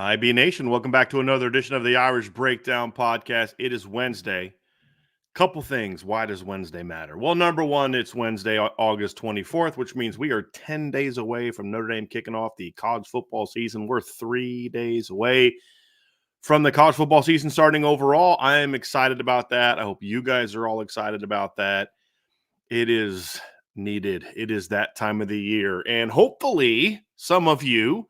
IB Nation, welcome back to another edition of the Irish Breakdown Podcast. It is Wednesday. Couple things. Why does Wednesday matter? Well, number one, it's Wednesday, August 24th, which means we are 10 days away from Notre Dame kicking off the college football season. We're 3 days away from the college football season starting overall. I am excited about that. I hope you guys are all excited about that. It is needed. It is that time of the year. And hopefully some of you,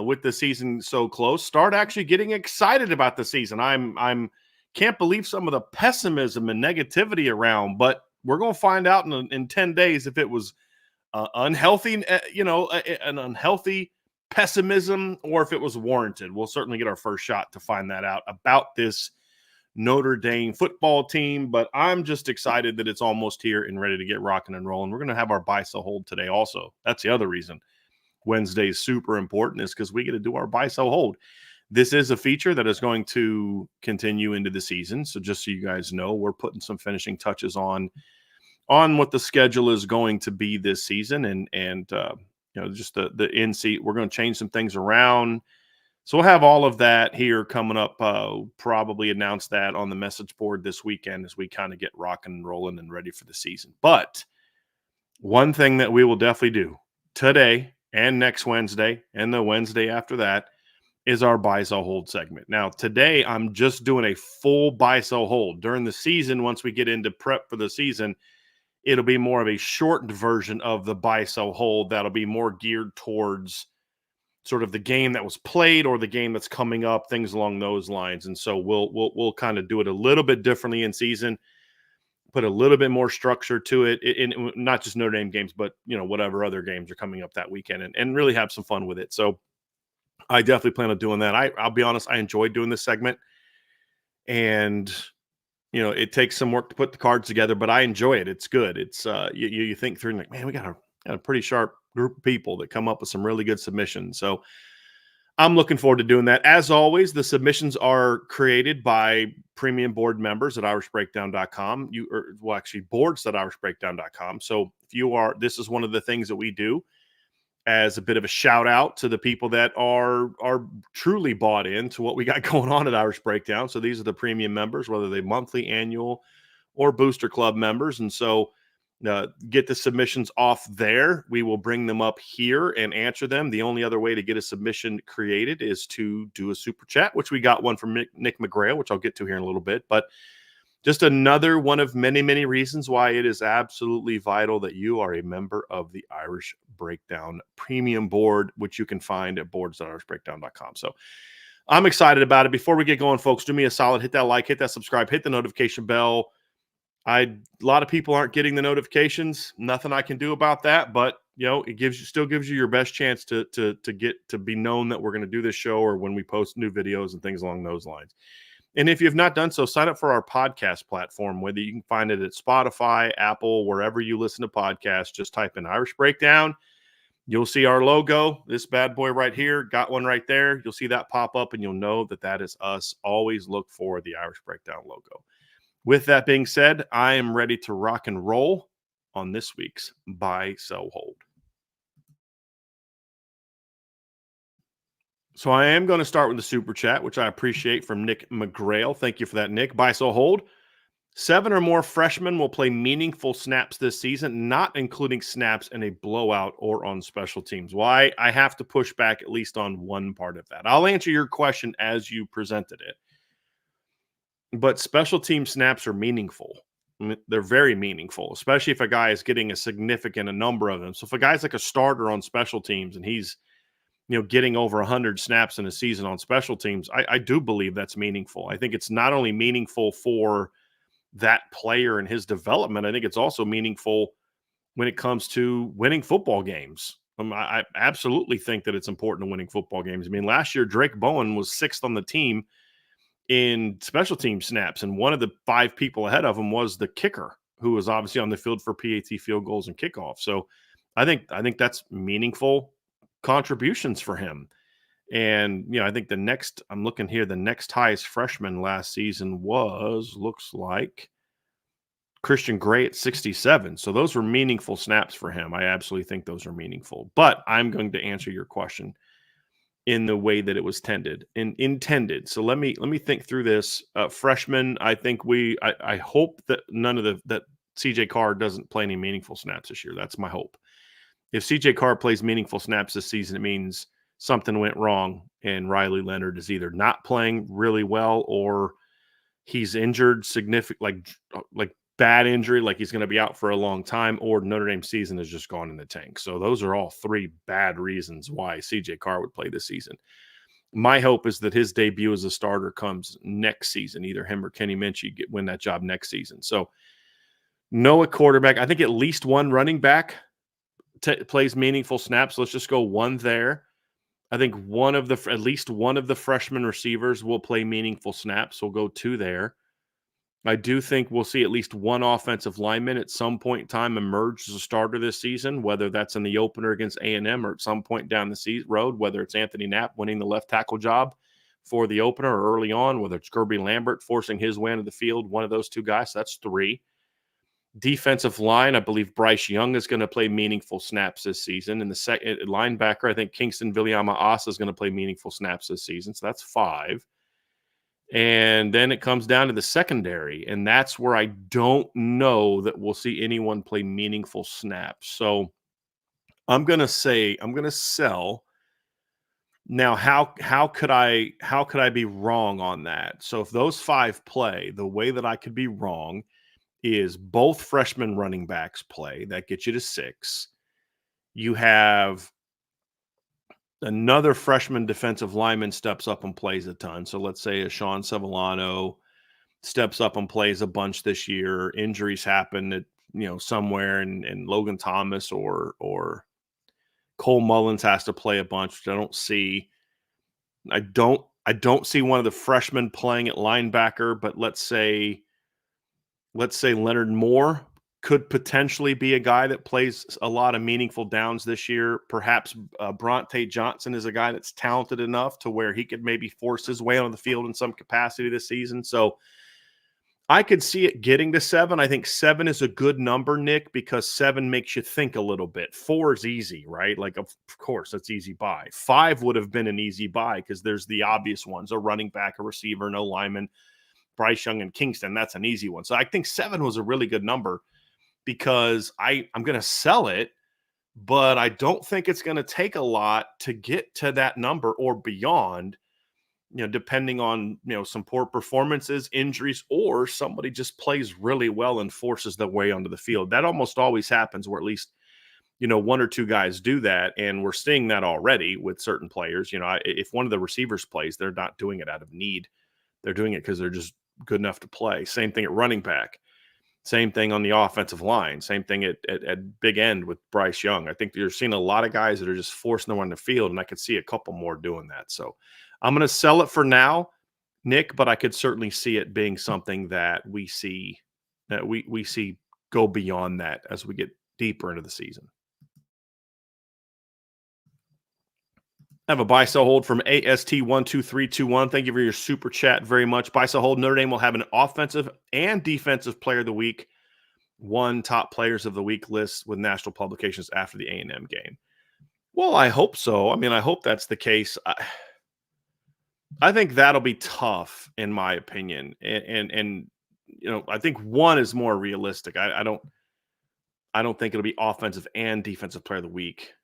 with the season so close, start actually getting excited about the season. I'm can't believe some of the pessimism and negativity around, but we're going to find out in 10 days if it was unhealthy, an unhealthy pessimism, or if it was warranted. We'll certainly get our first shot to find that out about this Notre Dame football team, but I'm just excited that it's almost here and ready to get rocking and rolling. We're going to have our buy sell hold today also. That's the other reason Wednesday is super important, is because we get to do our buy sell hold. This is a feature that is going to continue into the season. So just so you guys know, we're putting some finishing touches on what the schedule is going to be this season, and just the in seat. We're going to change some things around. So we'll have all of that here coming up. Probably announce that on the message board this weekend as we kind of get rocking and rolling and ready for the season. But one thing that we will definitely do today and next Wednesday and the Wednesday after that is our buy sell hold segment. Now, today I'm just doing a full buy sell hold. During the season, once we get into prep for the season, it'll be more of a shortened version of the buy sell hold that'll be more geared towards sort of the game that was played or the game that's coming up, things along those lines. And so we'll kind of do it a little bit differently in season, put a little bit more structure to it, in not just Notre Dame games, but whatever other games are coming up that weekend, and really have some fun with it. So I definitely plan on doing that. I'll be honest, I enjoyed doing this segment, and it takes some work to put the cards together, but I enjoy it. It's good. It's you think through and like, man, we got a pretty sharp group of people that come up with some really good submissions. So I'm looking forward to doing that. As always, the submissions are created by premium board members at irishbreakdown.com. Boards at irishbreakdown.com. So if this is one of the things that we do as a bit of a shout out to the people that are truly bought into what we got going on at Irish Breakdown. So these are the premium members, whether they monthly, annual, or booster club members. And so get the submissions off there. We will bring them up here and answer them. The only other way to get a submission created is to do a super chat, which we got one from Nick McGrail, which I'll get to here in a little bit. But just another one of many, many reasons why it is absolutely vital that you are a member of the Irish Breakdown Premium Board, which you can find at boards.irishbreakdown.com. So I'm excited about it. Before we get going, folks, do me a solid. Hit that like, hit that subscribe, hit the notification bell. A lot of people aren't getting the notifications. Nothing I can do about that, but it still gives you your best chance to get to be known that we're going to do this show, or when we post new videos and things along those lines. And if you've not done so, sign up for our podcast platform, whether you can find it at Spotify, Apple, wherever you listen to podcasts. Just type in Irish Breakdown. You'll see our logo, this bad boy right here. Got one right there. You'll see that pop up, and you'll know that is us. Always look for the Irish Breakdown logo. With that being said, I am ready to rock and roll on this week's Buy, Sell, Hold. So I am going to start with the super chat, which I appreciate, from Nick McGrail. Thank you for that, Nick. Buy, sell, hold. 7 or more freshmen will play meaningful snaps this season, not including snaps in a blowout or on special teams. Why? I have to push back at least on one part of that. I'll answer your question as you presented it. But special team snaps are meaningful. I mean, they're very meaningful, especially if a guy is getting a number of them. So if a guy's like a starter on special teams and he's getting over 100 snaps in a season on special teams, I do believe that's meaningful. I think it's not only meaningful for that player and his development, I think it's also meaningful when it comes to winning football games. I absolutely think that it's important to winning football games. I mean, last year Drake Bowen was 6th on the team in special team snaps, and one of the 5 people ahead of him was the kicker, who was obviously on the field for PAT field goals and kickoffs. So I think that's meaningful contributions for him. And I think I'm looking here, the next highest freshman last season looks like Christian Gray at 67. So those were meaningful snaps for him. I absolutely think those are meaningful. But I'm going to answer your question in the way that it was intended. So let me think through this. Freshman, I think I hope that that CJ Carr doesn't play any meaningful snaps this year. That's my hope. If CJ Carr plays meaningful snaps this season, it means something went wrong and Riley Leonard is either not playing really well or he's injured significant, like bad injury, like he's going to be out for a long time, or Notre Dame season has just gone in the tank. So those are all 3 bad reasons why CJ Carr would play this season. My hope is that his debut as a starter comes next season. Either him or Kenny Minchie win that job next season. So Noah quarterback. I think at least one running back plays meaningful snaps. Let's just go 1 there. I think at least one of the freshman receivers will play meaningful snaps. We'll go 2 there. I do think we'll see at least one offensive lineman at some point in time emerge as a starter this season, whether that's in the opener against A&M or at some point down the road, whether it's Anthony Knapp winning the left tackle job for the opener or early on, whether it's Kirby Lambert forcing his way into the field, one of those 2 guys. So that's 3. Defensive line, I believe Bryce Young is going to play meaningful snaps this season. And the second linebacker, I think Kingston Viliama-Asa is going to play meaningful snaps this season. So that's 5. And then it comes down to the secondary, and that's where I don't know that we'll see anyone play meaningful snaps. So I'm going to sell. Now, how could I be wrong on that? So if those 5 play, the way that I could be wrong is both freshman running backs play. That gets you to 6. You have another freshman defensive lineman steps up and plays a ton. So let's say a Sean Sevillano steps up and plays a bunch this year. Injuries happen at somewhere, and Logan Thomas or Cole Mullins has to play a bunch, which I don't see. I don't see one of the freshmen playing at linebacker, but let's say Leonard Moore could potentially be a guy that plays a lot of meaningful downs this year. Perhaps Bronte Johnson is a guy that's talented enough to where he could maybe force his way on the field in some capacity this season. So I could see it getting to 7. I think 7 is a good number, Nick, because 7 makes you think a little bit. 4 is easy, right? Like, of course, that's easy buy. 5 would have been an easy buy because there's the obvious ones: a running back, a receiver, no lineman, Bryce Young and Kingston. That's an easy one. So I think 7 was a really good number, because I'm going to sell it, but I don't think it's going to take a lot to get to that number or beyond, depending on, some poor performances, injuries, or somebody just plays really well and forces their way onto the field. That almost always happens, where at least, 1 or 2 guys do that. And we're seeing that already with certain players. If one of the receivers plays, they're not doing it out of need. They're doing it because they're just good enough to play. Same thing at running back. Same thing on the offensive line. Same thing at big end with Bryce Young. I think you're seeing a lot of guys that are just forcing them on the field, and I could see a couple more doing that. So I'm going to sell it for now, Nick, but I could certainly see it being something that we see go beyond that as we get deeper into the season. I have a buy sell hold from AST12321. Thank you for your super chat very much. Buy sell hold. Notre Dame will have an offensive and defensive player of the week, 1 top players of the week list with national publications after the A&M game. Well, I hope so. I mean, I hope that's the case. I think that'll be tough, in my opinion. And I think 1 is more realistic. I don't think it'll be offensive and defensive player of the week.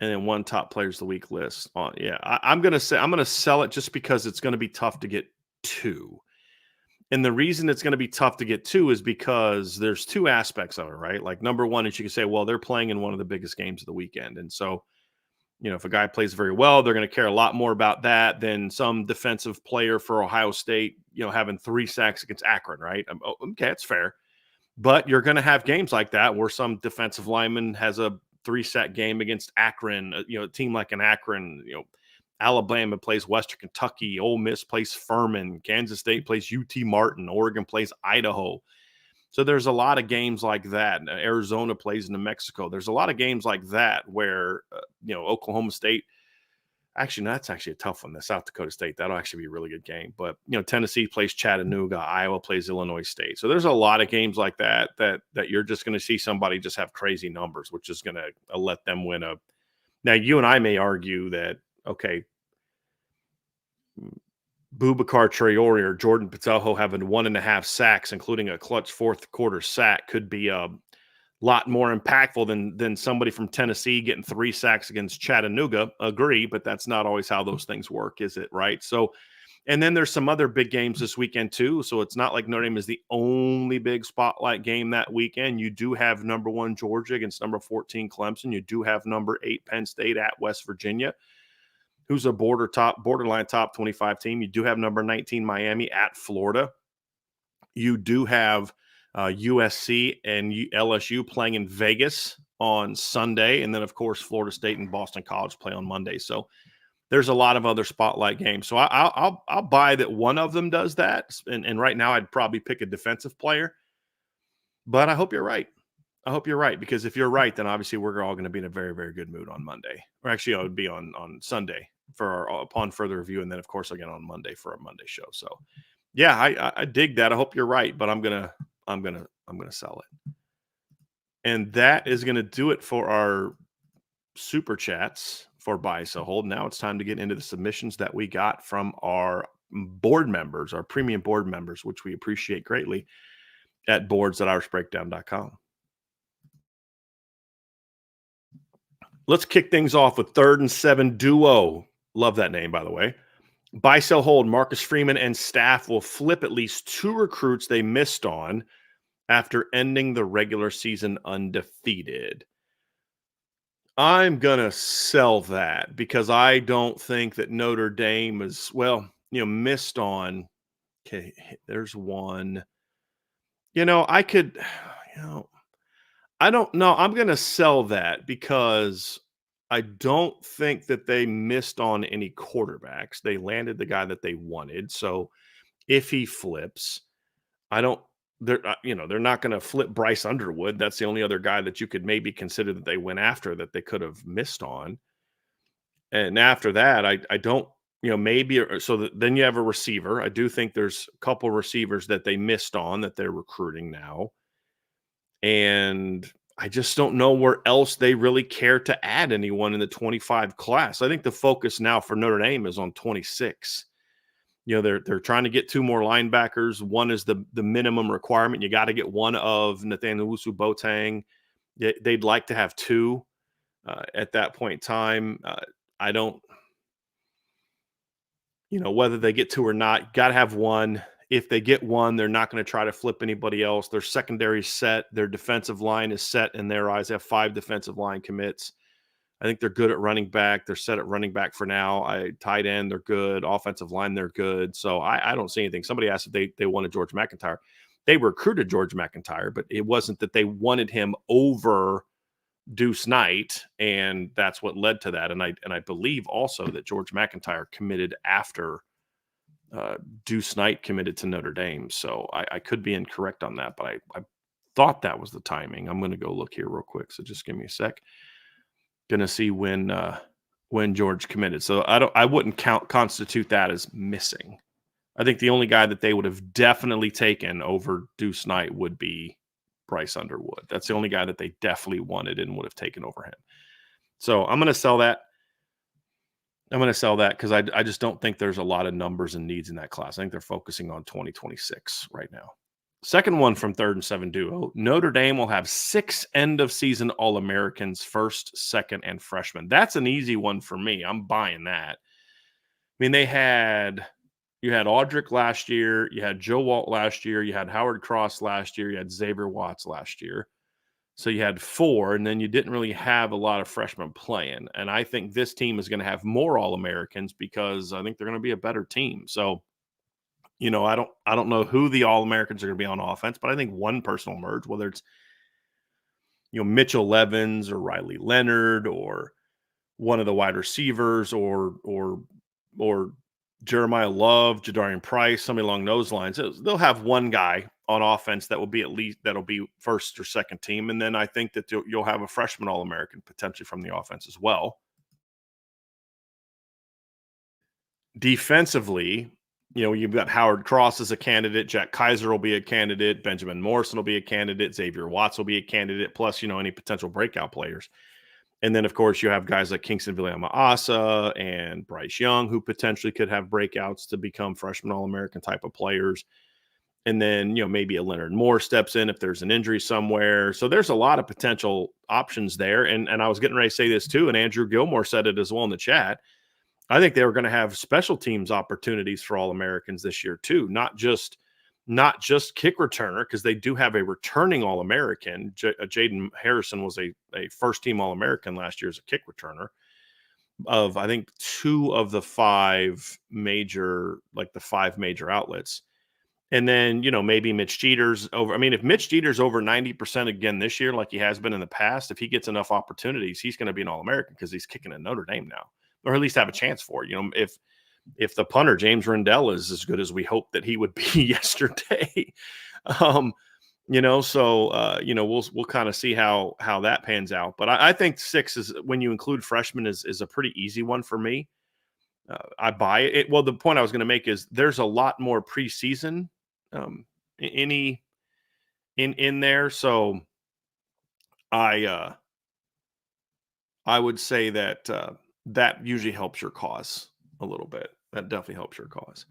And then 1 top players of the week list on. Yeah, I'm going to sell it just because it's going to be tough to get 2. And the reason it's going to be tough to get 2 is because there's 2 aspects of it, right? Like, number 1 is you can say, well, they're playing in one of the biggest games of the weekend. And so, if a guy plays very well, they're going to care a lot more about that than some defensive player for Ohio State, having 3 sacks against Akron, right? Okay, that's fair. But you're going to have games like that where some defensive lineman has a 3-set game against Akron, a team like an Akron, Alabama plays Western Kentucky, Ole Miss plays Furman, Kansas State plays UT Martin, Oregon plays Idaho. So there's a lot of games like that. Arizona plays New Mexico. There's a lot of games like that where, Oklahoma State. Actually, no, that's actually a tough one. The South Dakota State, that'll actually be a really good game. But Tennessee plays Chattanooga, Iowa plays Illinois State. So there's a lot of games like that you're just going to see somebody just have crazy numbers, which is going to let them win a. Now you and I may argue that okay, Boubacar Traore or Jordan Patelho having 1.5 sacks, including a clutch fourth quarter sack, could be a lot more impactful than somebody from Tennessee getting 3 sacks against Chattanooga. Agree, but that's not always how those things work, is it? Right. So, and then there's some other big games this weekend too. So it's not like Notre Dame is the only big spotlight game that weekend. You do have number 1 Georgia against number 14 Clemson. You do have number 8 Penn State at West Virginia, who's a borderline top 25 team. You do have number 19 Miami at Florida. You do have USC and LSU playing in Vegas on Sunday. And then, of course, Florida State and Boston College play on Monday. So there's a lot of other spotlight games. So I'll buy that one of them does that. And right now I'd probably pick a defensive player. But I hope you're right. I hope you're right, because if you're right, then obviously we're all going to be in a very, very good mood on Monday. Or actually, it would be on Sunday upon further review. And then, of course, again on Monday for our Monday show. So, yeah, I dig that. I hope you're right, but I'm gonna sell it. And that is gonna do it for our super chats for Buy Sell Hold. Now it's time to get into the submissions that we got from our board members, our premium board members, which we appreciate greatly at boards.irishbreakdown.com. Let's kick things off with 3rd and 7 duo. Love that name, by the way. Buy, sell, hold. Marcus Freeman and staff will flip at least 2 recruits they missed on after ending the regular season undefeated. I'm going to sell that because I don't think that Notre Dame is, missed on. Okay, there's one. I could, I don't know. I'm going to sell that because I don't think that they missed on any quarterbacks. They landed the guy that they wanted. So if he flips, they're not going to flip Bryce Underwood. That's the only other guy that you could maybe consider that they went after that they could have missed on. And after that, I don't, maybe, then you have a receiver. I do think there's a couple receivers that they missed on that they're recruiting now. And I just don't know where else they really care to add anyone in the 25 class. I think the focus now for Notre Dame is on 26. They're trying to get 2 more linebackers. One is the minimum requirement. You got to get one of Nathaniel Boateng. They'd like to have 2 at that point in time. I don't, whether they get 2 or not, got to have one. If they get one, they're not going to try to flip anybody else. Their secondary is set. Their defensive line is set in their eyes. They have 5 defensive line commits. I think they're good at running back. They're set at running back for now. Tight end, they're good. Offensive line, they're good. So I don't see anything. Somebody asked if they wanted George McIntyre. They recruited George McIntyre, but it wasn't that they wanted him over Deuce Knight, and that's what led to that. And I believe also that George McIntyre committed after Deuce Knight committed to Notre Dame. So I could be incorrect on that, but I thought that was the timing. I'm going to go look here real quick. So just give me a sec. Going to see when George committed. So I wouldn't constitute that as missing. I think the only guy that they would have definitely taken over Deuce Knight would be Bryce Underwood. That's the only guy that they definitely wanted and would have taken over him. So I'm going to sell that. Because I just don't think there's a lot of numbers and needs in that class. I think they're focusing on 2026 right now. Second one from 3rd and 7 duo. Notre Dame will have 6 end-of-season All-Americans, first, second, and freshman. That's an easy one for me. I'm buying that. I mean, you had Audric last year. You had Joe Walt last year. You had Howard Cross last year. You had Xavier Watts last year. So you had 4, and then you didn't really have a lot of freshmen playing. And I think this team is going to have more All-Americans because I think they're going to be a better team. So, I don't know who the All-Americans are going to be on offense, but I think one person will emerge, whether it's Mitchell Levens or Riley Leonard or one of the wide receivers or Jeremiah Love, Jadarian Price, somebody along those lines. They'll have one guy on offense that will be that'll be first or second team, and then I think that you'll have a freshman All-American potentially from the offense as well. Defensively, you've got Howard Cross as a candidate, Jack Kaiser will be a candidate, Benjamin Morrison will be a candidate, Xavier Watts will be a candidate, plus any potential breakout players. And then, of course, you have guys like Kingston Viliama-Asa and Bryce Young, who potentially could have breakouts to become freshman All-American type of players. And then, maybe a Leonard Moore steps in if there's an injury somewhere. So there's a lot of potential options there. And I was getting ready to say this too, and Andrew Gilmore said it as well in the chat. I think they were going to have special teams opportunities for All-Americans this year too, not just kick returner, because they do have a returning All-American. Jaden Harrison was a first-team All-American last year as a kick returner of, I think, two of the five major outlets. And then, maybe Mitch Jeter's over. I mean, if Mitch Jeter's over 90% again this year, like he has been in the past, if he gets enough opportunities, he's going to be an All-American because he's kicking at Notre Dame now, or at least have a chance for it. If the punter, James Rendell, is as good as we hoped that he would be yesterday, so we'll kind of see how that pans out. But I think 6 is, when you include freshmen, is a pretty easy one for me. I buy it. Well, the point I was going to make is there's a lot more preseason in there, so I would say that that usually helps your cause a little bit. That definitely helps your cause.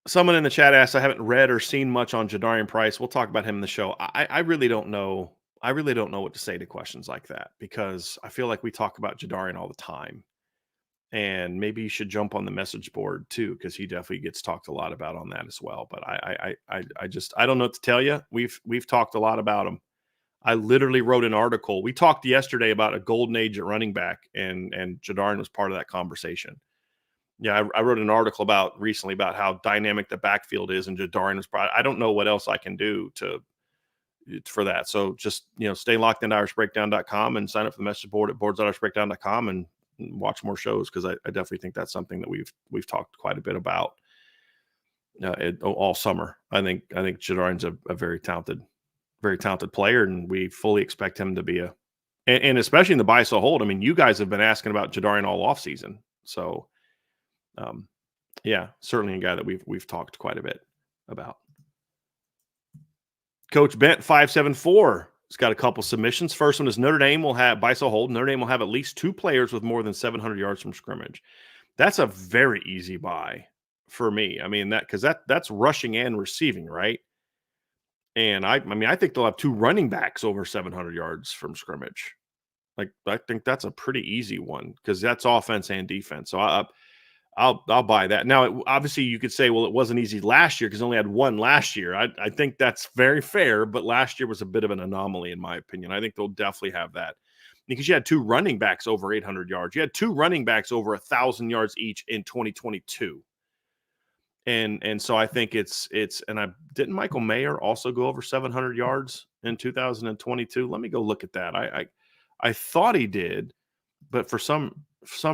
Someone in the chat asked, I haven't read or seen much on Jadarian Price. We'll talk about him in the show. I really don't know. I really don't know what to say to questions like that, because I feel like we talk about Jadarian all the time. And maybe you should jump on the message board too, because he definitely gets talked a lot about on that as well. But I don't know what to tell you. We've talked a lot about him. I literally wrote an article. We talked yesterday about a golden age at running back, and Jadarian was part of that conversation. Yeah, I wrote an article recently about how dynamic the backfield is, and Jadarian was probably. I don't know what else I can do for that. So just stay locked into irishbreakdown.com and sign up for the message board at boards.irishbreakdown.com and watch more shows, because I definitely think that's something that we've talked quite a bit about all summer. I think Jadarian's a very talented player, and we fully expect him to be and especially in the buy so hold. I mean, you guys have been asking about Jadarian all off season, so yeah, certainly a guy that we've talked quite a bit about. Coach Bent 574 has got a couple submissions. First one is Notre Dame will have, buy so hold, Notre Dame will have at least 2 players with more than 700 yards from scrimmage. That's a very easy buy for me. I mean, because that's rushing and receiving, right? And I think they'll have 2 running backs over 700 yards from scrimmage. Like, I think that's a pretty easy one, because that's offense and defense. So I'll buy that. Now, obviously, you could say, well, it wasn't easy last year because only had 1 last year. I think that's very fair, but last year was a bit of an anomaly, in my opinion. I think they'll definitely have that, because you had 2 running backs over 800 yards. You had 2 running backs over 1,000 yards each in 2022. And so I think it's didn't Michael Mayer also go over 700 yards in 2022? Let me go look at that. I thought he did, but for some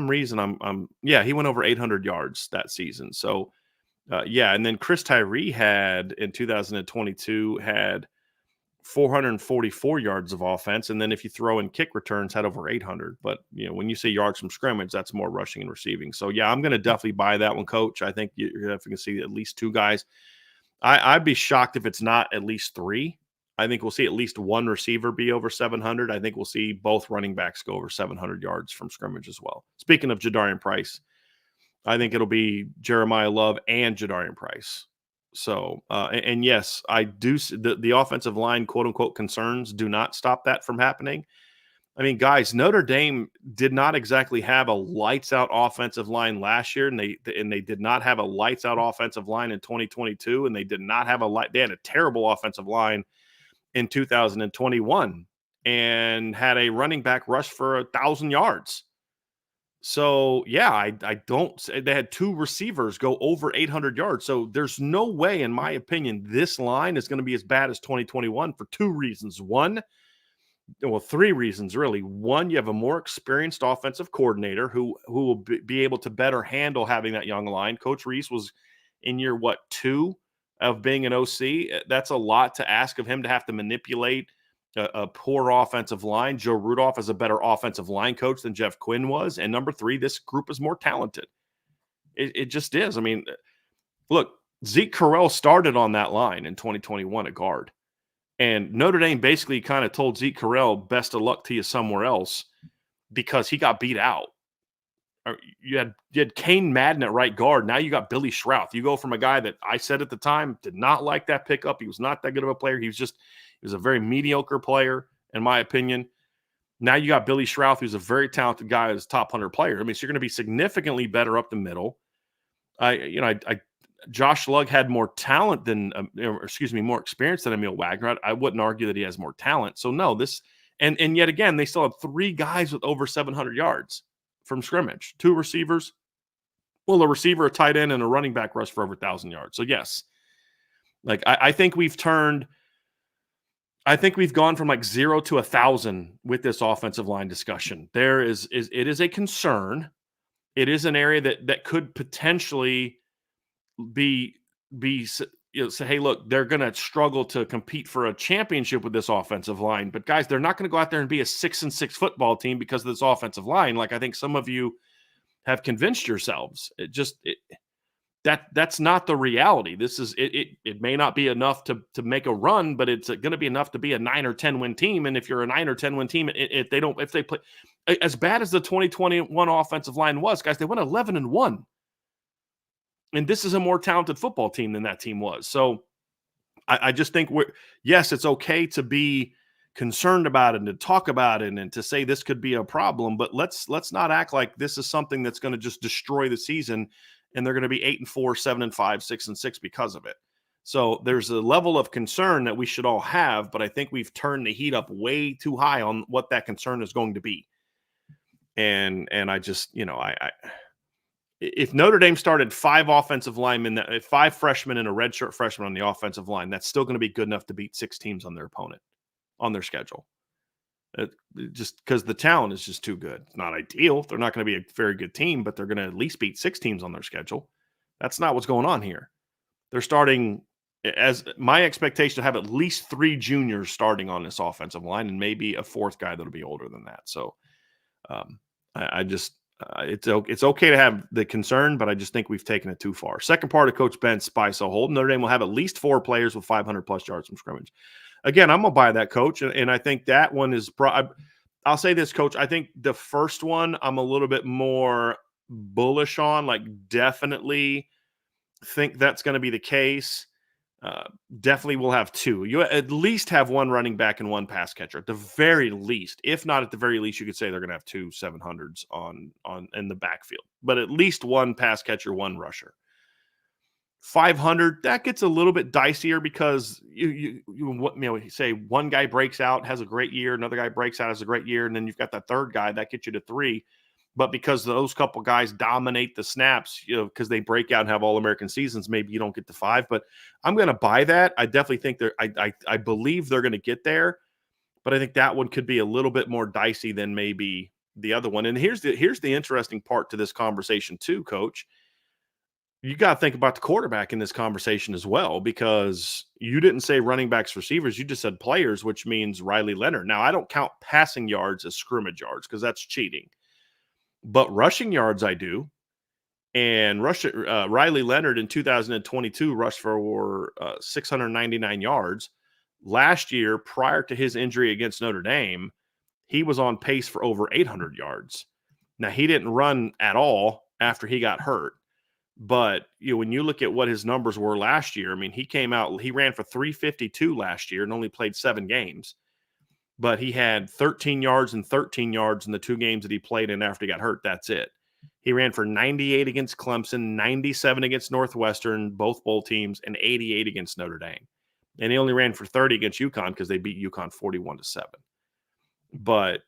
reason he went over 800 yards that season. So and then Chris Tyree had in 2022 had 444 yards of offense, and then if you throw in kick returns, had over 800. But when you say yards from scrimmage, that's more rushing and receiving. So yeah, I'm going to definitely buy that one, Coach. I think you're definitely going to see at least 2 guys. I'd be shocked if it's not at least 3. I think we'll see at least 1 receiver be over 700. I think we'll see both running backs go over 700 yards from scrimmage as well. Speaking of Jadarian Price, I think it'll be Jeremiah Love and Jadarian Price. So, and yes, I do. The offensive line, quote unquote, concerns do not stop that from happening. I mean, guys, Notre Dame did not exactly have a lights out offensive line last year, and they did not have a lights out offensive line in 2022, and they did not have they had a terrible offensive line in 2021 and had a running back rush for 1,000 yards. So, yeah, I don't they had 2 receivers go over 800 yards. So, there's no way, in my opinion, this line is gonna be as bad as 2021 for 2 reasons. 1, well, 3 reasons, really. 1, you have a more experienced offensive coordinator who will be able to better handle having that young line. Coach Reese was in year, what, 2 of being an OC? That's a lot to ask of him to have to manipulate a poor offensive line. Joe Rudolph is a better offensive line coach than Jeff Quinn was. And number 3, this group is more talented. It just is. I mean, look, Zeke Correll started on that line in 2021 at guard. And Notre Dame basically kind of told Zeke Correll, best of luck to you somewhere else, because he got beat out. You had Kane Madden at right guard. Now you got Billy Schrouth. You go from a guy that I said at the time did not like that pickup. He was not that good of a player. He was a very mediocre player, in my opinion. Now you got Billy Schrouth, who's a very talented guy, who's a top 100 player. I mean, so you're going to be significantly better up the middle. Josh Lugg had more talent than, more experience than Emil Wagner. I wouldn't argue that he has more talent. So no, and yet again, they still have 3 guys with over 700 yards from scrimmage, 2 receivers. Well, a receiver, a tight end, and a running back rush for over 1,000 yards. So yes, like I think we've gone from like 0 to 1,000 with this offensive line discussion. It is a concern. It is an area that could potentially be say, hey, look, they're going to struggle to compete for a championship with this offensive line. But guys, they're not going to go out there and be a 6-6 football team because of this offensive line. Like I think some of you have convinced yourselves. That's not the reality. It may not be enough to make a run, but it's going to be enough to be a 9 or 10 win team. And if you're a 9 or 10 win team, if they play as bad as the 2021 offensive line was, guys, they went 11-1. And this is a more talented football team than that team was. So I just think yes, it's okay to be concerned about it and to talk about it and to say this could be a problem, but let's not act like this is something that's going to just destroy the season and they're going to be 8-4, 7-5, 6-6 because of it. So there's a level of concern that we should all have, but I think we've turned the heat up way too high on what that concern is going to be. And I just, if Notre Dame started 5 offensive linemen, 5 freshmen and a redshirt freshman on the offensive line, that's still going to be good enough to beat 6 teams on their opponent, on their schedule. Just because the talent is just too good. It's not ideal. They're not going to be a very good team, but they're going to at least beat 6 teams on their schedule. That's not what's going on here. They're starting, as my expectation, to have at least 3 juniors starting on this offensive line and maybe a 4th guy that'll be older than that. So it's okay to have the concern, but I just think we've taken it too far. Second part of Coach Ben's spice will hold. Notre Dame will have at least 4 players with 500-plus yards from scrimmage. Again, I'm going to buy that, Coach, and I think that one is I'll say this, Coach. I think the first one I'm a little bit more bullish on, like definitely think that's going to be the case. Definitely will have 2. You at least have 1 running back and 1 pass catcher at the very least. If not at the very least, you could say they're going to have 2 700s on in the backfield, but at least 1 pass catcher, 1 rusher. 500, that gets a little bit dicier because you say one guy breaks out, has a great year, another guy breaks out, has a great year, and then you've got that third guy that gets you to 3. But because those couple guys dominate the snaps, because they break out and have All-American seasons, maybe you don't get to 5. But I'm going to buy that. I definitely think I believe they're going to get there. But I think that one could be a little bit more dicey than maybe the other one. And here's the interesting part to this conversation too, Coach. You got to think about the quarterback in this conversation as well, because you didn't say running backs, receivers. You just said players, which means Riley Leonard. Now, I don't count passing yards as scrimmage yards because that's cheating. But rushing yards, I do. And Riley Leonard in 2022 rushed for 699 yards. Last year, prior to his injury against Notre Dame, he was on pace for over 800 yards. Now, he didn't run at all after he got hurt. But when you look at what his numbers were last year, I mean, he ran for 352 last year and only played 7 games. But he had 13 yards and 13 yards in the 2 games that he played in after he got hurt. That's it. He ran for 98 against Clemson, 97 against Northwestern, both bowl teams, and 88 against Notre Dame. And he only ran for 30 against UConn because they beat UConn 41-7. But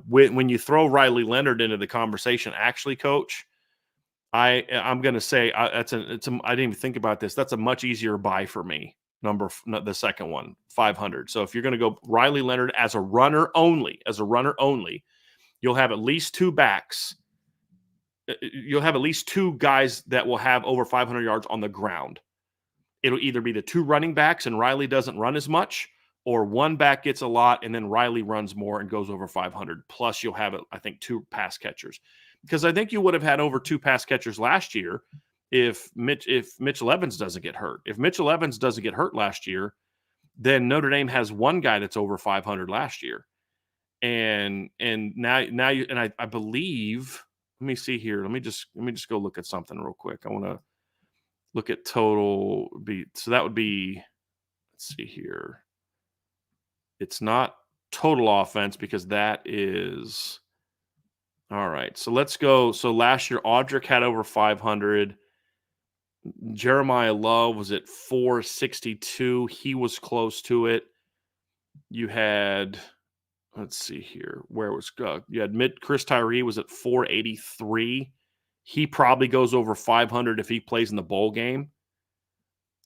when you throw Riley Leonard into the conversation, actually, Coach, I'm going to say I didn't even think about this. That's a much easier buy for me. The second one, 500. So if you're going to go Riley Leonard as a runner only, you'll have at least two backs. You'll have at least two guys that will have over 500 yards on the ground. It'll either be the two running backs and Riley doesn't run as much, or one back gets a lot and then Riley runs more and goes over 500. Plus, you'll have, I think, two pass catchers. Because I think you would have had over two pass catchers last year if Mitchell Evans doesn't get hurt. If Mitchell Evans doesn't get hurt last year, then Notre Dame has one guy that's over 500 last year. And now you, and I believe, let me see here. Let me just go look at something real quick. I want to look at total beat. So that would be, let's see here. It's not total offense because that is all right. So let's go. So last year, Audric had over 500. Jeremiah Love was at 462. He was close to it. You had, let's see here, where was you had Chris Tyree was at 483. He probably goes over 500 if he plays in the bowl game.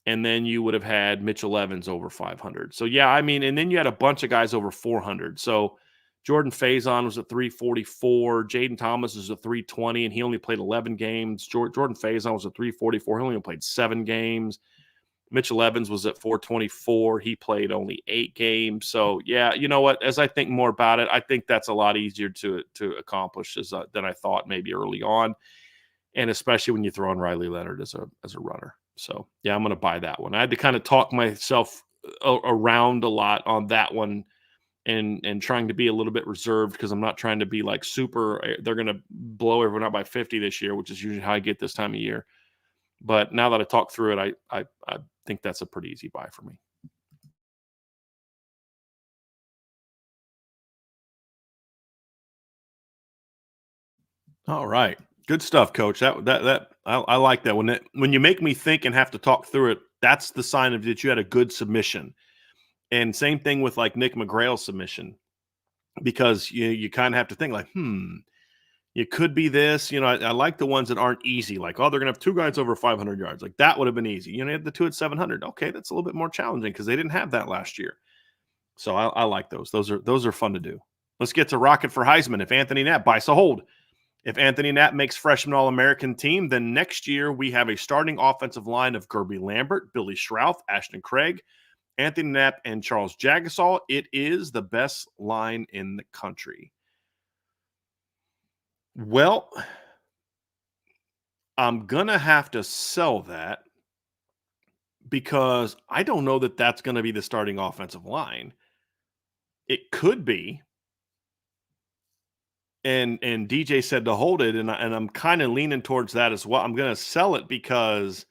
And then you would have had Mitchell Evans over 500. So, yeah, I mean, and then you had a bunch of guys over 400. So, Jordan Faison was at 344. Jaden Thomas is at 320, and he only played 11 games. Jordan Faison was at 344. He only played 7 games. Mitchell Evans was at 424. He played only 8 games. So, yeah, you know what? As I think more about it, I think that's a lot easier to accomplish than I thought maybe early on, and especially when you throw in Riley Leonard as a runner. So, yeah, I'm going to buy that one. I had to kind of talk myself around a lot on that one and trying to be a little bit reserved because I'm not trying to be like super. They're going to blow everyone out by 50 this year, which is usually how I get this time of year. But now that I talk through it, I think that's a pretty easy buy for me. All right. Good stuff, Coach. That I like that. When you make me think and have to talk through it, that's the sign of that you had a good submission. And same thing with like Nick McGrail's submission, because you kind of have to think like, it could be this. I like the ones that aren't easy. Like, oh, they're gonna have two guys over 500 yards. Like that would have been easy. You had the two at 700. Okay, that's a little bit more challenging because they didn't have that last year. So I like those. Those are fun to do. Let's get to Rocket for Heisman. If Anthony Knapp buys a hold. If Anthony Knapp makes freshman All-American team, then next year we have a starting offensive line of Gerby Lambert, Billy Schrouth, Ashton Craig, Anthony Knapp, and Charles Jagasaw. It is the best line in the country. Well, I'm going to have to sell that because I don't know that that's going to be the starting offensive line. It could be. And DJ said to hold it, and I'm kind of leaning towards that as well. I'm going to sell it because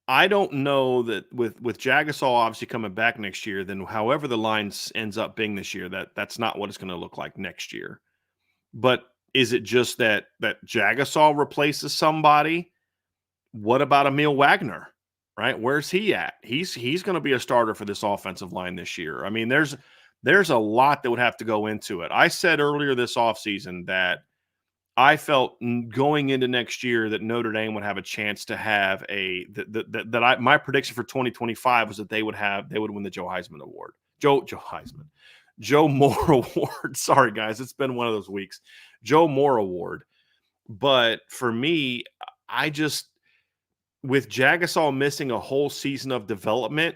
I don't know that with Jagasaw obviously coming back next year, then however the line ends up being this year, that's not what it's going to look like next year. But is it just that Jagasaw replaces somebody? What about Emil Wagner? Right? Where's he at? He's going to be a starter for this offensive line this year. I mean, there's a lot that would have to go into it. I said earlier this offseason that I felt going into next year that Notre Dame would have a chance to have my prediction for 2025 was that they would win the Joe Heisman Award. Joe Moore Award. Sorry, guys. It's been one of those weeks. Joe Moore Award. But for me, with Jagasaw missing a whole season of development,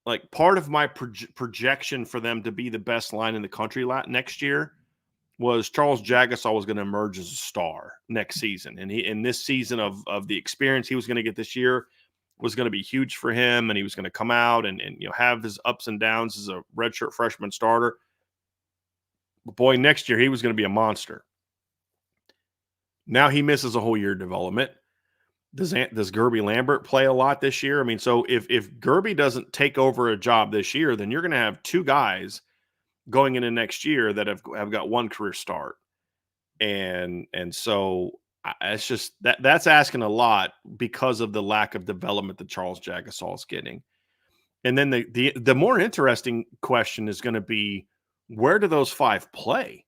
like part of my projection for them to be the best line in the country next year was Charles Jagasaw was going to emerge as a star next season. And in this season of the experience he was going to get this year was going to be huge for him. And he was going to come out and have his ups and downs as a redshirt freshman starter. But boy, next year he was going to be a monster. Now he misses a whole year of development. Does Gerby Lambert play a lot this year? I mean, so if Gerby doesn't take over a job this year, then you're going to have two guys going into next year that have got one career start. And so it's just that's asking a lot because of the lack of development that Charles Jagasaw is getting. And then the more interesting question is going to be, where do those 5 play?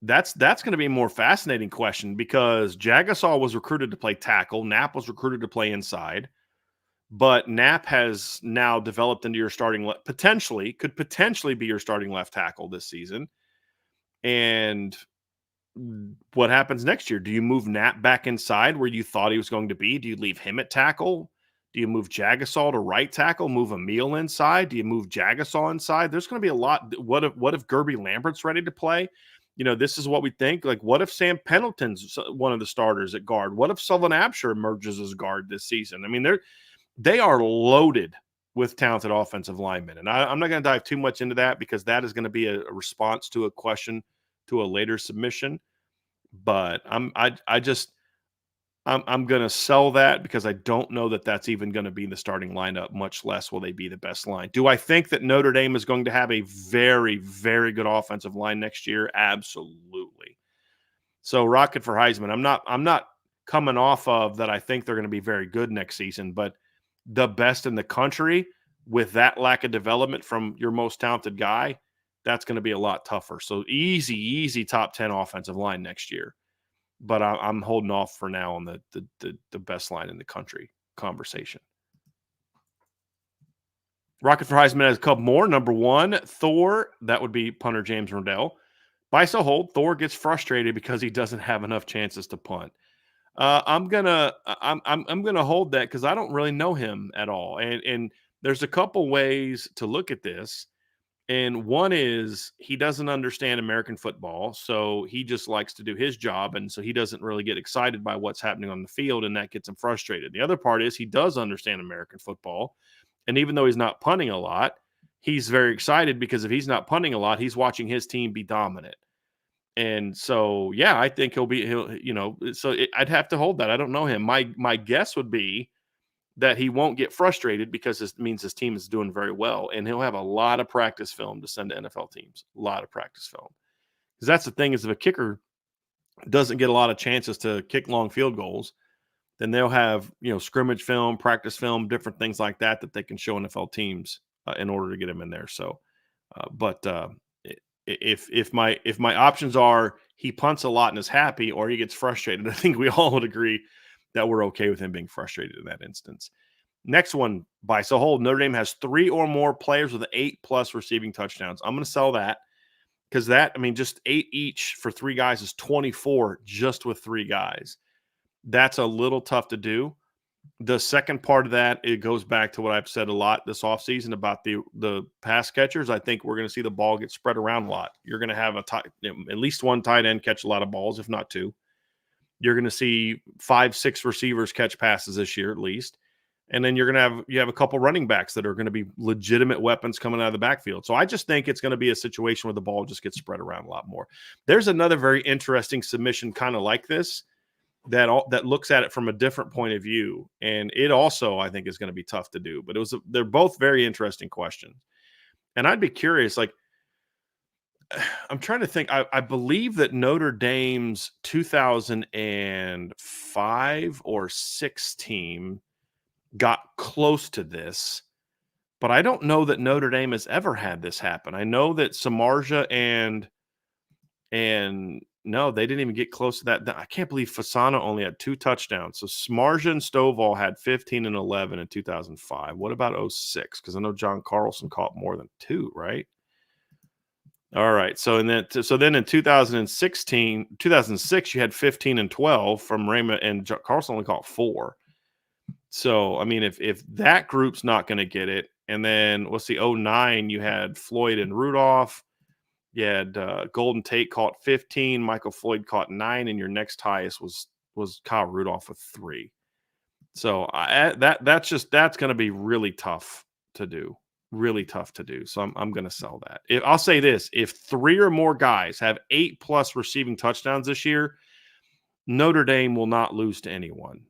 That's going to be a more fascinating question because Jagasol was recruited to play tackle, Knapp was recruited to play inside, but Knapp has now developed into your could potentially be your starting left tackle this season. And what happens next year? Do you move Knapp back inside where you thought he was going to be? Do you leave him at tackle? Do you move Jagasol to right tackle? Move Emil inside? Do you move Jagasol inside? There's going to be a lot. What if Gerby Lambert's ready to play? This is what we think. Like, what if Sam Pendleton's one of the starters at guard? What if Sullivan Absher emerges as guard this season? I mean, they are loaded with talented offensive linemen, and I'm not going to dive too much into that because that is going to be a response to a question to a later submission. But I'm going to sell that because I don't know that that's even going to be the starting lineup, much less will they be the best line. Do I think that Notre Dame is going to have a very, very good offensive line next year? Absolutely. So Rocket for Heisman. I'm not coming off of that I think they're going to be very good next season, but the best in the country with that lack of development from your most talented guy, that's going to be a lot tougher. So easy top 10 offensive line next year. But I'm holding off for now on the best line in the country conversation. Rocket for Heisman has a couple more. Number 1, Thor. That would be punter James Rodell. By so hold, Thor gets frustrated because he doesn't have enough chances to punt. I'm gonna hold that because I don't really know him at all, and there's a couple ways to look at this. And one is he doesn't understand American football, so he just likes to do his job, and so he doesn't really get excited by what's happening on the field, and that gets him frustrated. The other part is he does understand American football, and even though he's not punting a lot, he's very excited because if he's not punting a lot, he's watching his team be dominant. And so, yeah, I think I'd have to hold that. I don't know him. My guess would be that he won't get frustrated because it means his team is doing very well, and he'll have a lot of practice film to send to NFL teams. A lot of practice film, because that's the thing is if a kicker doesn't get a lot of chances to kick long field goals, then they'll have scrimmage film, practice film, different things like that they can show NFL teams in order to get him in there. So, if my options are he punts a lot and is happy, or he gets frustrated, I think we all would agree that we're okay with him being frustrated in that instance. Next one, by so hold, Notre Dame has 3 or more players with 8+ receiving touchdowns. I'm going to sell that because just 8 each for 3 guys is 24 just with 3 guys. That's a little tough to do. The second part of that, it goes back to what I've said a lot this offseason about the pass catchers. I think we're going to see the ball get spread around a lot. You're going to have at least one tight end catch a lot of balls, if not 2. You're going to see 5-6 receivers catch passes this year at least. And then you have a couple running backs that are going to be legitimate weapons coming out of the backfield. So I just think it's going to be a situation where the ball just gets spread around a lot more. There's another very interesting submission kind of like this that looks at it from a different point of view. And it also, I think, is going to be tough to do. But they're both very interesting questions. And I'd be curious, I'm trying to think. I believe that Notre Dame's 2005 or 6 team got close to this, but I don't know that Notre Dame has ever had this happen. I know that Samardzija and no, they didn't even get close to that. I can't believe Fasano only had 2 touchdowns. So Samardzija and Stovall had 15 and 11 in 2005. What about 06? Because I know John Carlson caught more than 2, right? All right. So then in 2006, you had 15 and 12 from Raymond, and Carlson only caught 4. So, I mean, if that group's not going to get it, and then let's see, 09, you had Floyd and Rudolph. You had Golden Tate caught 15, Michael Floyd caught 9, and your next highest was Kyle Rudolph with 3. So that's going to be really tough to do. Really tough to do. So I'm going to sell that. I'll say this: if 3 or more guys have 8+ receiving touchdowns this year, Notre Dame will not lose to anyone.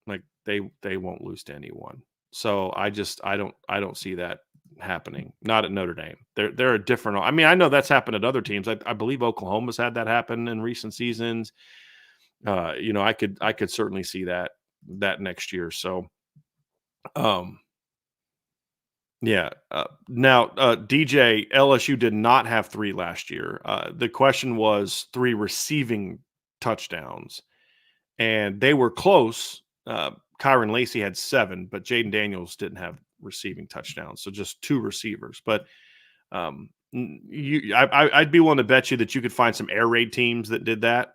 Like they won't lose to anyone. So I don't see that happening. Not at Notre Dame. They're a different. I mean, I know that's happened at other teams. I believe Oklahoma's had that happen in recent seasons. I could certainly see that next year. So, Yeah. Now, DJ, LSU did not have 3 last year. The question was 3 receiving touchdowns, and they were close. Kyron Lacy had 7, but Jaden Daniels didn't have receiving touchdowns, so just 2 receivers. But I'd be willing to bet you that you could find some air raid teams that did that,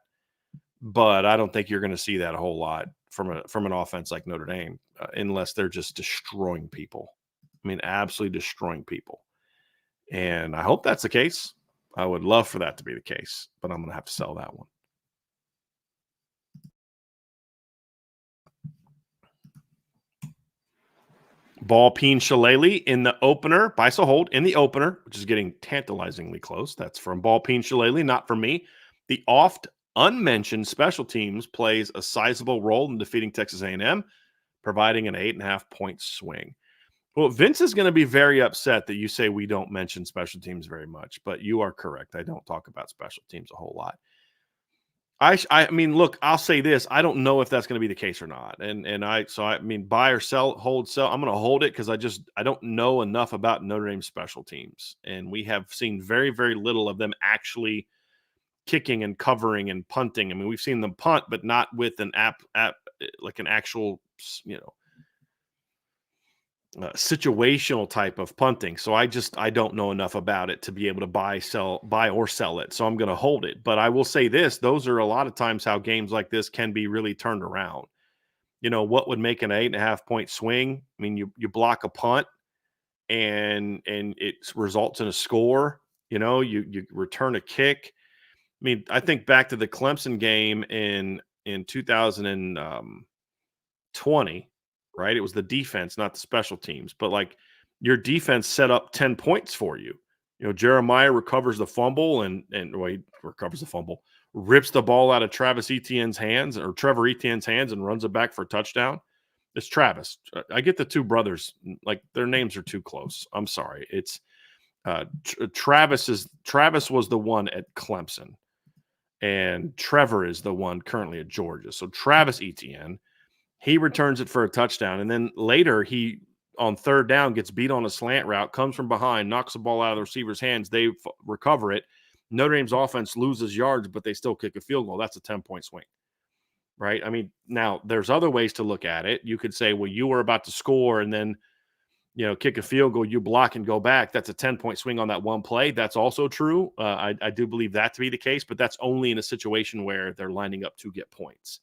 but I don't think you're going to see that a whole lot from an offense like Notre Dame, unless they're just destroying people. I mean, absolutely destroying people. And I hope that's the case. I would love for that to be the case, but I'm going to have to sell that one. Ball Peen Shillelagh in the opener. Bice hold in the opener, which is getting tantalizingly close. That's from Ball Peen Shillelagh, not from me. The oft unmentioned special teams plays a sizable role in defeating Texas A&M, providing an 8.5-point swing. Well, Vince is going to be very upset that you say we don't mention special teams very much, but you are correct. I don't talk about special teams a whole lot. I mean, look, I'll say this. I don't know if that's going to be the case or not. I mean, buy or sell, hold, sell. I'm going to hold it because I don't know enough about Notre Dame special teams. And we have seen very, very little of them actually kicking and covering and punting. I mean, we've seen them punt, but not with an app like an actual, situational type of punting. So I don't know enough about it to be able to buy or sell it. So I'm going to hold it. But I will say this, those are a lot of times how games like this can be really turned around. What would make an 8.5-point swing? I mean, you block a punt and it results in a score. You return a kick. I mean, I think back to the Clemson game in 2020, right? It was the defense, not the special teams. But like your defense set up 10 points for you. Jeremiah recovers the fumble and he recovers the fumble, rips the ball out of Trevor Etienne's hands and runs it back for a touchdown. It's Travis. I get the two brothers, like their names are too close. I'm sorry. It's Travis was the one at Clemson, and Trevor is the one currently at Georgia. So Travis Etienne, he returns it for a touchdown. And then later he, on third down, gets beat on a slant route, comes from behind, knocks the ball out of the receiver's hands. They recover it. Notre Dame's offense loses yards, but they still kick a field goal. That's a 10-point swing, right? I mean, now there's other ways to look at it. You could say, well, you were about to score and then, kick a field goal, you block and go back. That's a 10-point swing on that one play. That's also true. I do believe that to be the case, but that's only in a situation where they're lining up to get points.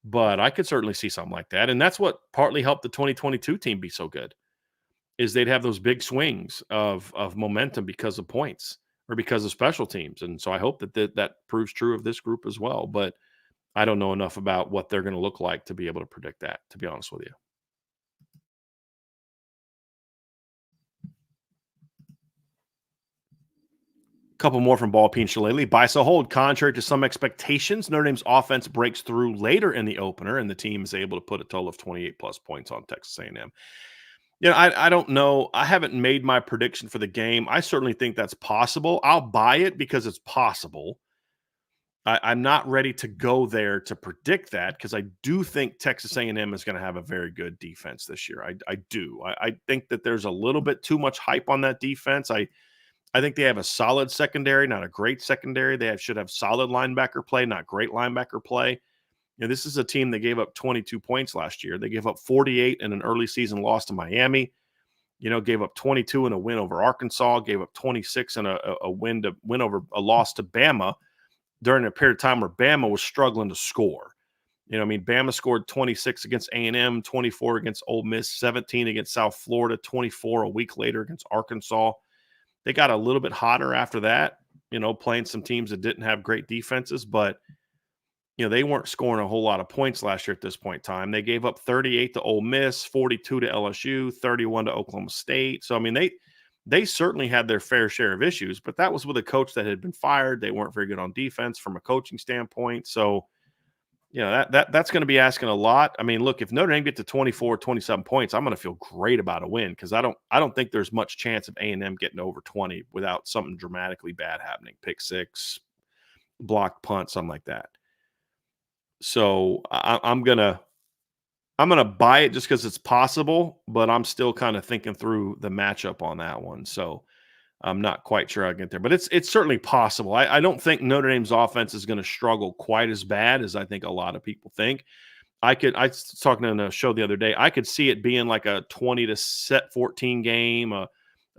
But I could certainly see something like that. And that's what partly helped the 2022 team be so good, is they'd have those big swings of momentum because of points or because of special teams. And so I hope that proves true of this group as well. But I don't know enough about what they're going to look like to be able to predict that, to be honest with you. Couple more from Ball Peen Shillelagh. Bice hold. Contrary to some expectations, Notre Dame's offense breaks through later in the opener, and the team is able to put a total of 28-plus points on Texas A&M. I don't know. I haven't made my prediction for the game. I certainly think that's possible. I'll buy it because it's possible. I'm not ready to go there to predict that because I do think Texas A&M is going to have a very good defense this year. I do. I think that there's a little bit too much hype on that defense. I think they have a solid secondary, not a great secondary. Should have solid linebacker play, not great linebacker play. This is a team that gave up 22 points last year. They gave up 48 in an early season loss to Miami. Gave up 22 in a win over Arkansas. Gave up 26 in a win over a loss to Bama during a period of time where Bama was struggling to score. Bama scored 26 against A&M, 24 against Ole Miss, 17 against South Florida, 24 a week later against Arkansas. They got a little bit hotter after that, playing some teams that didn't have great defenses, but, they weren't scoring a whole lot of points last year at this point in time. They gave up 38 to Ole Miss, 42 to LSU, 31 to Oklahoma State. So, I mean, they certainly had their fair share of issues, but that was with a coach that had been fired. They weren't very good on defense from a coaching standpoint. So, that's going to be asking a lot. I mean, look, if Notre Dame get to 24, 27 points, I'm going to feel great about a win because I don't think there's much chance of A&M getting over 20 without something dramatically bad happening. Pick six, block punt, something like that. So I'm gonna I'm going to buy it just because it's possible, but I'm still kind of thinking through the matchup on that one. So I'm not quite sure I get there, but it's certainly possible. I don't think Notre Dame's offense is going to struggle quite as bad as I think a lot of people think. I was talking on a show the other day. I could see it being like a 20-14 game, a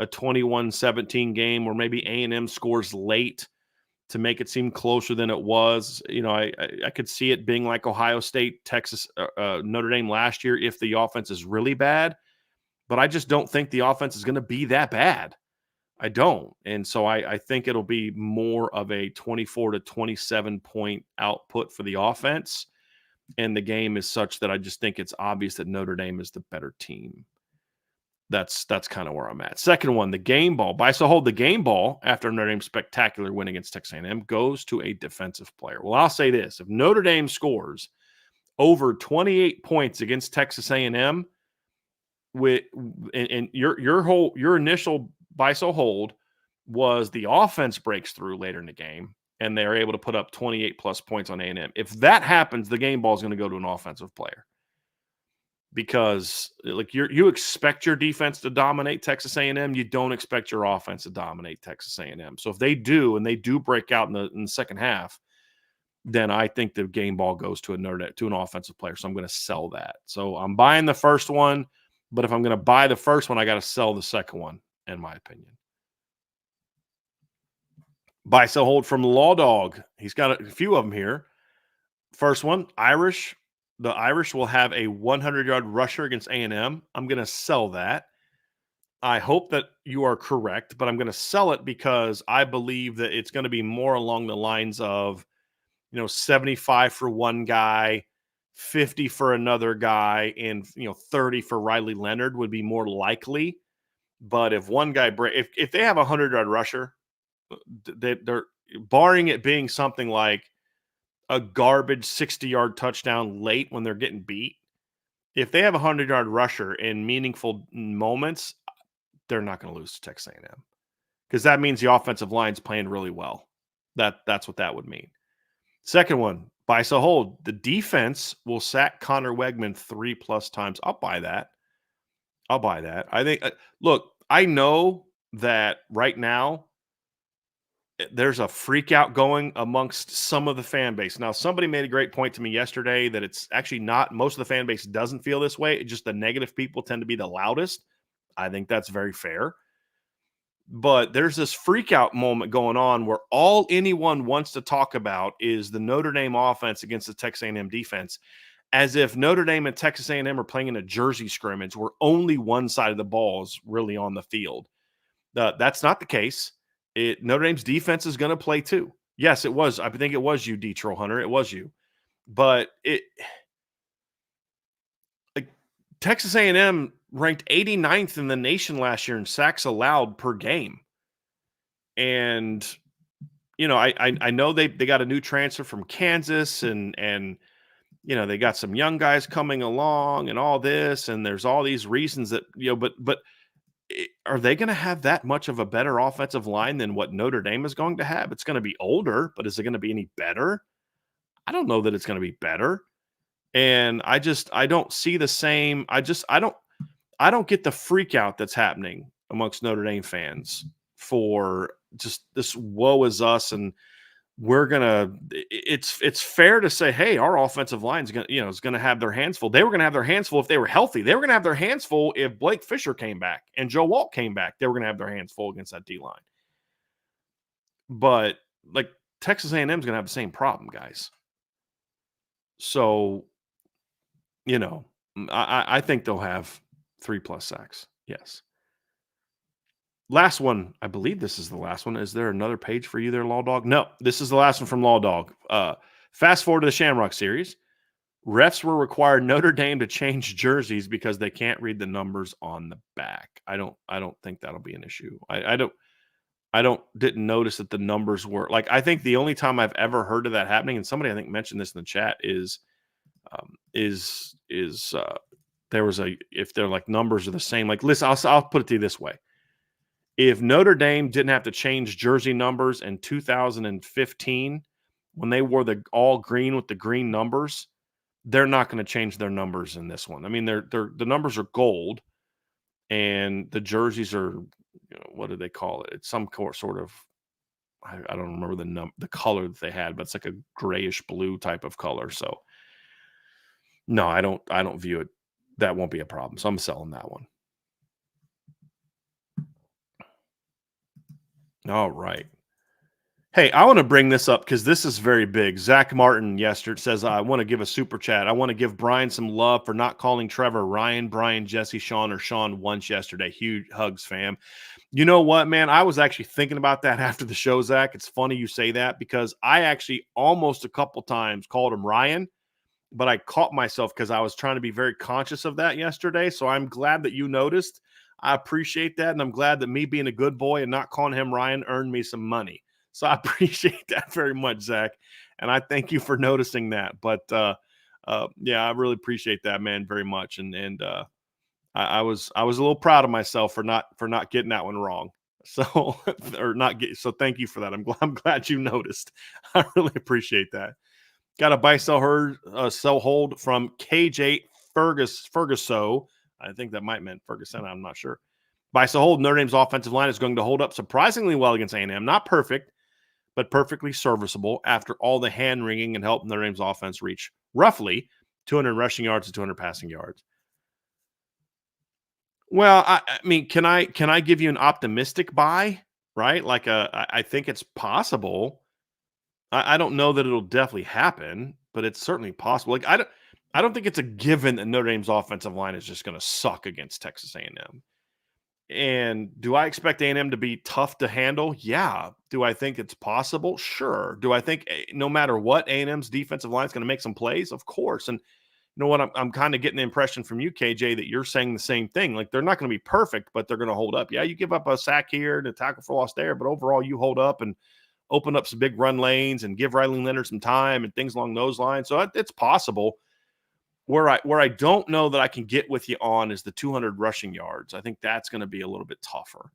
21-17 game, or maybe A&M scores late to make it seem closer than it was. You know, I could see it being like Ohio State, Texas, Notre Dame last year if the offense is really bad. But I just don't think the offense is going to be that bad. I don't. And so I think it'll be more of a 24-27 point output for the offense. And the game is such that I just think it's obvious that Notre Dame is the better team. That's kind of where I'm at. Second one, the game ball. The game ball after Notre Dame's spectacular win against Texas A&M goes to a defensive player. Well, I'll say this. If Notre Dame scores over 28 points against Texas A&M, and your initial buy so hold was the offense breaks through later in the game and they're able to put up 28 plus points on A&M. If that happens, the game ball is going to go to an offensive player because like you expect your defense to dominate Texas A&M. You don't expect your offense to dominate Texas A&M. So if they do, and they do break out in the second half, then I think the game ball goes to an offensive player. So I'm going to sell that. So I'm buying the first one, but if I'm going to buy the first one, I got to sell the second one, in my opinion. Buy, sell, hold from Law Dog. He's got a few of them here. First one, Irish. The Irish will have a 100-yard rusher against A&M. I'm going to sell that. I hope that you are correct, but I'm going to sell it because I believe that it's going to be more along the lines of, 75 for one guy, 50 for another guy, and 30 for Riley Leonard would be more likely. But if one guy if they have a 100-yard rusher, they're barring it being something like a garbage 60-yard touchdown late when they're getting beat. If they have a 100-yard rusher in meaningful moments, they're not going to lose to Texas A&M because that means the offensive line's playing really well. That's what that would mean. Second one, buy, sell, hold. The defense will sack Connor Wegman 3+ times. I'll buy that. I think, look, I know that right now there's a freak out going amongst some of the fan base. Now, somebody made a great point to me yesterday that it's actually not, most of the fan base doesn't feel this way. It's just the negative people tend to be the loudest. I think that's very fair. But there's this freak out moment going on where all anyone wants to talk about is the Notre Dame offense against the Texas A&M defense, as if Notre Dame and Texas A&M are playing in a jersey scrimmage where only one side of the ball is really on the field. That's not the case. Notre Dame's defense is going to play too. Yes, it was. I think it was you, D. Troll Hunter. It was you. But Texas A&M ranked 89th in the nation last year in sacks allowed per game. And, I know they got a new transfer from Kansas and they got some young guys coming along and all this. And there's all these reasons that, but are they going to have that much of a better offensive line than what Notre Dame is going to have? It's going to be older, but is it going to be any better? I don't know that it's going to be better. And I don't see the same. I don't get the freak out that's happening amongst Notre Dame fans for just this woe is us. And it's fair to say, hey, our offensive line is going to have their hands full. They were going to have their hands full if they were healthy. They were going to have their hands full if Blake Fisher came back and Joe Walt came back. They were going to have their hands full against that D line. But like Texas A&M is going to have the same problem, guys. So, I think they'll have 3+ sacks. Yes. Last one. I believe this is the last one. Is there another page for you there, Law Dog? No, this is the last one from Law Dog. Fast forward to the Shamrock series. Refs will require Notre Dame to change jerseys because they can't read the numbers on the back. I don't think that'll be an issue. I didn't notice that the numbers were like, I think the only time I've ever heard of that happening, and somebody I think mentioned this in the chat, is there was if they're like numbers are the same, like listen, I'll put it to you this way. If Notre Dame didn't have to change jersey numbers in 2015 when they wore the all green with the green numbers, they're not going to change their numbers in this one. I mean, the numbers are gold, and the jerseys are, what do they call it? It's some sort of, I don't remember the color that they had, but it's like a grayish blue type of color. So no, I don't view it. That won't be a problem. So I'm selling that one. All right. Hey, I want to bring this up because this is very big. Zach Martin yesterday says, I want to give a super chat. I want to give Brian some love for not calling Trevor Ryan, Brian, Jesse, Sean, or Sean once yesterday. Huge hugs, fam. You know what, man? I was actually thinking about that after the show, Zach. It's funny you say that because I actually almost a couple times called him Ryan, but I caught myself because I was trying to be very conscious of that yesterday. So I'm glad that you noticed. I appreciate that. And I'm glad that me being a good boy and not calling him Ryan earned me some money. So I appreciate that very much, Zach. And I thank you for noticing that. But yeah, I really appreciate that, man, very much. And I was a little proud of myself for not getting that one wrong. So or not get so thank you for that. I'm glad you noticed. I really appreciate that. Got a buy sell hold from KJ Ferguso. I think that might meant Ferguson. I'm not sure. Buy sell hold. Notre Dame's offensive line is going to hold up surprisingly well against A&M. Not perfect, but perfectly serviceable after all the hand wringing and help Notre Dame's offense reach roughly 200 rushing yards and 200 passing yards. Well, I mean, can I give you an optimistic buy? Right? Like I think it's possible. I don't know that it'll definitely happen, but it's certainly possible. Like I don't think it's a given that Notre Dame's offensive line is just going to suck against Texas A&M. And do I expect A&M to be tough to handle? Yeah. Do I think it's possible? Sure. Do I think no matter what, A&M's defensive line is going to make some plays? Of course. And you know what? I'm kind of getting the impression from you, KJ, that you're saying the same thing. Like they're not going to be perfect, but they're going to hold up. Yeah, you give up a sack here and a tackle for loss there, but overall you hold up and open up some big run lanes and give Riley Leonard some time and things along those lines. So it's possible. Where I don't know that I can get with you on is the 200 rushing yards. I think that's going to be a little bit tougher.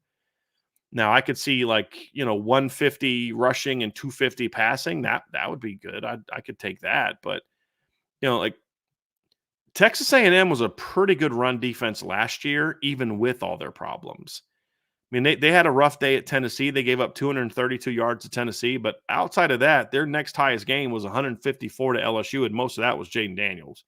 Now I could see 150 rushing and 250 passing. That would be good. I could take that. But like Texas A&M was a pretty good run defense last year, even with all their problems. I mean, they had a rough day at Tennessee. They gave up 232 yards to Tennessee, but outside of that, their next highest game was 154 to LSU, and most of that was Jaden Daniels.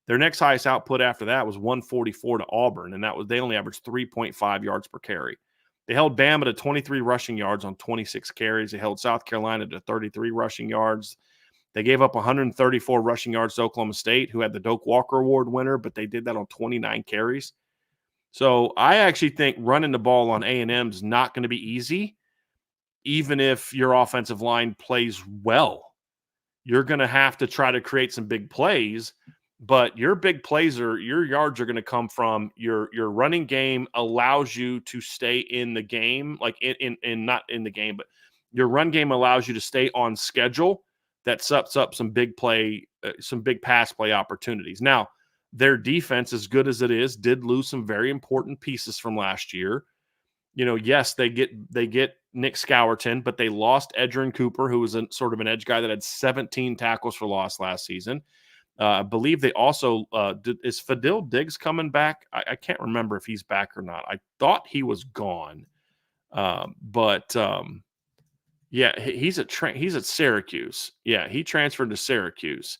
Their next highest output after that was 144 to Auburn, and they only averaged 3.5 yards per carry. They held Bama to 23 rushing yards on 26 carries. They held South Carolina to 33 rushing yards. They gave up 134 rushing yards to Oklahoma State, who had the Doak Walker Award winner, but they did that on 29 carries. So I actually think running the ball on A&M is not going to be easy, even if your offensive line plays well. You're going to have to try to create some big plays, but your big plays your yards are going to come from your running game allows you to stay in the game, like in not in the game, but your run game allows you to stay on schedule. That sets up some big pass play opportunities. Now, their defense, as good as it is, did lose some very important pieces from last year. Yes, they get Nick Scourton, but they lost Edgerrin Cooper, who was sort of an edge guy that had 17 tackles for loss last season. I believe they also is Fadil Diggs coming back? I can't remember if he's back or not. I thought he was gone, but yeah, he's at Syracuse. Yeah, he transferred to Syracuse,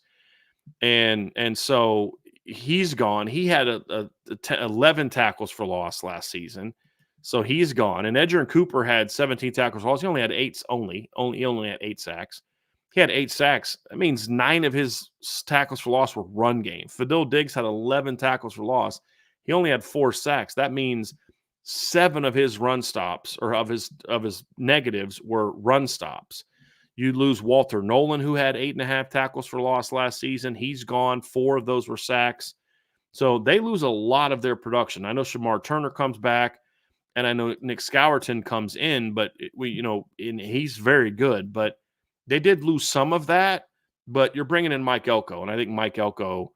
and so he's gone. He had 11 tackles for loss last season, so he's gone. And Edgerrin Cooper had 17 tackles for loss. He only had eight. He only had 8 sacks. He had 8 sacks. That means 9 of his tackles for loss were run game. Fadil Diggs had 11 tackles for loss. He only had 4 sacks. That means 7 of his run stops or of his negatives were run stops. You lose Walter Nolan, who had 8.5 tackles for loss last season. He's gone. 4 of those were sacks. So they lose a lot of their production. I know Shamar Turner comes back, and I know Nick Scourton comes in, but he's very good. But they did lose some of that. But you're bringing in Mike Elko, and I think Mike Elko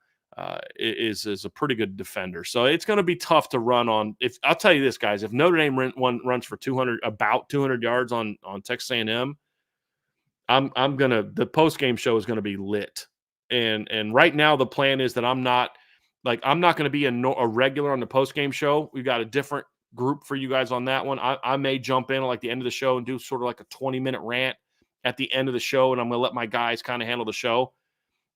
is a pretty good defender. So it's going to be tough to run on. If I'll tell you this, guys, if Notre Dame runs for about 200 yards on Texas A&M, the post game show is going to be lit. And right now the plan is that I'm not going to be a regular on the post game show. We've got a different group for you guys on that one. I may jump in like the end of the show and do sort of like a 20-minute rant at the end of the show, and I'm going to let my guys kind of handle the show.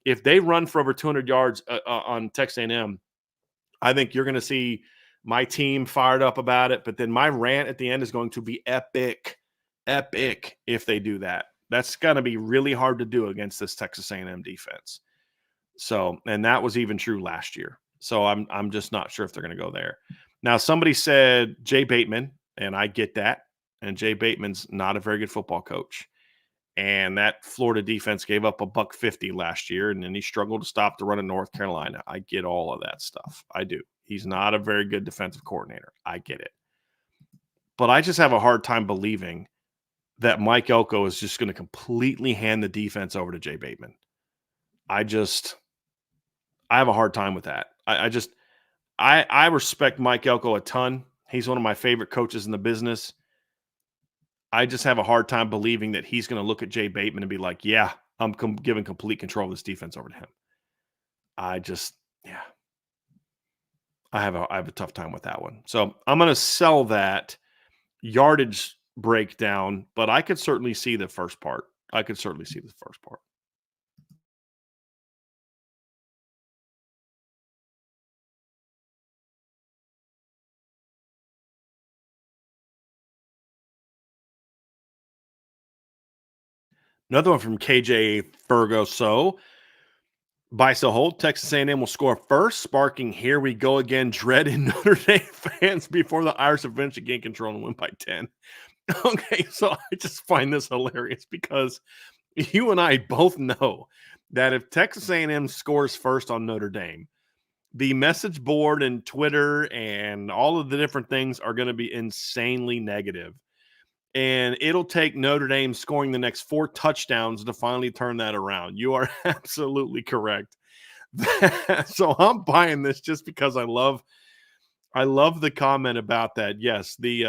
If they run for over 200 yards on Texas A&M, I think you're going to see my team fired up about it. But then my rant at the end is going to be epic if they do that. That's going to be really hard to do against this Texas A&M defense. So, and that was even true last year. So I'm just not sure if they're going to go there. Now, somebody said Jay Bateman, and I get that. And Jay Bateman's not a very good football coach. And that Florida defense gave up $150 last year, and then he struggled to stop the run in North Carolina. I get all of that stuff. I do. He's not a very good defensive coordinator. I get it. But I just have a hard time believing that Mike Elko is just going to completely hand the defense over to Jay Bateman. I have a hard time with that. I respect Mike Elko a ton. He's one of my favorite coaches in the business. I just have a hard time believing that he's going to look at Jay Bateman and be like, yeah, I'm giving complete control of this defense over to him. I have a tough time with that one. So I'm going to sell that yardage breakdown, but I could certainly see the first part. Another one from KJ Fergo. So, by so hold, Texas A&M will score first, sparking "here we go again" dread in Notre Dame fans before the Irish eventually gain control and win by 10. Okay, so I just find this hilarious because you and I both know that if Texas A&M scores first on Notre Dame, the message board and Twitter and all of the different things are going to be insanely negative. And it'll take Notre Dame scoring the next 4 touchdowns to finally turn that around. You are absolutely correct. So I'm buying this just because I love the comment about that. Yes, the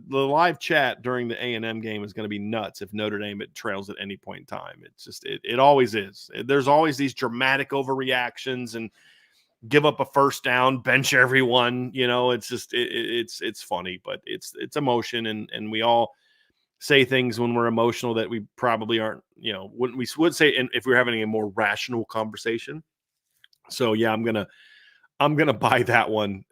live chat during the A&M game is going to be nuts if Notre Dame trails at any point in time. It's just it always is. There's always these dramatic overreactions and give up a first down, bench everyone. It's just it's funny, but it's emotion, and we all say things when we're emotional that we probably aren't. Wouldn't we would say if we were having a more rational conversation. So yeah, I'm gonna buy that one.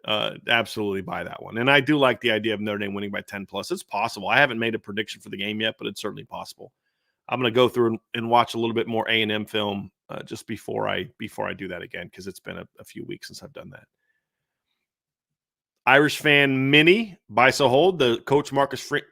Absolutely buy that one. And I do like the idea of Notre Dame winning by 10 plus. It's possible. I haven't made a prediction for the game yet, but it's certainly possible. I'm going to go through and watch a little bit more A&M film just before I do that again, because it's been a few weeks since I've done that. Irish fan mini by so hold the Coach Marcus Freeman.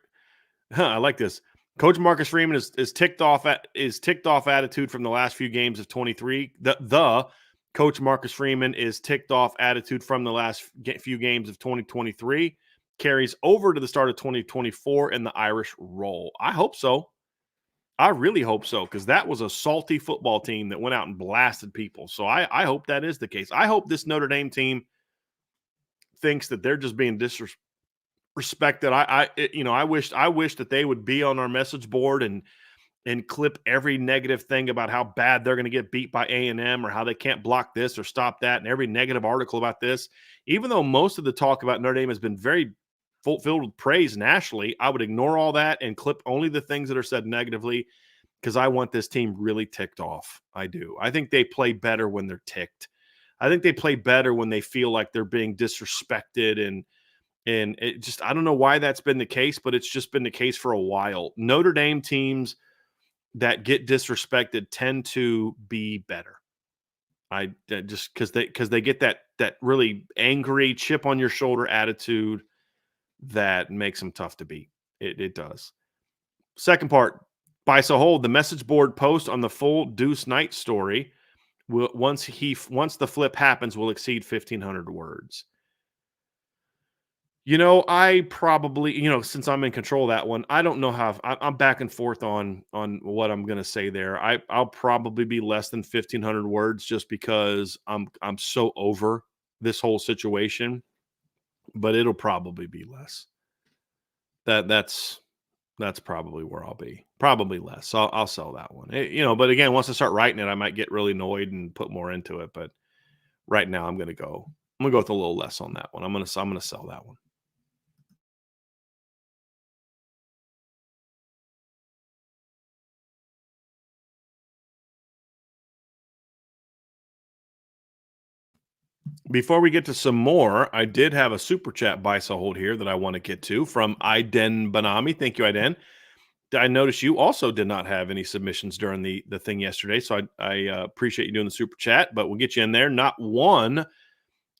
I like this. Coach Marcus Freeman is ticked off attitude from the last few games of 23. The Coach Marcus Freeman is ticked off attitude from the last few games of 2023 carries over to the start of 2024 in the Irish roll. I hope so. I really hope so, because that was a salty football team that went out and blasted people. So I hope that is the case. I hope this Notre Dame team thinks that they're just being disrespected. I wish that they would be on our message board and clip every negative thing about how bad they're going to get beat by A&M or how they can't block this or stop that, and every negative article about this. Even though most of the talk about Notre Dame has been very filled with praise nationally, I would ignore all that and clip only the things that are said negatively, because I want this team really ticked off. I do. I think they play better when they're ticked. I think they play better when they feel like they're being disrespected, and it just, I don't know why that's been the case, but it's just been the case for a while. Notre Dame teams that get disrespected tend to be better. Just because they get that really angry chip on your shoulder attitude that makes them tough to beat. It does. Second part, by so hold the message board post on the full Deuce Knight story once the flip happens will exceed 1,500 words. I probably, since I'm in control of that one, I don't know how I'm back and forth on what I'm going to say there. I'll probably be less than 1,500 words just because I'm so over this whole situation, but it'll probably be less. That's That's probably where I'll be. Probably less. So I'll sell that one. But again, once I start writing it, I might get really annoyed and put more into it. But right now, I'm gonna go with a little less on that one. I'm gonna sell that one. Before we get to some more, I did have a super chat buy sell hold here that I want to get to from Iden Banami. Thank you, Iden. I noticed you also did not have any submissions during the thing yesterday, so I appreciate you doing the super chat. But we'll get you in there. Not one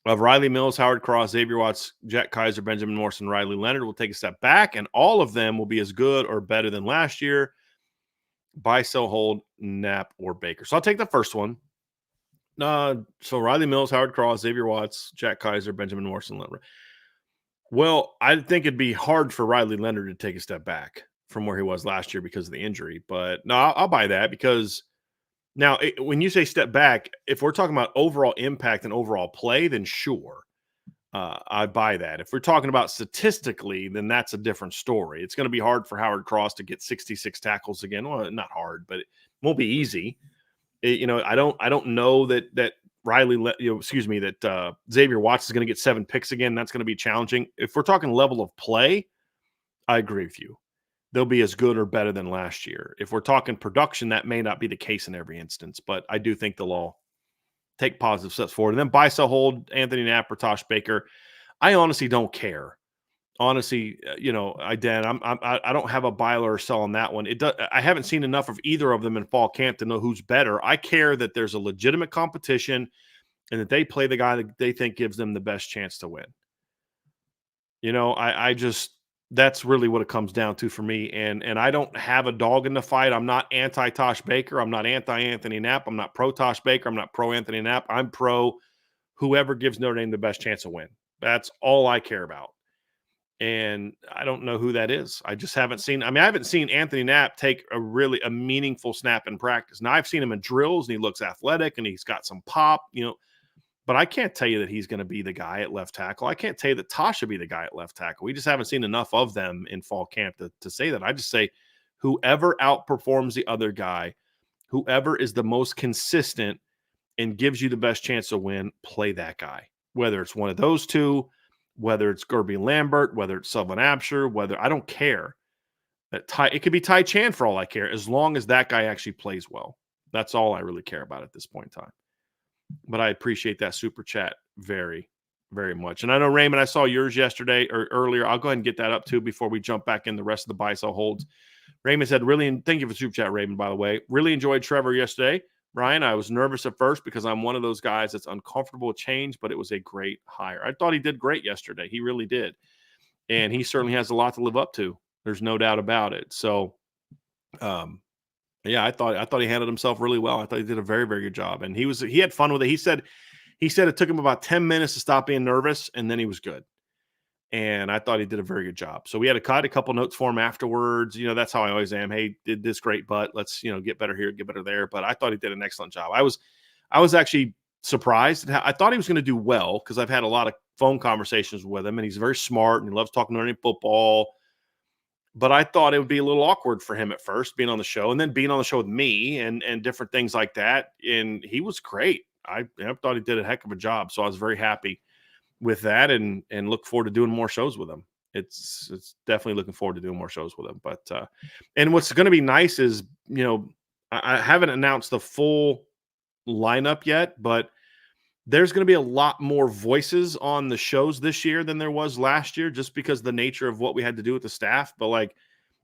of Riley Mills, Howard Cross, Xavier Watts, Jack Kaiser, Benjamin Morrison, Riley Leonard will take a step back, and all of them will be as good or better than last year. Buy, sell, hold, Knapp, or Baker. So I'll take the first one. So Riley Mills, Howard Cross, Xavier Watts, Jack Kaiser, Benjamin Morrison, Leonard. Well, I think it'd be hard for Riley Leonard to take a step back from where he was last year because of the injury. But no, I'll buy that because now when you say step back, if we're talking about overall impact and overall play, then sure, I buy that. If we're talking about statistically, then that's a different story. It's going to be hard for Howard Cross to get 66 tackles again. Well, not hard, but it won't be easy. I don't know that Xavier Watts is going to get 7 picks again. That's going to be challenging. If we're talking level of play, I agree with you. They'll be as good or better than last year. If we're talking production, that may not be the case in every instance, but I do think they'll all take positive steps forward. And then buy, sell, hold, Anthony Knapp or Tosh Baker. I honestly don't care. Honestly, I don't have a buy or sell on that one. I haven't seen enough of either of them in fall camp to know who's better. I care that there's a legitimate competition and that they play the guy that they think gives them the best chance to win. I just that's really what it comes down to for me. And I don't have a dog in the fight. I'm not anti Tosh Baker. I'm not anti Anthony Knapp. I'm not pro Tosh Baker. I'm not pro Anthony Knapp. I'm pro whoever gives Notre Dame the best chance to win. That's all I care about. And I don't know who that is. I just haven't seen. I mean, I haven't seen Anthony Knapp take a meaningful snap in practice. Now I've seen him in drills, and he looks athletic, and he's got some pop. But I can't tell you that he's going to be the guy at left tackle. I can't tell you that Tosh should be the guy at left tackle. We just haven't seen enough of them in fall camp to say that. I just say whoever outperforms the other guy, whoever is the most consistent and gives you the best chance to win, play that guy. Whether it's one of those two, whether it's Gerby Lambert, whether it's Sylvan Absher, I don't care. It could be Ty Chan for all I care, as long as that guy actually plays well. That's all I really care about at this point in time. But I appreciate that super chat very, very much. And I know, Raymond, I saw yours yesterday or earlier. I'll go ahead and get that up too before we jump back in the rest of the buy sell holds. Raymond said, thank you for super chat, Raymond, by the way. Really enjoyed Trevor yesterday. Ryan, I was nervous at first because I'm one of those guys that's uncomfortable with change, but it was a great hire. I thought he did great yesterday. He really did. And he certainly has a lot to live up to. There's no doubt about it. So, yeah, I thought he handled himself really well. I thought he did a very, very good job. And he had fun with it. He said it took him about 10 minutes to stop being nervous, and then he was good. And I thought he did a very good job. So we had a couple notes for him afterwards. That's how I always am. Hey, did this great, but let's, get better here, get better there. But I thought he did an excellent job. I was actually surprised. I thought he was going to do well because I've had a lot of phone conversations with him, and he's very smart and he loves talking to football. But I thought it would be a little awkward for him at first being on the show and then being on the show with me and different things like that. And he was great. I thought he did a heck of a job. So I was very happy with that and look forward to doing more shows with him. It's definitely looking forward to doing more shows with him. But and what's going to be nice is, I haven't announced the full lineup yet, but there's going to be a lot more voices on the shows this year than there was last year, just because of the nature of what we had to do with the staff. But we're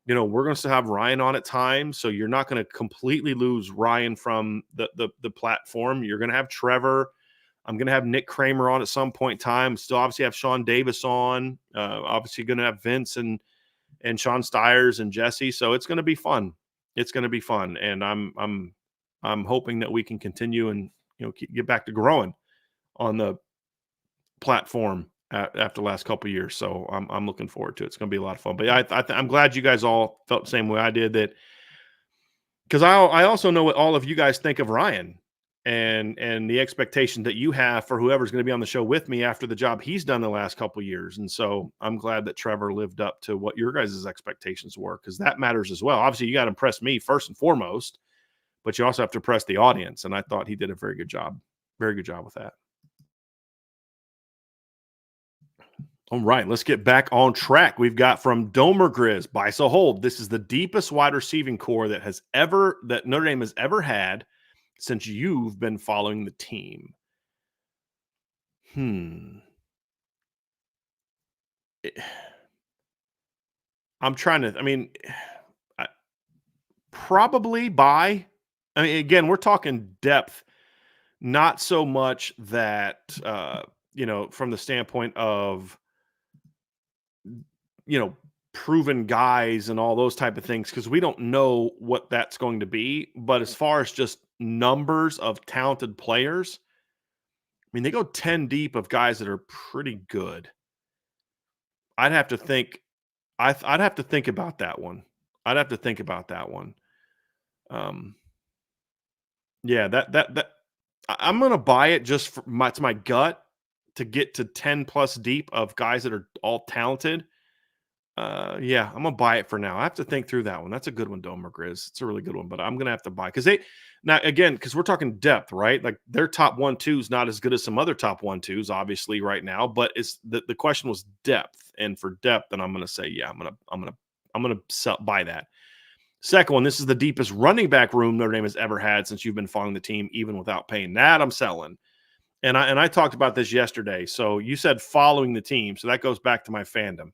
going to still have Ryan on at times. So you're not going to completely lose Ryan from the platform. You're going to have Trevor. I'm going to have Nick Kramer on at some point in time. Still obviously have Sean Davis on. Obviously going to have Vince and Sean Stiers and Jesse. So it's going to be fun. It's going to be fun. And I'm hoping that we can continue and, get back to growing on the platform after the last couple of years. So I'm looking forward to it. It's going to be a lot of fun. But I'm glad you guys all felt the same way I did, that because I also know what all of you guys think of Ryan. and the expectation that you have for whoever's going to be on the show with me after the job he's done the last couple of years. And so I'm glad that Trevor lived up to what your guys' expectations were, because that matters as well. Obviously, you got to impress me first and foremost, but you also have to impress the audience. And I thought he did a very good job. Very good job with that. All right, let's get back on track. We've got from Domer Grizz, buy so hold. This is the deepest wide receiving core that Notre Dame has ever had since you've been following the team. I'm trying to, probably buy. I mean, again, we're talking depth, not so much that, from the standpoint of, proven guys and all those type of things, because we don't know what that's going to be. But as far as just numbers of talented players, I mean, they go 10 deep of guys that are pretty good. I'd have to think. I'd have to think about that one. Yeah, that I'm gonna buy it just for it's my gut to get to 10 plus deep of guys that are all talented. Yeah, I'm gonna buy it for now. I have to think through that one. That's a good one, Domer Grizz. It's a really good one, but I'm gonna have to buy because because we're talking depth, right? Like their top 1-2 is not as good as some other top 1-2s, obviously, right now. But it's the question was depth, and for depth, then I'm gonna say, yeah, I'm gonna buy that. Second one, this is the deepest running back room Notre Dame has ever had since you've been following the team, even without paying. That I'm selling. And I talked about this yesterday. So you said following the team, so that goes back to my fandom.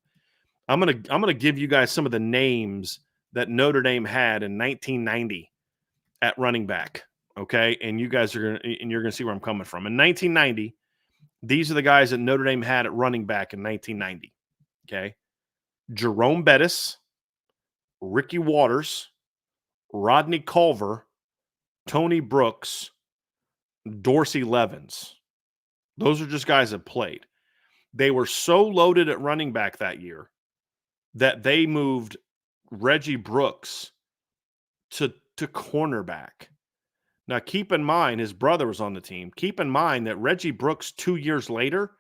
I'm gonna give you guys some of the names that Notre Dame had in 1990 at running back. Okay, and you're gonna see where I'm coming from. In 1990, these are the guys that Notre Dame had at running back in 1990. Okay, Jerome Bettis, Ricky Waters, Rodney Culver, Tony Brooks, Dorsey Levens. Those are just guys that played. They were so loaded at running back that year that they moved Reggie Brooks to cornerback. Now, keep in mind, his brother was on the team. Keep in mind that Reggie Brooks, 2 years later,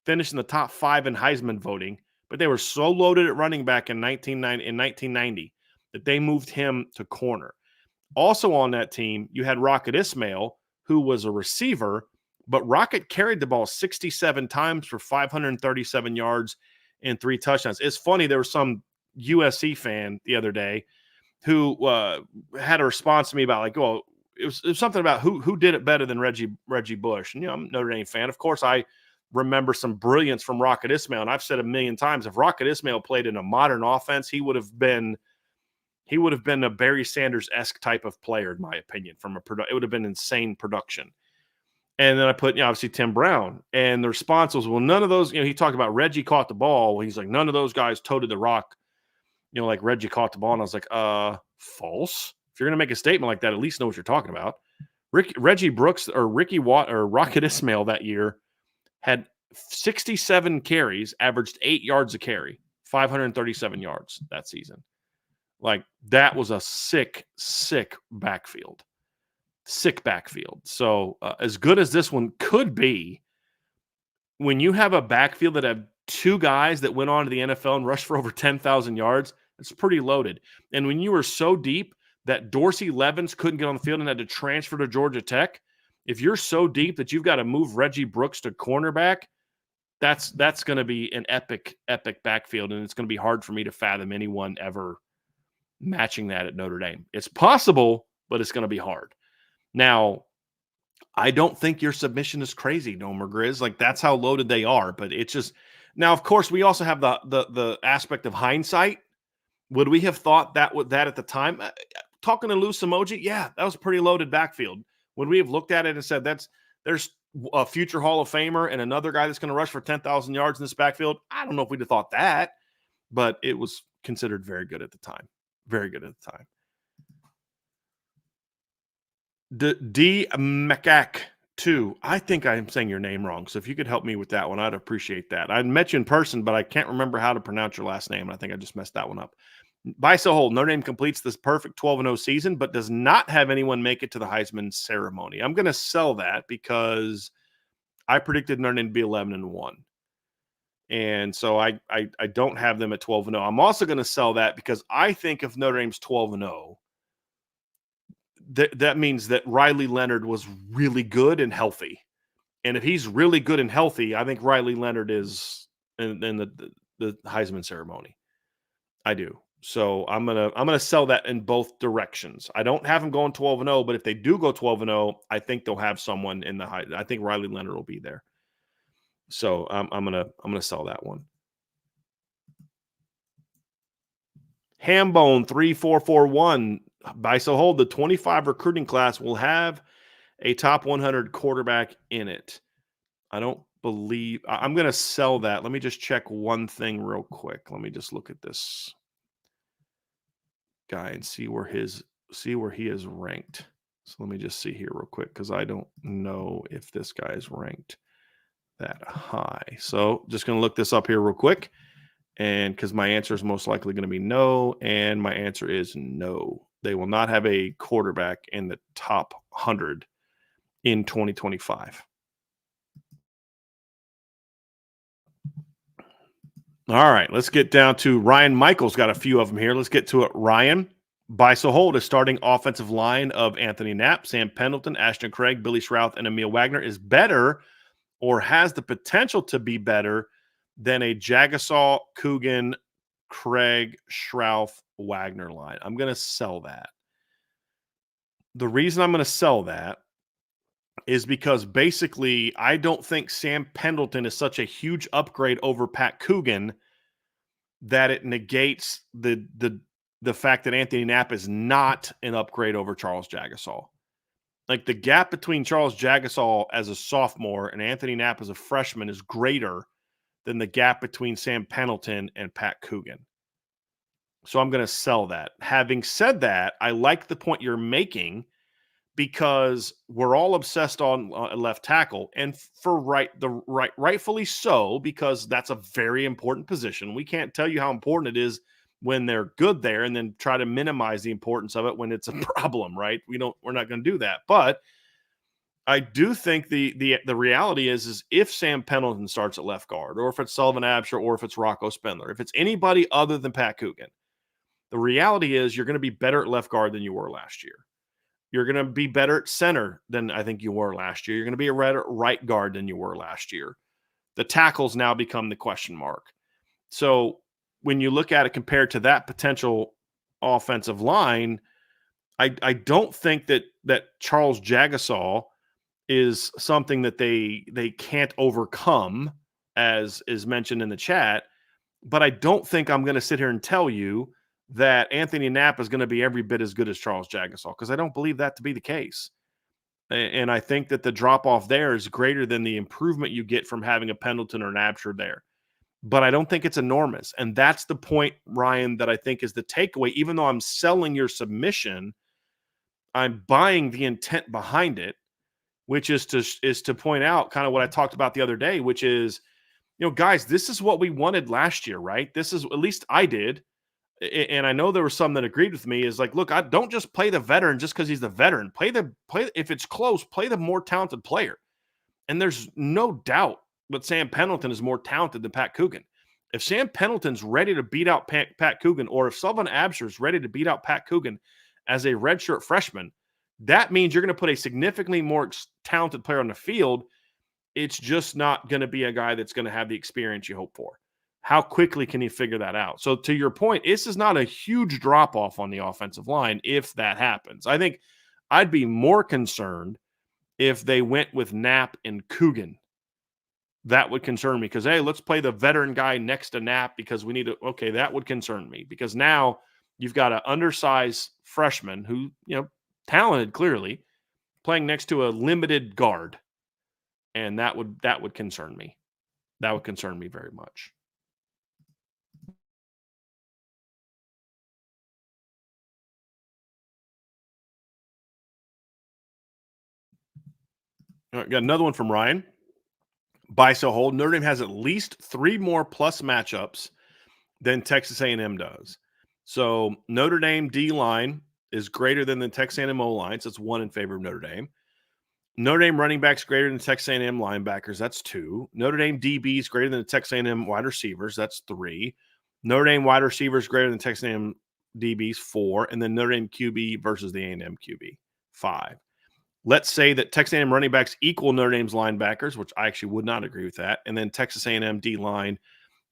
finished in the top 5 in Heisman voting, but they were so loaded at running back in 1990 that they moved him to corner. Also on that team, you had Rocket Ismail, who was a receiver, but Rocket carried the ball 67 times for 537 yards and 3 touchdowns. It's funny, there was some USC fan the other day who had a response to me about, like, well, it was something about who did it better than Reggie Bush. And, I'm a Notre Dame fan. Of course, I remember some brilliance from Rocket Ismail, and I've said a million times, if Rocket Ismail played in a modern offense, he would have been a Barry Sanders-esque type of player, in my opinion. It would have been insane production. And then I put, obviously Tim Brown, and the response was, well, none of those. He talked about Reggie caught the ball. He's like, none of those guys toted the rock, like Reggie caught the ball. And I was like, false. If you're gonna make a statement like that, at least know what you're talking about. Reggie Brooks or Rocket Ismail that year had 67 carries, averaged 8 yards a carry, 537 yards that season. Like, that was a sick backfield. So as good as this one could be, when you have a backfield that have 2 guys that went on to the NFL and rushed for over 10,000 yards, it's pretty loaded. And when you were so deep that Dorsey Levens couldn't get on the field and had to transfer to Georgia Tech, if you're so deep that you've got to move Reggie Brooks to cornerback, that's going to be an epic backfield, and it's going to be hard for me to fathom anyone ever matching that at Notre Dame. It's possible, but it's going to be hard. Now, I don't think your submission is crazy, Domer Grizz. Like, that's how loaded they are. But it's just now, of course, we also have the aspect of hindsight. Would we have thought that at the time? Talking to Loose Emoji, yeah, that was a pretty loaded backfield. Would we have looked at it and said there's a future Hall of Famer and another guy that's going to rush for 10,000 yards in this backfield? I don't know if we'd have thought that, but it was considered very good at the time. Very good at the time. D. Macac 2. I think I'm saying your name wrong. So if you could help me with that one, I'd appreciate that. I met you in person, but I can't remember how to pronounce your last name. I think I just messed that one up. Buy, sell, hold. Notre Dame completes this perfect 12-0 season, but does not have anyone make it to the Heisman ceremony. I'm going to sell that because I predicted Notre Dame to be 11-1. And so I don't have them at 12-0. I'm also going to sell that because I think if Notre Dame's 12-0, that means that Riley Leonard was really good and healthy. And if he's really good and healthy, I think Riley Leonard is in the Heisman ceremony. I do. So I'm gonna sell that in both directions. I don't have them going 12-0, but if they do go 12-0, I think they'll have someone in the high. I think Riley Leonard will be there. So I'm gonna sell that one. Hambone 3441. Buy, sell, hold. The 25 recruiting class will have a top 100 quarterback in it. I don't believe I'm going to sell that. Let me just check one thing real quick. Let me just look at this guy and see where he is ranked. So let me just see here real quick because I don't know if this guy is ranked that high. So just going to look this up here real quick. And because my answer is most likely going to be no, and my answer is no. They will not have a quarterback in the top 100 in 2025. All right, let's get down to Ryan Michaels. Got a few of them here. Let's get to it. Ryan, buy, sell, hold. A starting offensive line of Anthony Knapp, Sam Pendleton, Ashton Craig, Billy Schrouth, and Emil Wagner is better or has the potential to be better than a Jagasaw, Coogan, Craig, Schrouth, Wagner line. I'm going to sell that. The reason I'm going to sell that is because basically I don't think Sam Pendleton is such a huge upgrade over Pat Coogan that it negates the fact that Anthony Knapp is not an upgrade over Charles Jagasaw. Like the gap between Charles Jagasaw as a sophomore and Anthony Knapp as a freshman is greater than the gap between Sam Pendleton and Pat Coogan. So I'm going to sell that. Having said that, I like the point you're making because we're all obsessed on left tackle, and for rightfully so, because that's a very important position. We can't tell you how important it is when they're good there, and then try to minimize the importance of it when it's a problem, right? We're not going to do that. But I do think the reality is if Sam Pendleton starts at left guard, or if it's Sullivan Absher, or if it's Rocco Spindler, if it's anybody other than Pat Coogan, the reality is you're going to be better at left guard than you were last year. You're going to be better at center than I think you were last year. You're going to be a better right guard than you were last year. The tackles now become the question mark. So when you look at it compared to that potential offensive line, I don't think that Charles Jagasaw is something that they can't overcome, as is mentioned in the chat. But I don't think I'm going to sit here and tell you that Anthony Knapp is going to be every bit as good as Charles Jagasaw, because I don't believe that to be the case. And I think that the drop-off there is greater than the improvement you get from having a Pendleton or an Absher there. But I don't think it's enormous. And that's the point, Ryan, that I think is the takeaway. Even though I'm selling your submission, I'm buying the intent behind it, which is to point out kind of what I talked about the other day, which is, guys, this is what we wanted last year, right? This is, at least I did. And I know there were some that agreed with me, is like, look, I don't just play the veteran just because he's the veteran. Play if it's close, play the more talented player. And there's no doubt that Sam Pendleton is more talented than Pat Coogan. If Sam Pendleton's ready to beat out Pat Coogan, or if Sullivan Absher is ready to beat out Pat Coogan as a redshirt freshman, that means you're going to put a significantly more talented player on the field. It's just not going to be a guy that's going to have the experience you hope for. How quickly can he figure that out? So to your point, this is not a huge drop-off on the offensive line if that happens. I think I'd be more concerned if they went with Knapp and Coogan. That would concern me because, hey, let's play the veteran guy next to Knapp because we need to – okay, that would concern me because now you've got an undersized freshman who, talented clearly, playing next to a limited guard, and that would concern me. That would concern me very much. All right, got another one from Ryan. Buy, sell, hold. Notre Dame has at least 3 more plus matchups than Texas A&M does. So Notre Dame D line is greater than the Texas A&M O line, so it's 1 in favor of Notre Dame. Notre Dame running backs greater than Texas A&M linebackers, that's 2. Notre Dame DBs greater than the Texas A&M wide receivers, that's 3. Notre Dame wide receivers greater than Texas A&M DBs, 4. And then Notre Dame QB versus the A&M QB, 5. Let's say that Texas A&M running backs equal Notre Dame's linebackers, which I actually would not agree with that. And then Texas A&M D line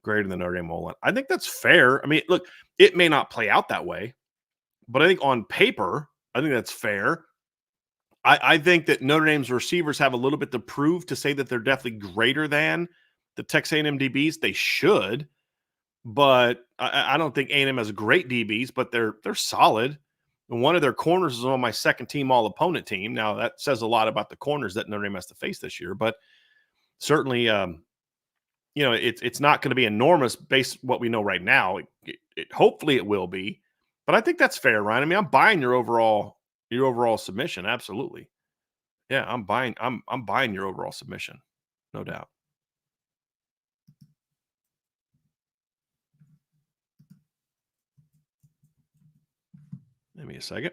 greater than Notre Dame O line. I think that's fair. I mean, look, it may not play out that way, but I think on paper, I think that's fair. I think that Notre Dame's receivers have a little bit to prove to say that they're definitely greater than the Texas A&M DBs. They should, but I don't think A&M has great DBs, but they're solid. And one of their corners is on my second team all opponent team. Now that says a lot about the corners that Notre Dame has to face this year, but certainly, it's not going to be enormous based what we know right now. Hopefully it will be, but I think that's fair, Ryan. I mean, I'm buying your overall submission. Absolutely. Yeah, I'm buying your overall submission. No doubt. Give me a second.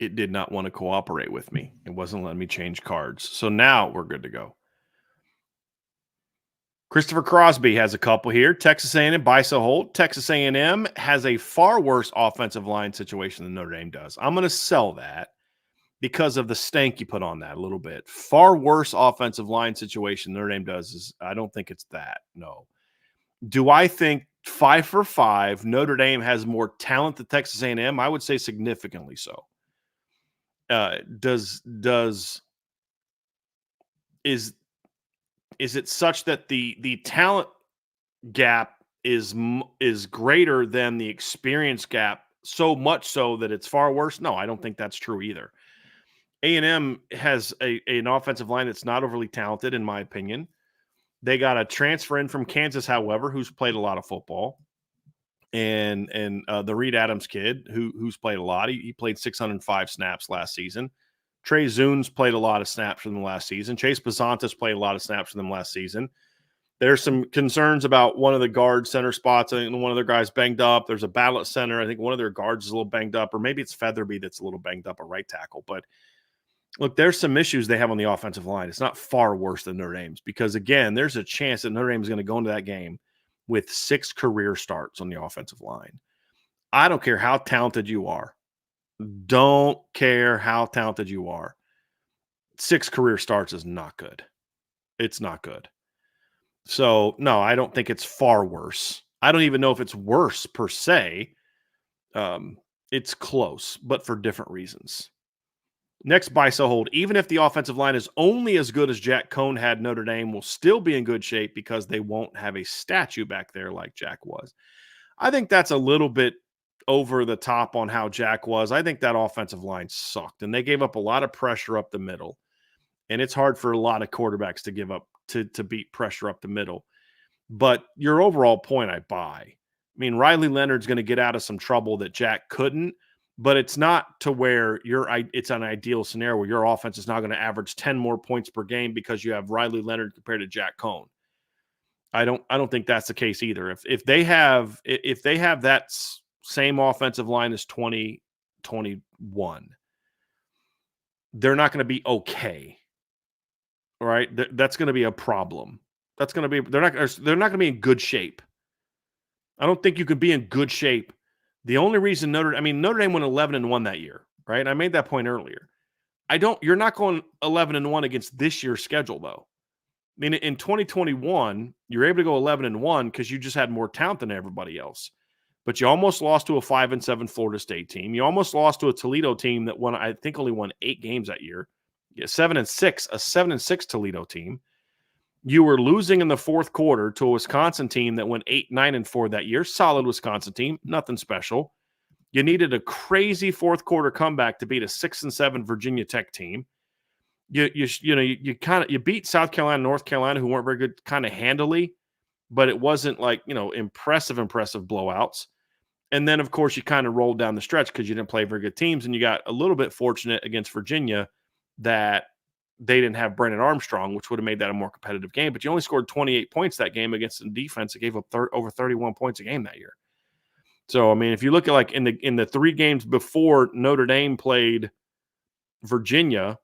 It did not want to cooperate with me. It wasn't letting me change cards. So now we're good to go. Christopher Crosby has a couple here. Texas A&M, Bisa Holt. Texas A&M has a far worse offensive line situation than Notre Dame does. I'm going to sell that because of the stank you put on that a little bit. Far worse offensive line situation Notre Dame does. I don't think it's that. No. Do I think 5 for 5 Notre Dame has more talent than Texas A&M? I would say significantly so. Is it such that the talent gap is greater than the experience gap, so much so that it's far worse? No, I don't think that's true either. A&M has an offensive line that's not overly talented, in my opinion. They got a transfer in from Kansas, however, who's played a lot of football, and the Reed Adams kid who's played a lot. He played 605 snaps last season. Trey Zunes played a lot of snaps from them last season. Chase Bazantis played a lot of snaps from them last season. There's some concerns about one of the guard center spots. I think one of their guys banged up. There's a battle at center. I think one of their guards is a little banged up, or maybe it's Featherby that's a little banged up, a right tackle. But look, there's some issues they have on the offensive line. It's not far worse than Notre Dame's because, again, there's a chance that Notre Dame is going to go into that game with 6 career starts on the offensive line. I don't care how talented you are. Don't care how talented you are. 6 career starts is not good. It's not good. So, no, I don't think it's far worse. I don't even know if it's worse per se. It's close, but for different reasons. Next, Bisa Hold. Even if the offensive line is only as good as Jack Cohn had, Notre Dame will still be in good shape because they won't have a statue back there like Jack was. I think that's a little bit over the top on how Jack was. I think that offensive line sucked, and they gave up a lot of pressure up the middle. And it's hard for a lot of quarterbacks to give up to beat pressure up the middle. But your overall point, I buy. I mean, Riley Leonard's going to get out of some trouble that Jack couldn't, but it's not to where it's an ideal scenario where your offense is now going to average 10 more points per game because you have Riley Leonard compared to Jack Cohn. I don't think that's the case either. If they have that same offensive line as 2021, they're not going to be okay. All right, that's going to be a problem. That's going to be they're not going to be in good shape. I don't think you could be in good shape. The only reason Notre Dame went 11-1 that year, right? I made that point earlier. You're not going 11-1 against this year's schedule though. I mean, in 2021, you're able to go 11-1 because you just had more talent than everybody else. But you almost lost to a 5-7 Florida State team. You almost lost to a Toledo team that only won 8 games that year. 7-6, a 7-6 Toledo team. You were losing in the fourth quarter to a Wisconsin team that went 8-9-4 that year. Solid Wisconsin team, nothing special. You needed a crazy fourth quarter comeback to beat a 6-7 Virginia Tech team. You beat South Carolina, North Carolina, who weren't very good, kind of handily, but it wasn't like, impressive blowouts. And then, of course, you kind of rolled down the stretch because you didn't play very good teams, and you got a little bit fortunate against Virginia that they didn't have Brennan Armstrong, which would have made that a more competitive game. But you only scored 28 points that game against a defense that gave up over 31 points a game that year. So, I mean, if you look at like in the 3 games before Notre Dame played Virginia,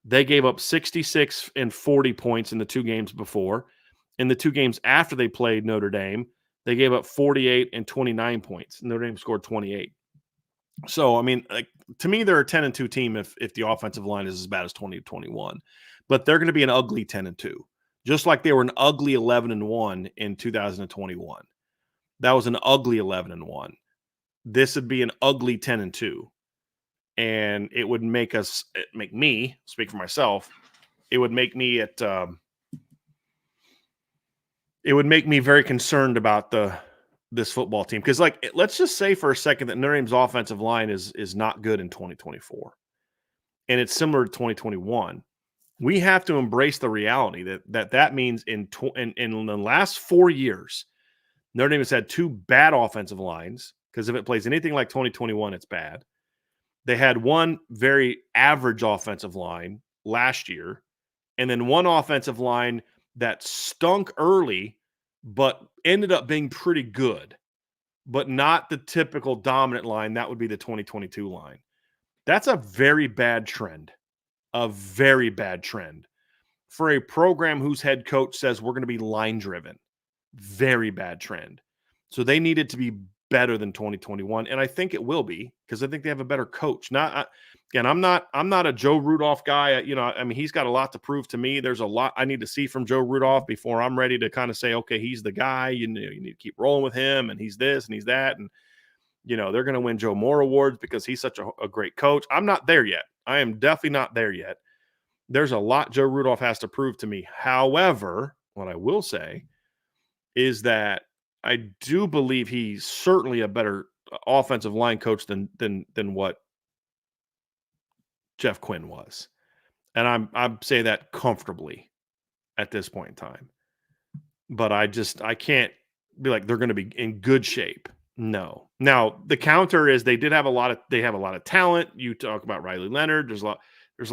they gave up 66 and 40 points in the 2 games before. In the 2 games after they played Notre Dame, they gave up 48 and 29 points. Notre Dame scored 28. So, I mean, like, to me, they're a 10-2 team if the offensive line is as bad as 20-21. But they're going to be an ugly 10-2, just like they were an ugly 11-1 in 2021. That was an ugly 11-1. This would be an ugly 10-2. And it would make me, speak for myself, it would make me very concerned about this football team. Because, like, let's just say for a second that Notre Dame's offensive line is not good in 2024. And it's similar to 2021. We have to embrace the reality that means in the last 4 years, Notre Dame has had 2 bad offensive lines, because if it plays anything like 2021, it's bad. They had 1 very average offensive line last year, and then 1 offensive line that stunk early, but ended up being pretty good, but not the typical dominant line. That would be the 2022 line. That's a very bad trend, for a program whose head coach says we're going to be line driven. Very bad trend. So they needed to be better than 2021, and I think it will be, because I think they have a better coach. I'm not a Joe Rudolph guy. I mean, he's got a lot to prove to me. There's a lot I need to see from Joe Rudolph before I'm ready to kind of say, okay, he's the guy. You need to keep rolling with him, and he's this and he's that, and they're going to win Joe Moore awards because he's such a great coach. I'm not there yet. I am definitely not there yet. There's a lot Joe Rudolph has to prove to me. However, what I will say is that I do believe he's certainly a better offensive line coach than what Jeff Quinn was. And I'm saying that comfortably at this point in time. But I can't be like they're going to be in good shape. No. Now, the counter is they have a lot of talent. You talk about Riley Leonard. There's a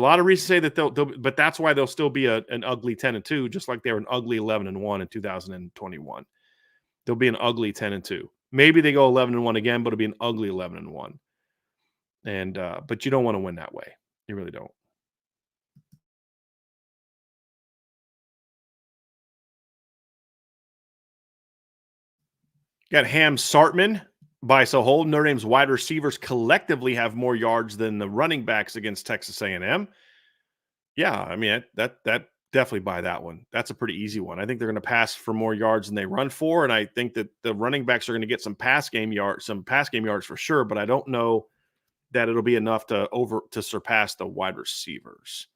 lot of reasons to say that they'll but that's why they'll still be an ugly 10-2, just like they were an ugly 11-1 in 2021. They'll be an ugly 10-2. Maybe they go 11-1 again, but it'll be an ugly 11-1. And but you don't want to win that way. You really don't. Got Ham Sartman by Sahol. Notre Dame's wide receivers collectively have more yards than the running backs against Texas A&M. Yeah, I mean, that definitely buy that one. That's a pretty easy one. I think they're going to pass for more yards than they run for, and I think that the running backs are going to get some pass game yards for sure, but I don't know that it'll be enough to surpass the wide receivers.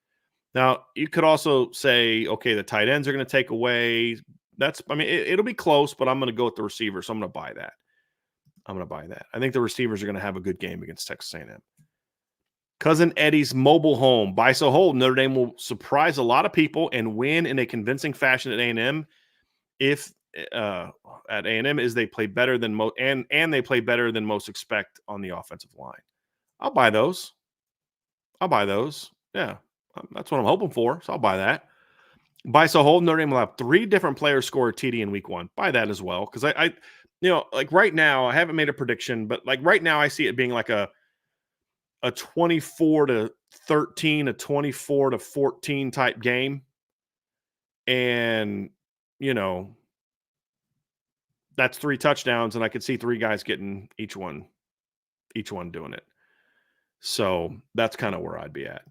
Now, you could also say, okay, the tight ends are going to take away. It'll be close, but I'm going to go with the receivers, so I'm going to buy that. I think the receivers are going to have a good game against Texas A&M. Cousin Eddie's mobile home. By Sahol, Notre Dame will surprise a lot of people and win in a convincing fashion at A&M. If at A&M is they play better than most, and they play better than most expect on the offensive line. I'll buy those. Yeah, that's what I'm hoping for. So I'll buy that. By Sahol, Notre Dame will have 3 different players score a TD in week 1. Buy that as well, because I like right now I haven't made a prediction, but like right now I see it being like a 24-13, a 24-14 type game. And, that's 3 touchdowns, and I could see 3 guys getting each one doing it. So that's kind of where I'd be at.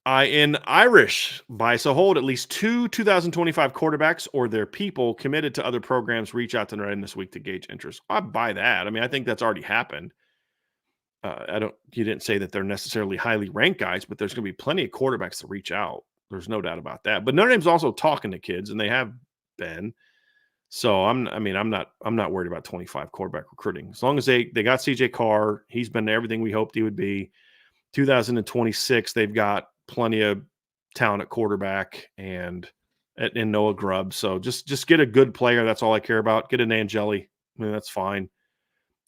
In Irish, by Sahol, at least 2 2025 quarterbacks or their people committed to other programs reach out to Notre Dame this week to gauge interest. I buy that. I mean, I think that's already happened. You didn't say that they're necessarily highly ranked guys, but there's going to be plenty of quarterbacks to reach out. There's no doubt about that. But Notre Dame's also talking to kids, and they have been. So I'm not worried about 25 quarterback recruiting. As long as they got CJ Carr, he's been everything we hoped he would be. 2026, they've got plenty of talent at quarterback and Noah Grubb. So just get a good player. That's all I care about. Get an Angeli. I mean, that's fine.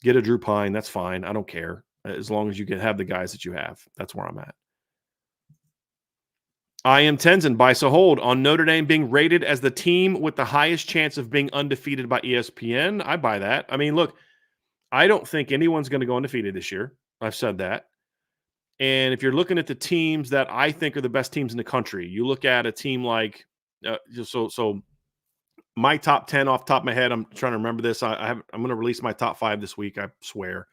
Get a Drew Pine. That's fine. I don't care. As long as you can have the guys that you have. That's where I'm at. I am Tenzin by Hold on Notre Dame being rated as the team with the highest chance of being undefeated by ESPN. I buy that. I mean, look, I don't think anyone's going to go undefeated this year. I've said that. And if you're looking at the teams that I think are the best teams in the country, you look at a team like so my top 10 off the top of my head, I'm trying to remember this. I'm going to release my top 5 this week, I swear.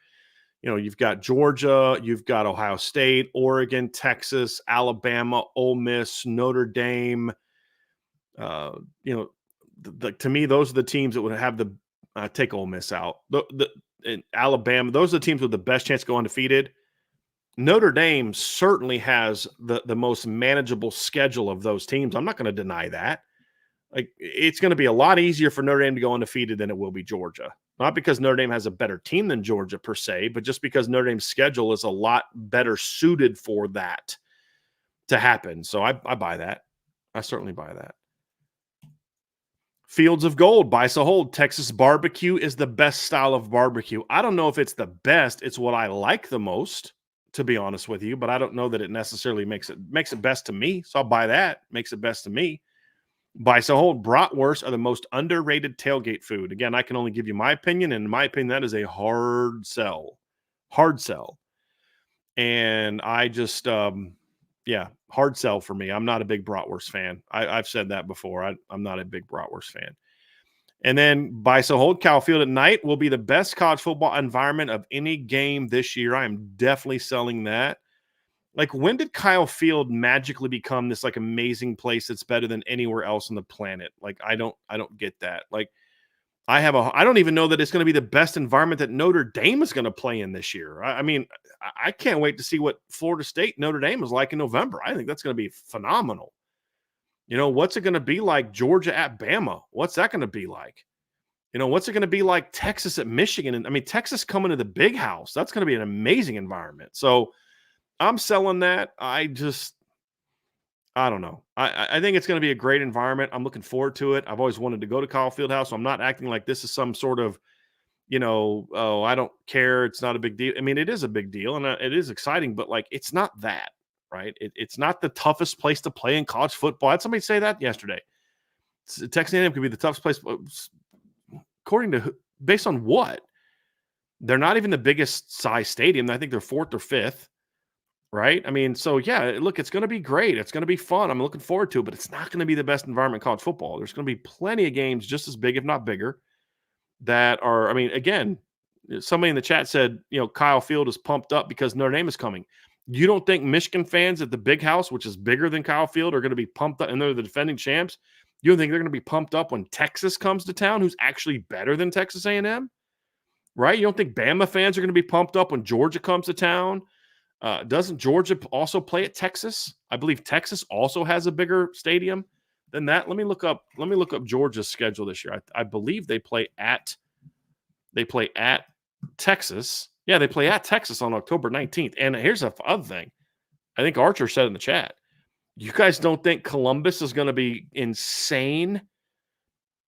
You've got Georgia, you've got Ohio State, Oregon, Texas, Alabama, Ole Miss, Notre Dame. To me, those are the teams that would have the take Ole Miss out. In Alabama, those are the teams with the best chance to go undefeated. Notre Dame certainly has the most manageable schedule of those teams. I'm not going to deny that. Like, it's going to be a lot easier for Notre Dame to go undefeated than it will be Georgia. Not because Notre Dame has a better team than Georgia per se, but just because Notre Dame's schedule is a lot better suited for that to happen. So I buy that. I certainly buy that. Fields of Gold by Hold. Texas barbecue is the best style of barbecue. I don't know if it's the best. It's what I like the most, to be honest with you, but I don't know that it necessarily makes it best to me. So I'll buy that. Makes it best to me. By Hold, bratwurst are the most underrated tailgate food. Again, I can only give you my opinion, and in my opinion, that is a hard sell. Hard sell. And I just, hard sell for me. I'm not a big bratwurst fan. I've said that before. I'm not a big bratwurst fan. And then by Hold, Kyle Field at night will be the best college football environment of any game this year. I am definitely selling that. Like, when did Kyle Field magically become this like amazing place that's better than anywhere else on the planet? Like, I don't get that. Like, I don't even know that it's going to be the best environment that Notre Dame is going to play in this year. I mean, I can't wait to see what Florida State Notre Dame is like in November. I think that's going to be phenomenal. What's it going to be like Georgia at Bama? What's that going to be like? What's it going to be like Texas at Michigan? And I mean, Texas coming to the big house. That's going to be an amazing environment. So I'm selling that. I don't know. I think it's going to be a great environment. I'm looking forward to it. I've always wanted to go to Kyle Fieldhouse, so I'm not acting like this is some sort of, oh, I don't care. It's not a big deal. I mean, it is a big deal, and it is exciting, but like, it's not that, right? It's not the toughest place to play in college football. I had somebody say that yesterday. Texas A&M could be the toughest place, according to based on what? They're not even the biggest size stadium. I think they're 4th or 5th. Right? I mean, so yeah, look, it's going to be great. It's going to be fun. I'm looking forward to it, but it's not going to be the best environment in college football. There's going to be plenty of games just as big, if not bigger, that are, I mean, again, somebody in the chat said, Kyle Field is pumped up because Notre Dame is coming. You don't think Michigan fans at the big house, which is bigger than Kyle Field, are going to be pumped up, and they're the defending champs? You don't think they're going to be pumped up when Texas comes to town, who's actually better than Texas A&M? Right? You don't think Bama fans are going to be pumped up when Georgia comes to town? Doesn't Georgia also play at Texas? I believe Texas also has a bigger stadium than that. Let me look up Georgia's schedule this year. I believe they play at Texas. Yeah, they play at Texas on October 19th. And here's the other thing. I think Archer said in the chat, you guys don't think Columbus is going to be insane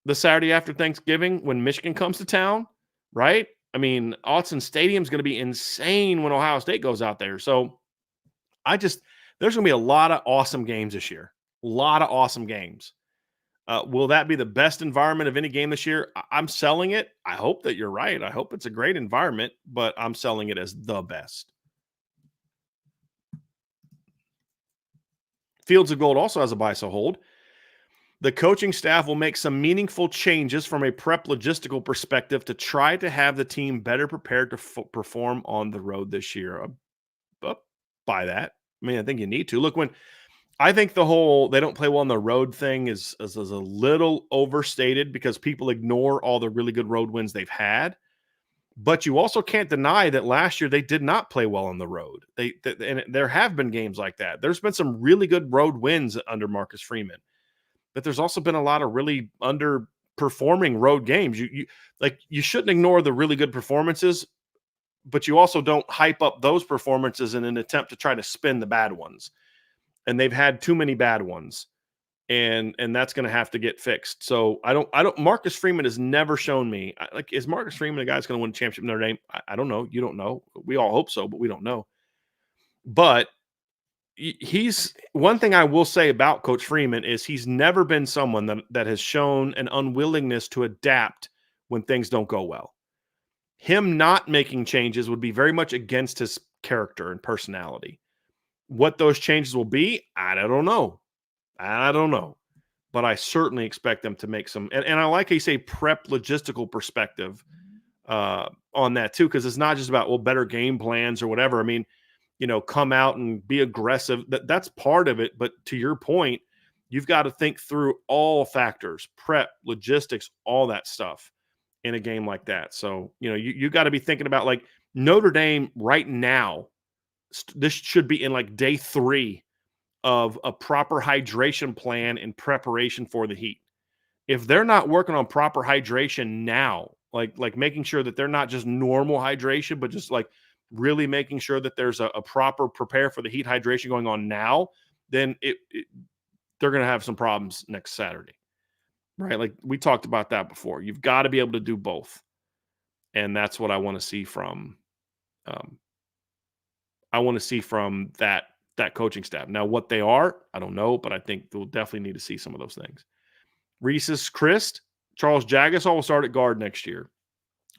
the Saturday after Thanksgiving when Michigan comes to town, right? I mean, Autzen Stadium is going to be insane when Ohio State goes out there. So there's going to be a lot of awesome games this year. A lot of awesome games. Will that be the best environment of any game this year? I'm selling it. I hope that you're right. I hope it's a great environment, but I'm selling it as the best. Fields of Gold also has a buy, so hold. The coaching staff will make some meaningful changes from a prep logistical perspective to try to have the team better prepared to perform on the road this year. Buy that. I mean, I think you need to. Look, when I think the whole they don't play well on the road thing is a little overstated because people ignore all the really good road wins they've had. But you also can't deny that last year they did not play well on the road. And there have been games like that. There's been some really good road wins under Marcus Freeman. But there's also been a lot of really performing road games. You shouldn't ignore the really good performances, but you also don't hype up those performances in an attempt to try to spin the bad ones. And they've had too many bad ones. And that's going to have to get fixed. So I don't. Marcus Freeman has never shown me, like, is Marcus Freeman a guy that's going to win a championship in Notre Dame? I don't know. You don't know. We all hope so, but we don't know. But he's one thing I will say about Coach Freeman is he's never been someone that has shown an unwillingness to adapt when things don't go well. Him not making changes would be very much against his character and personality. What those changes will be, I don't know. But I certainly expect them to make some. And I like how you say prep logistical perspective on that too, because it's not just about, well, better game plans or whatever. I mean, come out and be aggressive. That's part of it. But to your point, you've got to think through all factors, prep, logistics, all that stuff in a game like that. So, you got to be thinking about, like, Notre Dame right now. This should be in like day 3 of a proper hydration plan and preparation for the heat. If they're not working on proper hydration now, like making sure that they're not just normal hydration, but just like really making sure that there's a proper prepare for the heat hydration going on now, then they're going to have some problems next Saturday, right? Like we talked about that before. You've got to be able to do both. And that's what I want to see from that coaching staff. Now, what they are, I don't know, but I think we'll definitely need to see some of those things. Reese's Christ, Charles Jagasol will start at guard next year.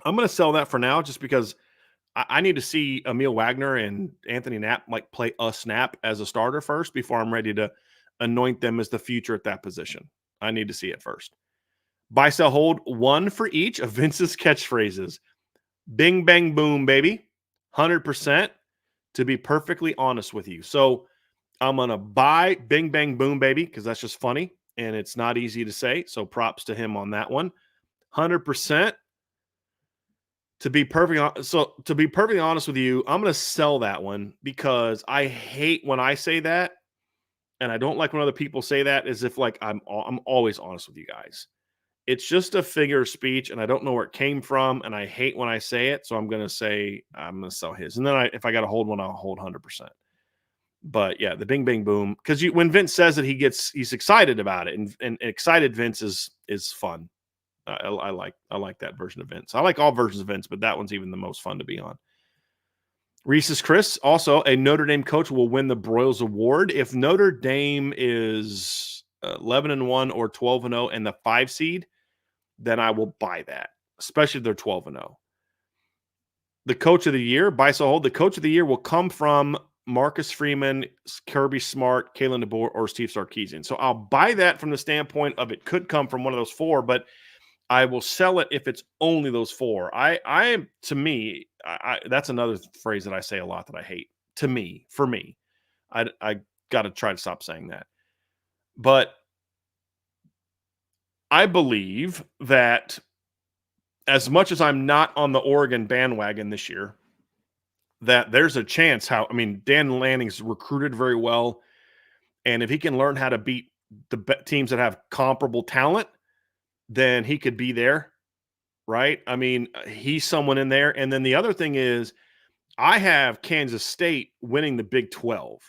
I'm going to sell that for now just because I need to see Emil Wagner and Anthony Knapp like play a snap as a starter first before I'm ready to anoint them as the future at that position. I need to see it first. Buy, sell, hold, one for each of Vince's catchphrases. Bing, bang, boom, baby. 100%. To be perfectly honest with you. So I'm going to buy bing, bang, boom, baby, because that's just funny and it's not easy to say. So props to him on that one. 100%. To be perfectly honest with you, I'm going to sell that one because I hate when I say that, and I don't like when other people say that, as if like I'm always honest with you guys. It's just a figure of speech, and I don't know where it came from, and I hate when I say it, so I'm going to sell his. And then if I got to hold one, I'll hold 100%. But yeah, the bing, bang, boom, because when Vince says it, he's excited about it, and excited Vince is fun. I like that version of Vince. I like all versions of Vince, but that one's even the most fun to be on. Reese's Chris, also a Notre Dame coach will win the Broyles Award if Notre Dame is 11-1 or 12-0 and the 5 seed. Then I will buy that, especially if they're 12-0. The coach of the year, buy, sell, hold. The coach of the year will come from Marcus Freeman, Kirby Smart, Kalen DeBoer, or Steve Sarkisian. So I'll buy that from the standpoint of it could come from one of those 4, but I will sell it if it's only those 4. To me, that's another phrase that I say a lot that I hate. For me, I got to try to stop saying that. But I believe that as much as I'm not on the Oregon bandwagon this year, that there's a chance Dan Lanning's recruited very well. And if he can learn how to beat the teams that have comparable talent, then he could be there, right? I mean, he's someone in there. And then the other thing is I have Kansas State winning the Big 12.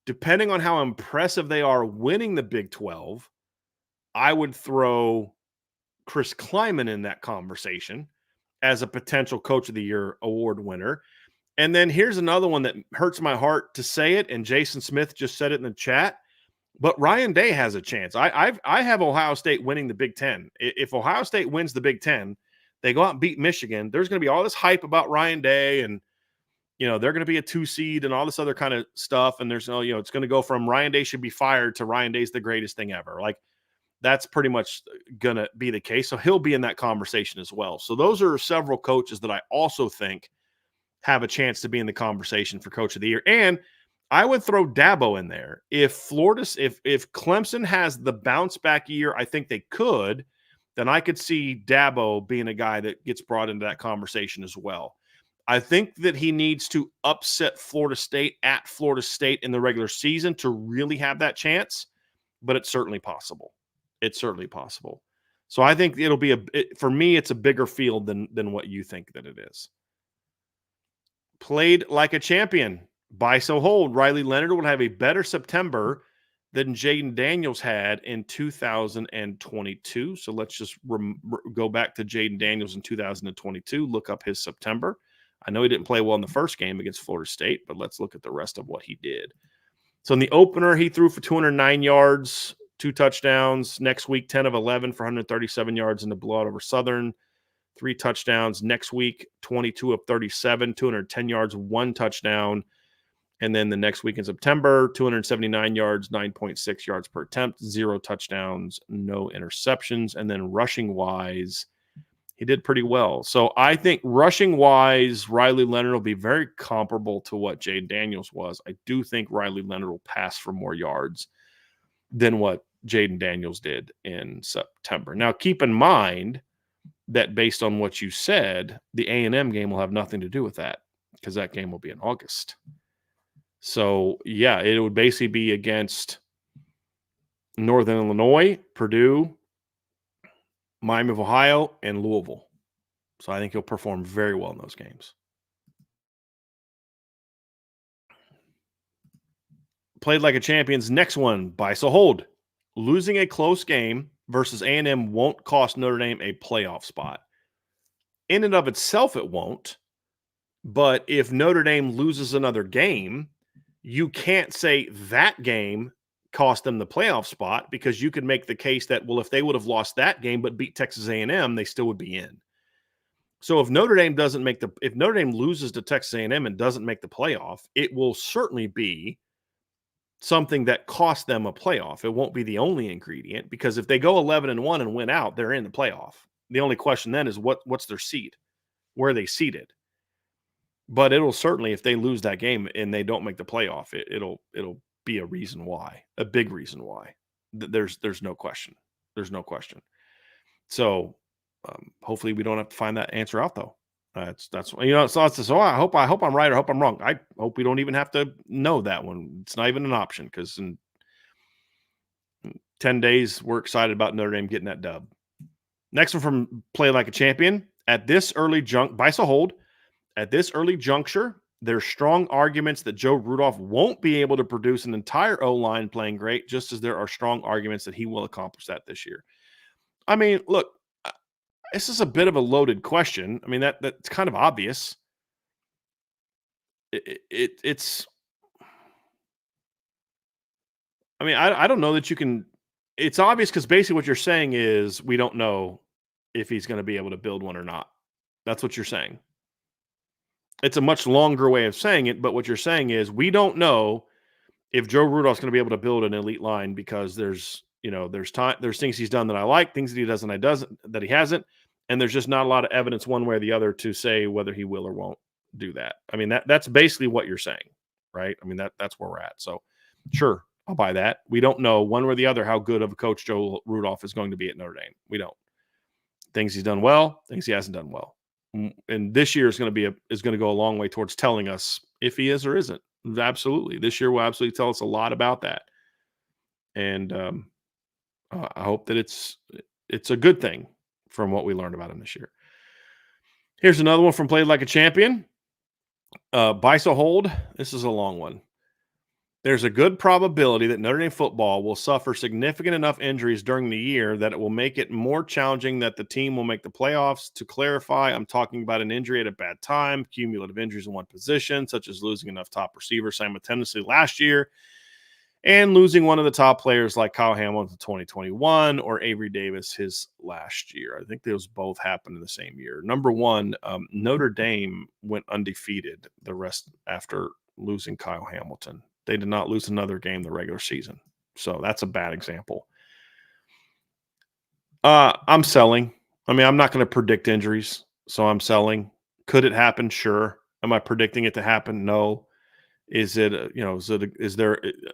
Depending on how impressive they are winning the Big 12, I would throw Chris Kleiman in that conversation as a potential Coach of the Year award winner. And then here's another one that hurts my heart to say it, and Jason Smith just said it in the chat, but Ryan Day has a chance. I have Ohio State winning the Big Ten. If Ohio State wins the Big Ten, they go out and beat Michigan, there's going to be all this hype about Ryan Day, and they're going to be a 2 seed and all this other kind of stuff. And there's it's going to go from Ryan Day should be fired to Ryan Day's the greatest thing ever. Like, that's pretty much going to be the case. So he'll be in that conversation as well. So those are several coaches that I also think have a chance to be in the conversation for Coach of the Year. And I would throw Dabo in there. If Clemson has the bounce back year, I think they could, then I could see Dabo being a guy that gets brought into that conversation as well. I think that he needs to upset Florida State at Florida State in the regular season to really have that chance, but it's certainly possible. It's certainly possible. So I think it'll be for me, it's a bigger field than what you think that it is. Played like a champion. Buy so hold. Riley Leonard will have a better September than Jaden Daniels had in 2022. So let's just go back to Jaden Daniels in 2022. Look up his September. I know he didn't play well in the first game against Florida State, but let's look at the rest of what he did. So in the opener, he threw for 209 yards, 2 touchdowns. Next week, 10 of 11 for 137 yards in the blowout over Southern. 3 touchdowns. Next week, 22 of 37, 210 yards, 1 touchdown. And then the next week in September, 279 yards, 9.6 yards per attempt, 0 touchdowns, no interceptions. And then rushing-wise, he did pretty well. So I think rushing-wise, Riley Leonard will be very comparable to what Jaden Daniels was. I do think Riley Leonard will pass for more yards than what Jaden Daniels did in September. Now, keep in mind that based on what you said, the A&M game will have nothing to do with that because that game will be in August. So, yeah, it would basically be against Northern Illinois, Purdue, Miami of Ohio, and Louisville. So I think he'll perform very well in those games. Played like a champion's next one, buy so hold. Losing a close game versus A&M won't cost Notre Dame a playoff spot. In and of itself, it won't. But if Notre Dame loses another game, you can't say that game cost them the playoff spot because you could make the case that, well, if they would have lost that game but beat Texas A&M, they still would be in. So if Notre Dame loses to Texas A&M and doesn't make the playoff, it will certainly be something that cost them a playoff. It won't be the only ingredient because if they go 11-1 and win out, they're in the playoff. The only question then is what's their seed? Where are they seated? But it'll certainly, if they lose that game and they don't make the playoff, it'll be a reason why, a big reason why. There's no question. There's no question. So hopefully we don't have to find that answer out though. That's so I hope I'm right or hope I'm wrong. I hope we don't even have to know that one. It's not even an option because in 10 days we're excited about Notre Dame getting that dub. Next one from Play Like a Champion. At this early buy so hold. At this early juncture, there's strong arguments that Joe Rudolph won't be able to produce an entire O-line playing great, just as there are strong arguments that he will accomplish that this year. I mean, look, this is a bit of a loaded question. I mean, that's kind of obvious. It's I mean, I don't know that you can – it's obvious because basically what you're saying is we don't know if he's going to be able to build one or not. That's what you're saying. It's a much longer way of saying it, but what you're saying is we don't know if Joe Rudolph's going to be able to build an elite line because there's things he's done that I like, things that he doesn't that he hasn't, and there's just not a lot of evidence one way or the other to say whether he will or won't do that. I mean, that's basically what you're saying, right? I mean, that's where we're at. So, sure, I'll buy that. We don't know one way or the other how good of a coach Joe Rudolph is going to be at Notre Dame. We don't. Things he's done well, things he hasn't done well. And this year is going to go a long way towards telling us if he is or isn't. Absolutely. This year will absolutely tell us a lot about that. And I hope that it's a good thing from what we learned about him this year. Here's another one from Played Like a Champion. Buy so hold. This is a long one. There's a good probability that Notre Dame football will suffer significant enough injuries during the year that it will make it more challenging that the team will make the playoffs. To clarify, I'm talking about an injury at a bad time, cumulative injuries in one position, such as losing enough top receivers simultaneously last year and losing one of the top players like Kyle Hamilton in 2021 or Avery Davis his last year. I think those both happened in the same year. Number one, Notre Dame went undefeated the rest after losing Kyle Hamilton. They did not lose another game the regular season. So that's a bad example. I'm selling. I mean, I'm not going to predict injuries, so I'm selling. Could it happen? Sure. Am I predicting it to happen? No. Is there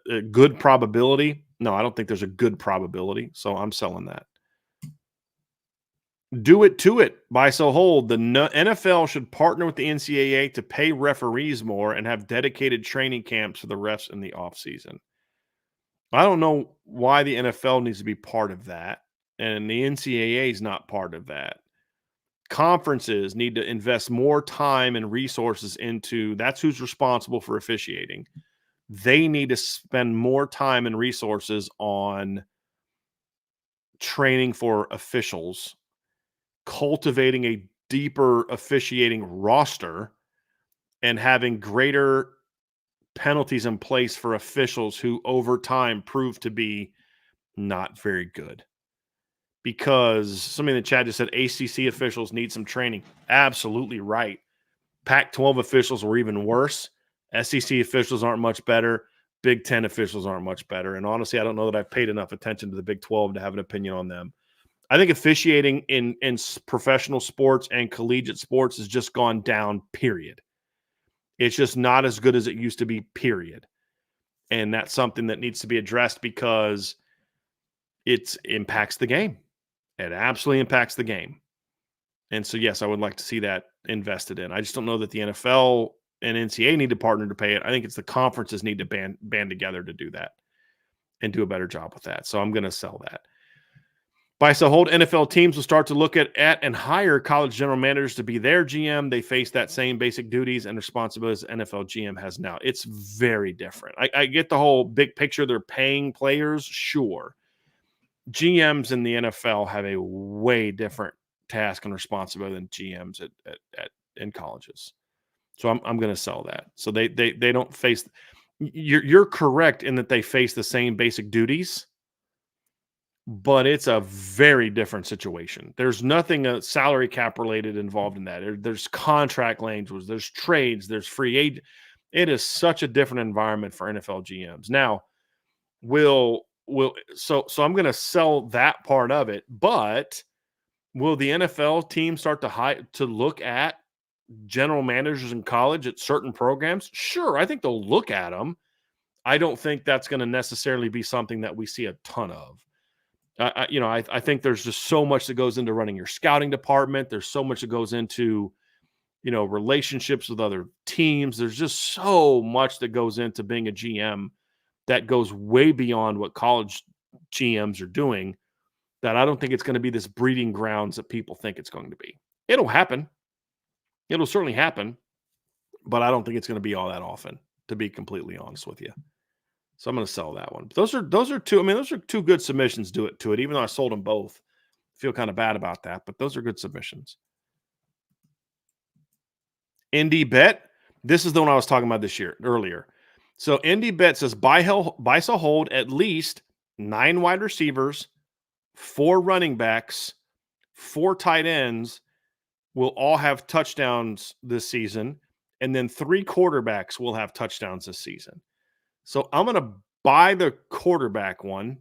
a good probability? No, I don't think there's a good probability, so I'm selling that. Do it to it. Buy so hold. The NFL should partner with the NCAA to pay referees more and have dedicated training camps for the refs in the offseason. I don't know why the NFL needs to be part of that. and the NCAA is not part of that. Conferences need to invest more time and resources into that's who's responsible for officiating. They need to spend more time and resources on training for officials, cultivating a deeper officiating roster, and having greater penalties in place for officials who over time prove to be not very good. Because somebody in the chat just said ACC officials need some training. Absolutely right. Pac-12 officials were even worse. SEC officials aren't much better. Big Ten officials aren't much better. And honestly, I don't know that I've paid enough attention to the Big 12 to have an opinion on them. I think officiating in professional sports and collegiate sports has just gone down, period. It's just not as good as it used to be, period. And that's something that needs to be addressed because it impacts the game. It absolutely impacts the game. And so, yes, I would like to see that invested in. I just don't know that the NFL and NCAA need to partner to pay it. I think it's the conferences need to band together to do that and do a better job with that. So I'm going to sell that. By so hold, NFL teams will start to look at and hire college general managers to be their GM. They face that same basic duties and responsibilities NFL GM has now. It's very different. I get the whole big picture. They're paying players, sure. GMs in the NFL have a way different task and responsibility than GMs in colleges. So I'm going to sell that. So they don't face. You're correct in that they face the same basic duties, but it's a very different situation. There's nothing salary cap related involved in that. There's contract language, there's trades, there's free agent. It is such a different environment for NFL GMs. Now, so I'm going to sell that part of it, but will the NFL team start to look at general managers in college at certain programs? Sure, I think they'll look at them. I don't think that's going to necessarily be something that we see a ton of. I think there's just so much that goes into running your scouting department. There's so much that goes into, relationships with other teams. There's just so much that goes into being a GM that goes way beyond what college GMs are doing, that I don't think it's going to be this breeding grounds that people think it's going to be. It'll happen. It'll certainly happen, but I don't think it's going to be all that often, to be completely honest with you. So I'm going to sell that one. But those are two. I mean, those are two good submissions to it. Even though I sold them both, I feel kind of bad about that. But those are good submissions. Indy Bet. This is the one I was talking about earlier. So Indy Bet says buy sell hold at least 9 wide receivers, 4 running backs, 4 tight ends will all have touchdowns this season, and then 3 quarterbacks will have touchdowns this season. So I'm going to buy the quarterback one.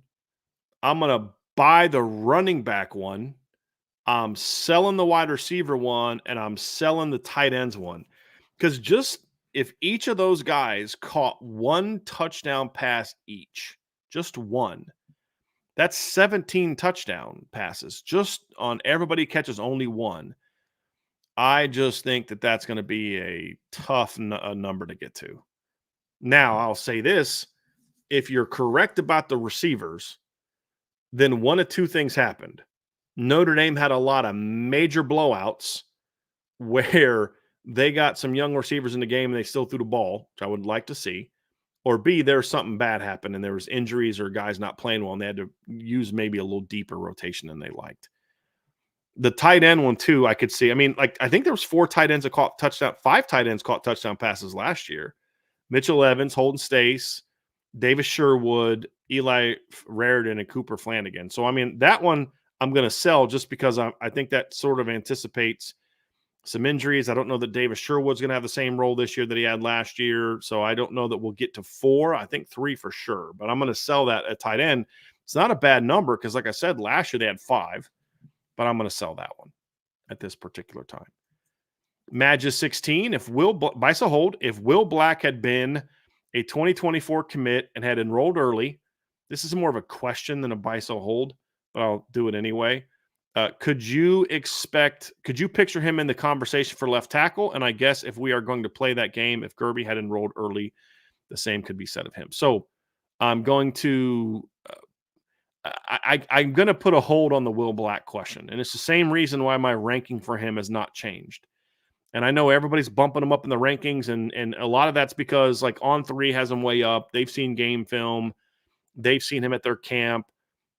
I'm going to buy the running back one. I'm selling the wide receiver one, and I'm selling the tight ends one. Because just if each of those guys caught 1 touchdown pass each, just one, that's 17 touchdown passes just on everybody catches only one. I just think that that's going to be a tough number to get to. Now, I'll say this. If you're correct about the receivers, then one of two things happened. Notre Dame had a lot of major blowouts where they got some young receivers in the game and they still threw the ball, which I would like to see. Or B, there's something bad happened and there was injuries or guys not playing well and they had to use maybe a little deeper rotation than they liked. The tight end one too, I could see. I mean, I think there was 4 tight ends that caught touchdown, 5 tight ends caught touchdown passes last year. Mitchell Evans, Holden Stace, Davis Sherwood, Eli Raritan, and Cooper Flanagan. So, I mean, that one I'm going to sell just because I think that sort of anticipates some injuries. I don't know that Davis Sherwood's going to have the same role this year that he had last year. So I don't know that we'll get to 4. I think 3 for sure. But I'm going to sell that at tight end. It's not a bad number because, like I said, last year they had 5. But I'm going to sell that one at this particular time. Magis 16, if Will Black had been a 2024 commit and had enrolled early, this is more of a question than a buy sell hold, but I'll do it anyway. Could you picture him in the conversation for left tackle? And I guess if we are going to play that game, if Gerby had enrolled early, the same could be said of him. So I'm going to, I'm going to put a hold on the Will Black question, and it's the same reason why my ranking for him has not changed. And I know everybody's bumping him up in the rankings, and a lot of that's because like On3 has him way up. They've seen game film. They've seen him at their camp.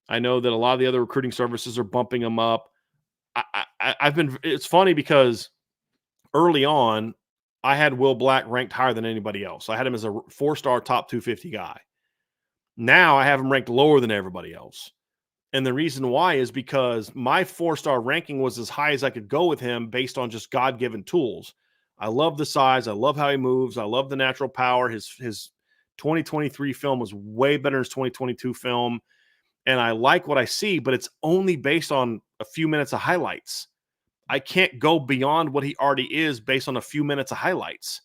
I know that a lot of the other recruiting services are bumping him up. It's funny because early on, I had Will Black ranked higher than anybody else. I had him as a 4-star top 250 guy. Now I have him ranked lower than everybody else. And the reason why is because my 4-star ranking was as high as I could go with him based on just God-given tools. I love the size. I love how he moves. I love the natural power. His 2023 film was way better than his 2022 film. And I like what I see, but it's only based on a few minutes of highlights. I can't go beyond what he already is based on a few minutes of highlights.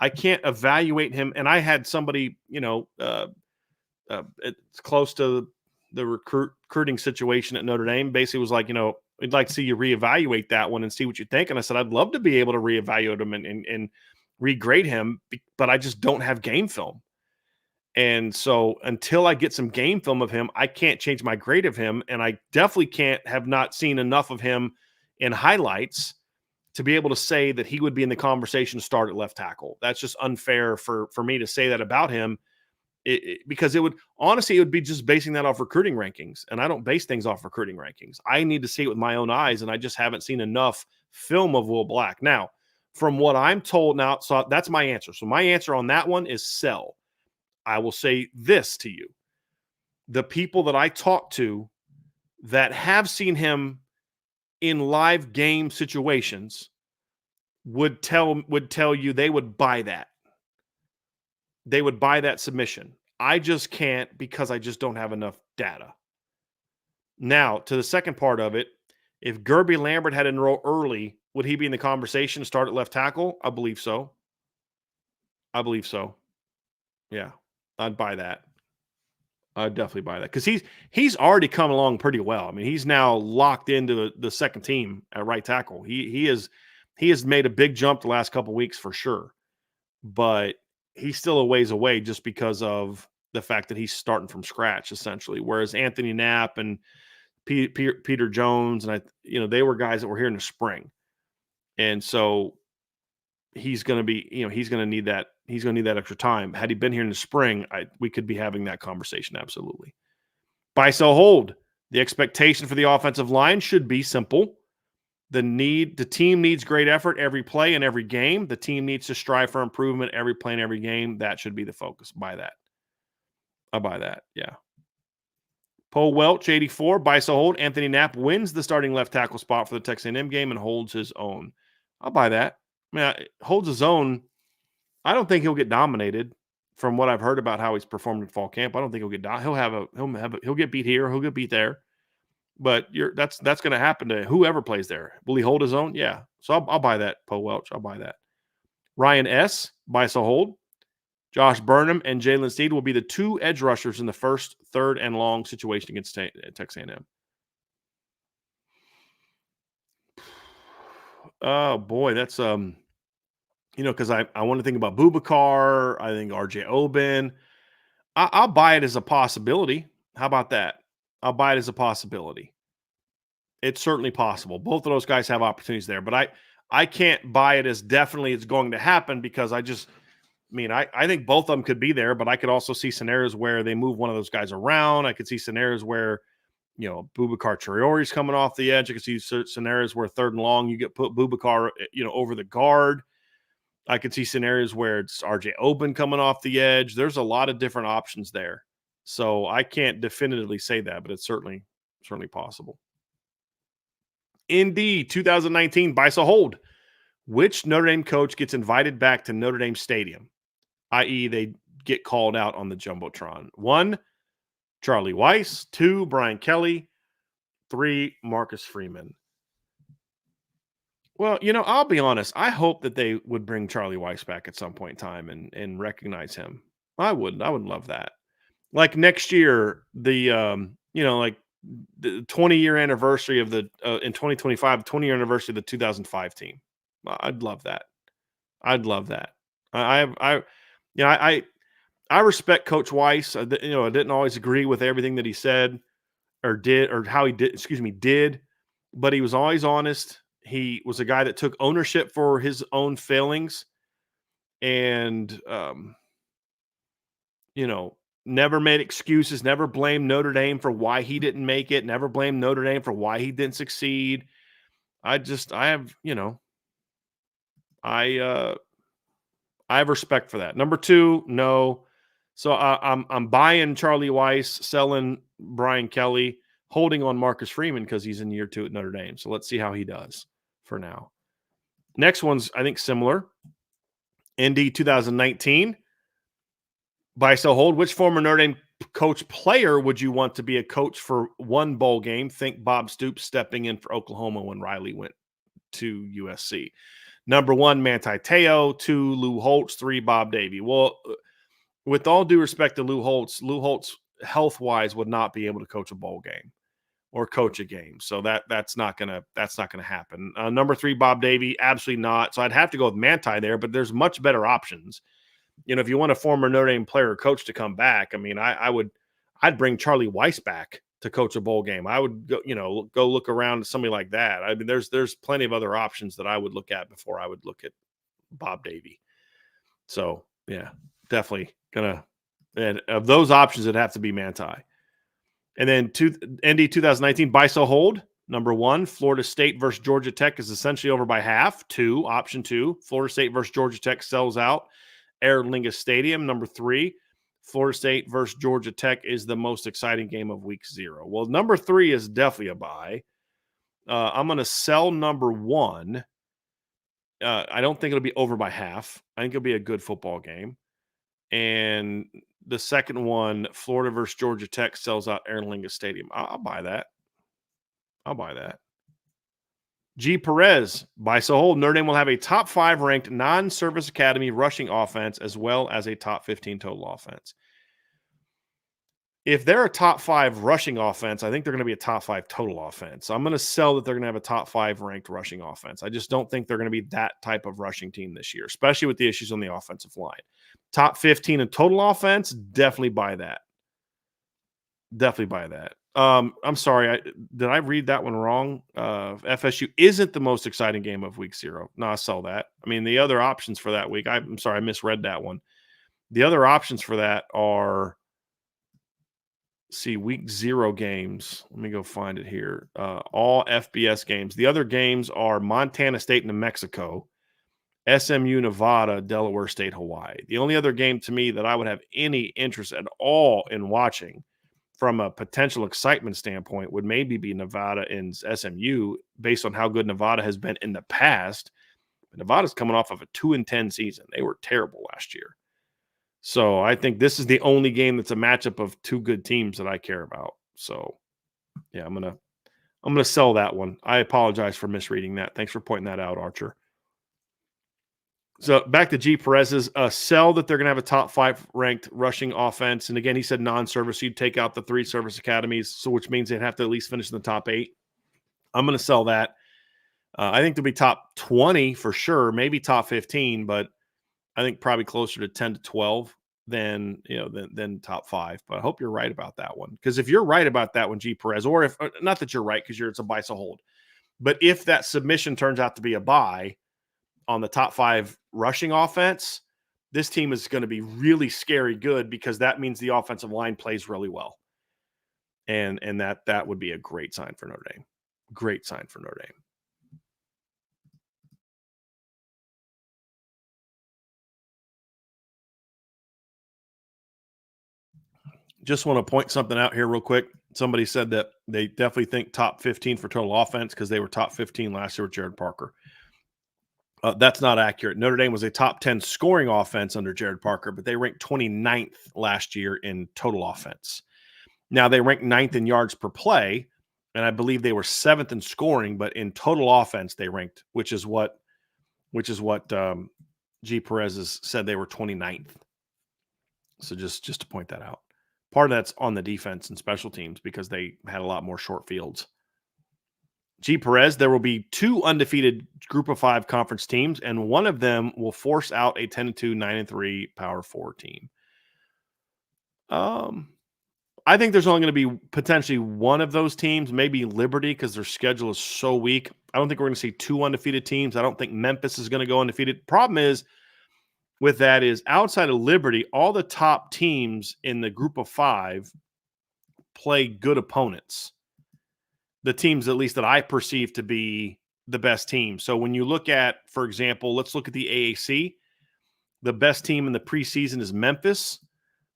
I can't evaluate him. And I had somebody, it's close to the recruiting situation at Notre Dame, basically was like, we'd like to see you reevaluate that one and see what you think. And I said, I'd love to be able to reevaluate him and regrade him, but I just don't have game film. And so until I get some game film of him, I can't change my grade of him. And I definitely have not seen enough of him in highlights to be able to say that he would be in the conversation to start at left tackle. That's just unfair for me to say that about him. Because it would be just basing that off recruiting rankings. And I don't base things off recruiting rankings. I need to see it with my own eyes. And I just haven't seen enough film of Will Black. Now, from what I'm told now, so that's my answer. So my answer on that one is sell. I will say this to you. The people that I talk to that have seen him in live game situations would tell you they would buy that. They would buy that submission. I just can't because I just don't have enough data. Now, to the second part of it, if Gerby Lambert had enrolled early, would he be in the conversation to start at left tackle? I believe so. Yeah, I'd buy that. I'd definitely buy that because he's already come along pretty well. I mean, he's now locked into the second team at right tackle. He has made a big jump the last couple of weeks for sure, but he's still a ways away just because of the fact that he's starting from scratch essentially. Whereas Anthony Knapp and Peter Jones and they were guys that were here in the spring, and so he's going to be, he's going to need that. He's going to need that extra time. Had he been here in the spring, we could be having that conversation. Absolutely. Buy, sell, hold. The expectation for the offensive line should be simple. The team needs great effort every play and every game. The team needs to strive for improvement every play and every game. That should be the focus. Buy that. I'll buy that. Yeah. Poe Welch, 84. Buy, sell, hold. Anthony Knapp wins the starting left tackle spot for the Texas A&M game and holds his own. I'll buy that. I mean, holds his own. I don't think he'll get dominated from what I've heard about how he's performed in fall camp. I don't think he'll get he'll get beat here, he'll get beat there. But that's going to happen to whoever plays there. Will he hold his own? Yeah. So I'll buy that, Poe Welch. I'll buy that. Ryan S. buy, sell, hold. Josh Burnham and Jalen Steed will be the two edge rushers in the first, third, and long situation against Texas A&M. Oh boy, that's because I want to think about Boubacar. I think RJ Oben. I'll buy it as a possibility. How about that? I'll buy it as a possibility. It's certainly possible. Both of those guys have opportunities there, but I can't buy it as definitely it's going to happen because I think both of them could be there, but I could also see scenarios where they move one of those guys around. I could see scenarios where, Boubacar Traore's coming off the edge. I could see scenarios where third and long, you put Boubacar, over the guard. I could see scenarios where it's RJ Oben coming off the edge. There's a lot of different options there. So I can't definitively say that, but it's certainly possible. Indeed, 2019, buy, sell, hold. Which Notre Dame coach gets invited back to Notre Dame Stadium, i.e. they get called out on the Jumbotron? 1, Charlie Weiss. 2, Brian Kelly. 3, Marcus Freeman. Well, I'll be honest. I hope that they would bring Charlie Weiss back at some point in time and recognize him. I would love that. Like next year, the 20-year anniversary of the in 2025, 20-year anniversary of the 2005 team. I'd love that. I respect Coach Weiss. I didn't always agree with everything that he said. or how he did, but he was always honest. He was a guy that took ownership for his own failings and, you know, never made excuses, never blamed Notre Dame for why he didn't make it, never blamed Notre Dame for why he didn't succeed. I have, I uh I have respect for that. Number two, no. So I'm buying Charlie Weiss, selling Brian Kelly, holding on Marcus Freeman because he's in year 2 at Notre Dame. So let's see how he does for now. Next one's, I think, similar. ND 2019. Buy, sell, hold. Which former Notre Dame coach player would you want to be a coach for one bowl game? Think Bob Stoops stepping in for Oklahoma when Riley went to USC. Number one, Manti Te'o. 2, Lou Holtz. 3, Bob Davie. Well, with all due respect to Lou Holtz health-wise would not be able to coach a bowl game or coach a game. So that's not gonna happen. Number 3, Bob Davie, absolutely not. So I'd have to go with Manti there, but there's much better options. If you want a former Notre Dame player or coach to come back, I mean, I'd bring Charlie Weiss back to coach a bowl game. I would go look around at somebody like that. I mean, there's plenty of other options that I would look at before I would look at Bob Davie. So yeah, definitely and of those options, it'd have to be Manti. And then ND 2019, buy, sell, hold. Number 1, Florida State versus Georgia Tech is essentially over by half. 2, option 2, Florida State versus Georgia Tech sells out Aer Lingus Stadium. Number 3, Florida State versus Georgia Tech is the most exciting game of week 0. Well, number 3 is definitely a buy. I'm going to sell number 1. I don't think it'll be over by half. I think it'll be a good football game. And the second one, Florida versus Georgia Tech, sells out Aer Lingus Stadium. I'll buy that. G. Perez, buy, sell, hold. Notre Dame will have a top 5 ranked non-service academy rushing offense as well as a top 15 total offense. If they're a top 5 rushing offense, I think they're going to be a top 5 total offense. So I'm going to sell that they're going to have a top 5 ranked rushing offense. I just don't think they're going to be that type of rushing team this year, especially with the issues on the offensive line. Top 15 in total offense, definitely buy that. I'm sorry, did I read that one wrong? FSU isn't the most exciting game of week 0. No, I saw that. I mean, the other options for that week, I'm sorry, I misread that one. The other options for that are, week 0 games. Let me go find it here. All FBS games. The other games are Montana State, New Mexico, SMU, Nevada, Delaware State, Hawaii. The only other game to me that I would have any interest at all in watching from a potential excitement standpoint would maybe be Nevada and SMU based on how good Nevada has been in the past. But Nevada's coming off of a 2-10 season. They were terrible last year. So I think this is the only game that's a matchup of 2 good teams that I care about. So yeah, I'm gonna sell that one. I apologize for misreading that. Thanks for pointing that out, Archer. So back to G. Perez's sell that they're going to have a top 5 ranked rushing offense. And again, he said non-service. You'd take out the 3 service academies, so which means they'd have to at least finish in the top 8. I'm going to sell that. I think they'll be top 20 for sure, maybe top 15, but I think probably closer to 10 to 12 than top 5. But I hope you're right about that one. Because if you're right about that one, G. Perez, or if not that you're right because it's a buy, sell, hold, but if that submission turns out to be a buy on the top 5 rushing offense, this team is going to be really scary good because that means the offensive line plays really well. And that would be a great sign for Notre Dame. Great sign for Notre Dame. Just want to point something out here real quick. Somebody said that they definitely think top 15 for total offense because they were top 15 last year with Jared Parker. That's not accurate. Notre Dame was a top 10 scoring offense under Jared Parker, but they ranked 29th last year in total offense. Now, they ranked 9th in yards per play, and I believe they were 7th in scoring, but in total offense, they ranked, which is what G. Perez has said they were 29th. So just to point that out. Part of that's on the defense and special teams because they had a lot more short fields. G. Perez, there will be 2 undefeated Group of 5 conference teams, and one of them will force out a 10-2, 9-3 Power 4 team. I I think there's only going to be potentially one of those teams, maybe Liberty, because their schedule is so weak. I don't think we're going to see two undefeated teams. I don't think Memphis is going to go undefeated. Problem is with that is outside of Liberty, all the top teams in the group of 5 play good opponents. The teams, at least that I perceive to be the best team. So when you look at, for example, let's look at the AAC. The best team in the preseason is Memphis.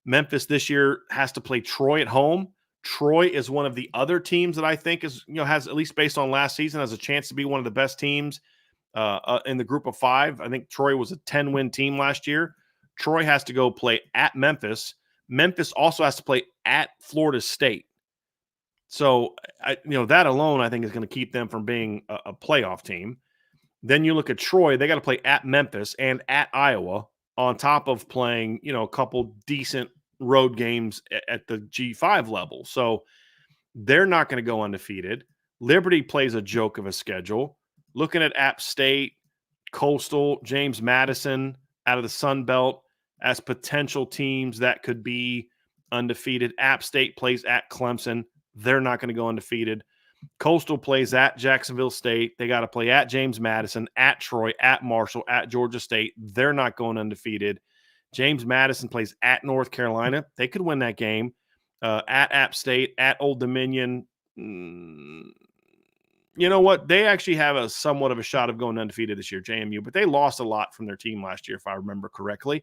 Memphis this year has to play Troy at home. Troy is one of the other teams that I think is, has, at least based on last season, has a chance to be one of the best teams in the group of 5. I think Troy was a 10-win team last year. Troy has to go play at Memphis. Memphis also has to play at Florida State. So, that alone, I think, is going to keep them from being a playoff team. Then you look at Troy, they got to play at Memphis and at Iowa on top of playing, a couple decent road games at the G5 level. So they're not going to go undefeated. Liberty plays a joke of a schedule. Looking at App State, Coastal, James Madison out of the Sun Belt as potential teams that could be undefeated. App State plays at Clemson. They're not going to go undefeated. Coastal plays at Jacksonville State. They got to play at James Madison, at Troy, at Marshall, at Georgia State. They're not going undefeated. James Madison plays at North Carolina. They could win that game. At App State, at Old Dominion. You know what? They actually have a somewhat of a shot of going undefeated this year, JMU, but they lost a lot from their team last year, if I remember correctly.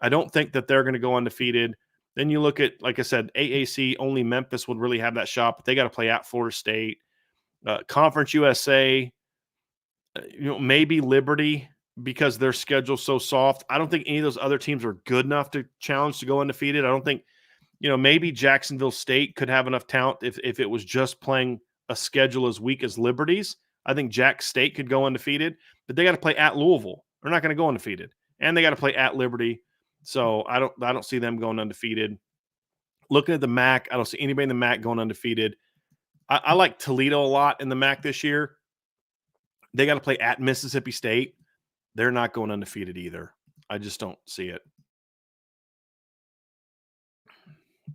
I don't think that they're going to go undefeated. Then you look at, like I said, AAC, only Memphis would really have that shot, but they got to play at Florida State. Conference USA, maybe Liberty because their schedule's so soft. I don't think any of those other teams are good enough to challenge to go undefeated. I don't think, maybe Jacksonville State could have enough talent if it was just playing a schedule as weak as Liberty's. I think Jack State could go undefeated, but they got to play at Louisville. They're not going to go undefeated. And they got to play at Liberty. So I don't see them going undefeated. Looking at the MAC, I don't see anybody in the MAC going undefeated. I like Toledo a lot in the MAC this year. They got to play at Mississippi State. They're not going undefeated either. I just don't see it.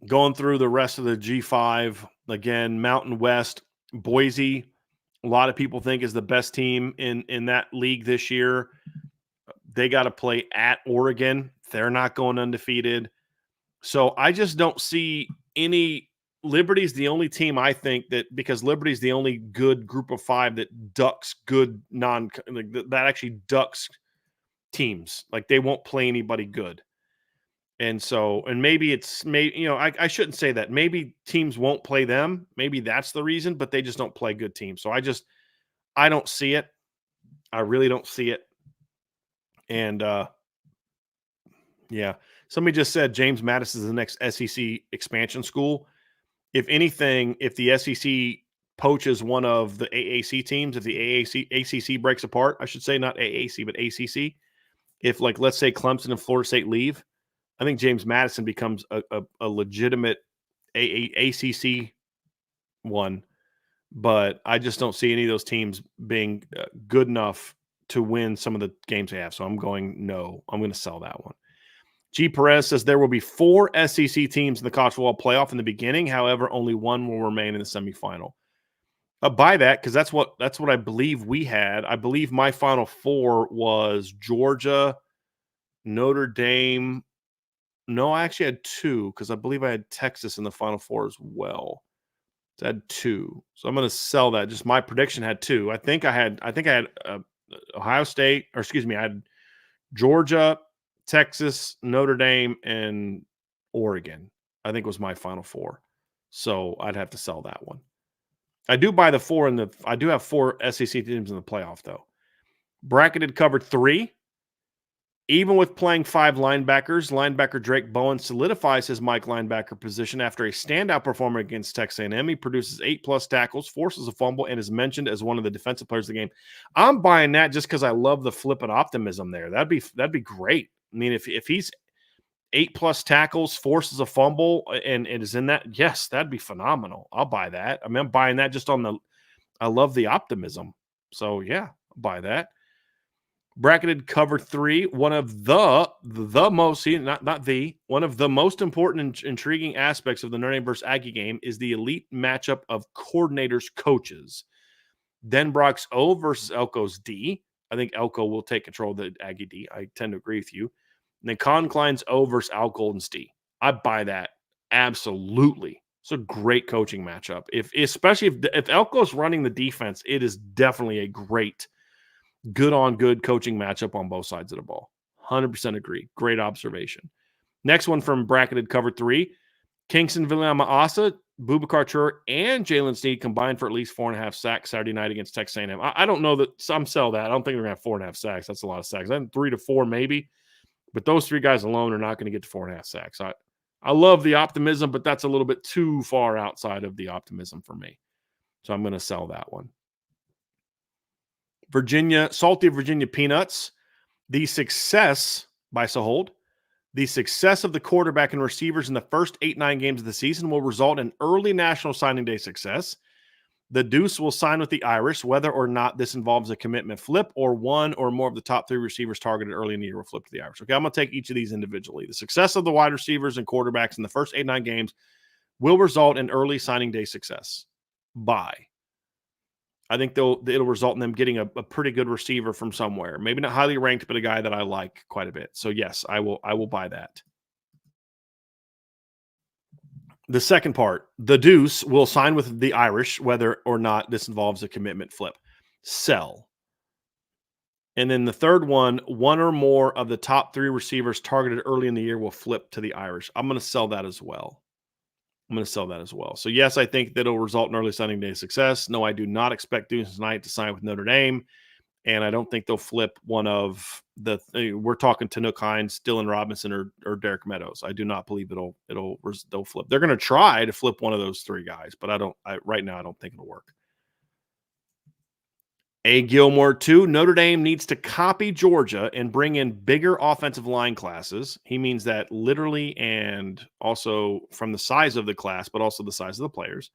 Going through the rest of the G5, again, Mountain West, Boise, a lot of people think is the best team in that league this year. They got to play at Oregon. They're not going undefeated. So I just don't see any. Liberty's the only team I think that, because Liberty's the only good group of 5 that ducks good that actually ducks teams. Like they won't play anybody good. And so, and maybe I shouldn't say that. Maybe teams won't play them. Maybe that's the reason, but they just don't play good teams. So I don't see it. I really don't see it. And yeah, somebody just said James Madison is the next SEC expansion school. If anything, if the SEC poaches one of the AAC teams, if the ACC breaks apart, I should say not AAC, but ACC, if let's say Clemson and Florida State leave, I think James Madison becomes a legitimate ACC one. But I just don't see any of those teams being good enough to win some of the games they have. So I'm going no. I'm going to sell that one. G. Perez says there will be 4 SEC teams in the college football playoff in the beginning. However, only one will remain in the semifinal. Buy that, because that's what I believe we had. I believe my final 4 was Georgia, Notre Dame. No, I actually had 2 because I believe I had Texas in the final 4 as well. So I had 2. So I'm going to sell that. Just my prediction had 2. I think I had Ohio State, or excuse me, I had Georgia, Texas, Notre Dame, and Oregon, I think was my final 4. So I'd have to sell that one. I do buy the 4 I do have 4 SEC teams in the playoff though. Bracketed covered 3. Even with playing 5 linebackers, linebacker Drake Bowen solidifies his Mike linebacker position after a standout performance against Texas A&M. He produces 8+ tackles, forces a fumble, and is mentioned as one of the defensive players of the game. I'm buying that just because I love the flippant optimism there. That'd be great. I mean, if he's 8+ tackles, forces a fumble, and is in that, yes, that'd be phenomenal. I'll buy that. I mean, I'm buying that just I love the optimism. So yeah, I'll buy that. Bracketed cover 3, one of the most, one of the most important and intriguing aspects of the Notre Dame versus Aggie game is the elite matchup of coordinators, coaches. Denbrock's O versus Elko's D. I think Elko will take control of the Aggie D. I tend to agree with you. And then Conklein's O versus Al Golden's D. I buy that. Absolutely. It's a great coaching matchup. Especially if Elko's running the defense, it is definitely a great good on good coaching matchup on both sides of the ball. 100% agree. Great observation. Next one from bracketed cover 3. Kingston Viliama-Asa, Boubacar Traore, and Jalen Snead combined for at least 4.5 sacks Saturday night against Texas A&M. I don't know that some sell that. I don't think they're going to have 4.5 sacks. That's a lot of sacks. I think 3 to 4 maybe. But those 3 guys alone are not going to get to 4.5 sacks. I love the optimism, but that's a little bit too far outside of the optimism for me. So I'm going to sell that one. Salty Virginia Peanuts. The success by Sahold. The success of the quarterback and receivers in the first 8-9 games of the season will result in early National Signing Day success. The Deuce will sign with the Irish, whether or not this involves a commitment flip or one or more of the top 3 receivers targeted early in the year will flip to the Irish. Okay, I'm going to take each of these individually. The success of the wide receivers and quarterbacks in the first 8-9 games will result in early signing day success. Bye. I think it'll result in them getting a pretty good receiver from somewhere. Maybe not highly ranked, but a guy that I like quite a bit. So yes, I will buy that. The second part, the Deuce will sign with the Irish, whether or not this involves a commitment flip. Sell. And then the third one or more of the top 3 receivers targeted early in the year will flip to the Irish. I'm going to sell that as well. So, yes, I think that it'll result in early signing day success. No, I do not expect Deuce Knight to sign with Notre Dame. And I don't think they'll flip one of we're talking Tanook Hines, Dylan Robinson, or Derek Meadows. I do not believe they'll flip. They're going to try to flip one of those 3 guys, but right now I don't think it'll work. A. Gilmore 2, Notre Dame needs to copy Georgia and bring in bigger offensive line classes. He means that literally and also from the size of the class, but also the size of the players.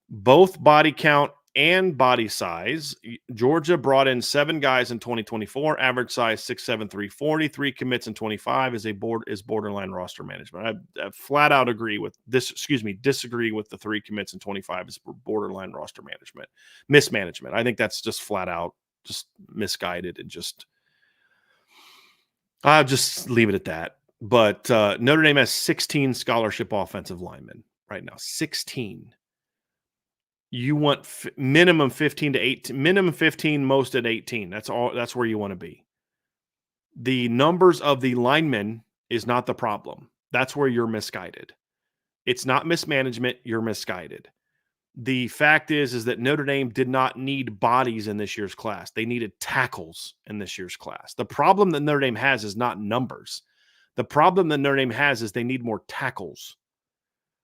Both body count and body size. Georgia brought in 7 guys in 2024, average size 6'7", 340, 3 commits in 25 is borderline roster management. I flat out agree with this, disagree with the 3 commits in 25 is borderline roster mismanagement. I think that's just flat out just misguided and I'll just leave it at that. But Notre Dame has 16 scholarship offensive linemen right now, 16. You want minimum 15 to 18, minimum 15, most at 18. That's all. That's where you want to be. The numbers of the linemen is not the problem. That's where you're misguided. It's not mismanagement. You're misguided. The fact is that Notre Dame did not need bodies in this year's class. They needed tackles in this year's class. The problem that Notre Dame has is not numbers. The problem that Notre Dame has is they need more tackles,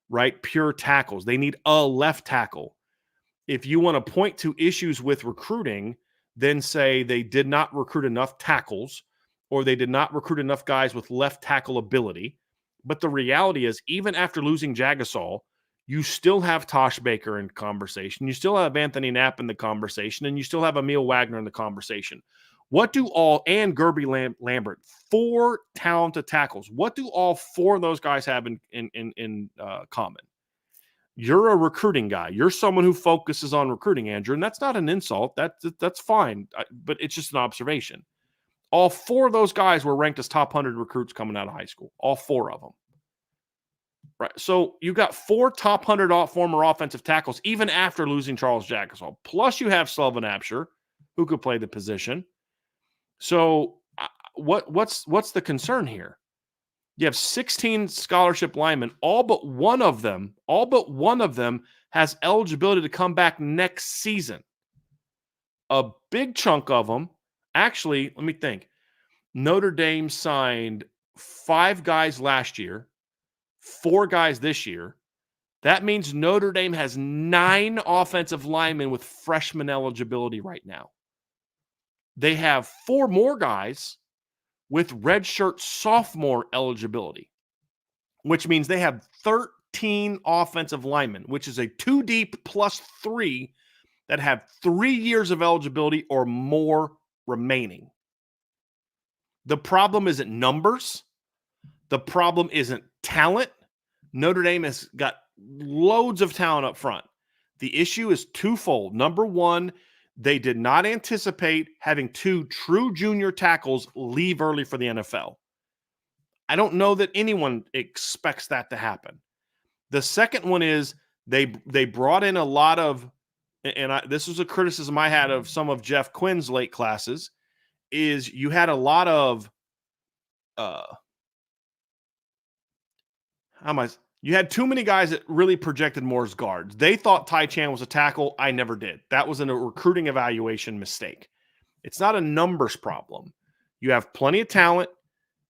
right? Pure tackles. They need a left tackle. If you want to point to issues with recruiting, then say they did not recruit enough tackles or they did not recruit enough guys with left tackle ability. But the reality is, even after losing Jagasol, you still have Tosh Baker in conversation. You still have Anthony Knapp in the conversation, and you still have Emil Wagner in the conversation. And Gerby Lambert, 4 talented tackles. What do all 4 of those guys have in common? You're a recruiting guy. You're someone who focuses on recruiting, Andrew, and that's not an insult. That's fine, but it's just an observation. All 4 of those guys were ranked as top 100 recruits coming out of high school. All 4 of them. Right. So you got 4 top 100 former offensive tackles, even after losing Charles Jacasol. Plus you have Sullivan Absher, who could play the position. So what's the concern here? You have 16 scholarship linemen. All but one of them has eligibility to come back next season. A big chunk of them, actually, let me think. Notre Dame signed 5 guys last year, 4 guys this year. That means Notre Dame has 9 offensive linemen with freshman eligibility right now. They have 4 more guys with redshirt sophomore eligibility, which means they have 13 offensive linemen, which is a 2 deep plus 3 that have 3 years of eligibility or more remaining. The problem isn't numbers. The problem isn't talent. Notre Dame has got loads of talent up front. The issue is twofold. Number one, they did not anticipate having 2 true junior tackles leave early for the NFL. I don't know that anyone expects that to happen. The second one is they brought in a lot of, and this was a criticism I had of some of Jeff Quinn's late classes, is you had a lot of you had too many guys that really projected more as guards. They thought Ty Chan was a tackle. I never did. That was a recruiting evaluation mistake. It's not a numbers problem. You have plenty of talent.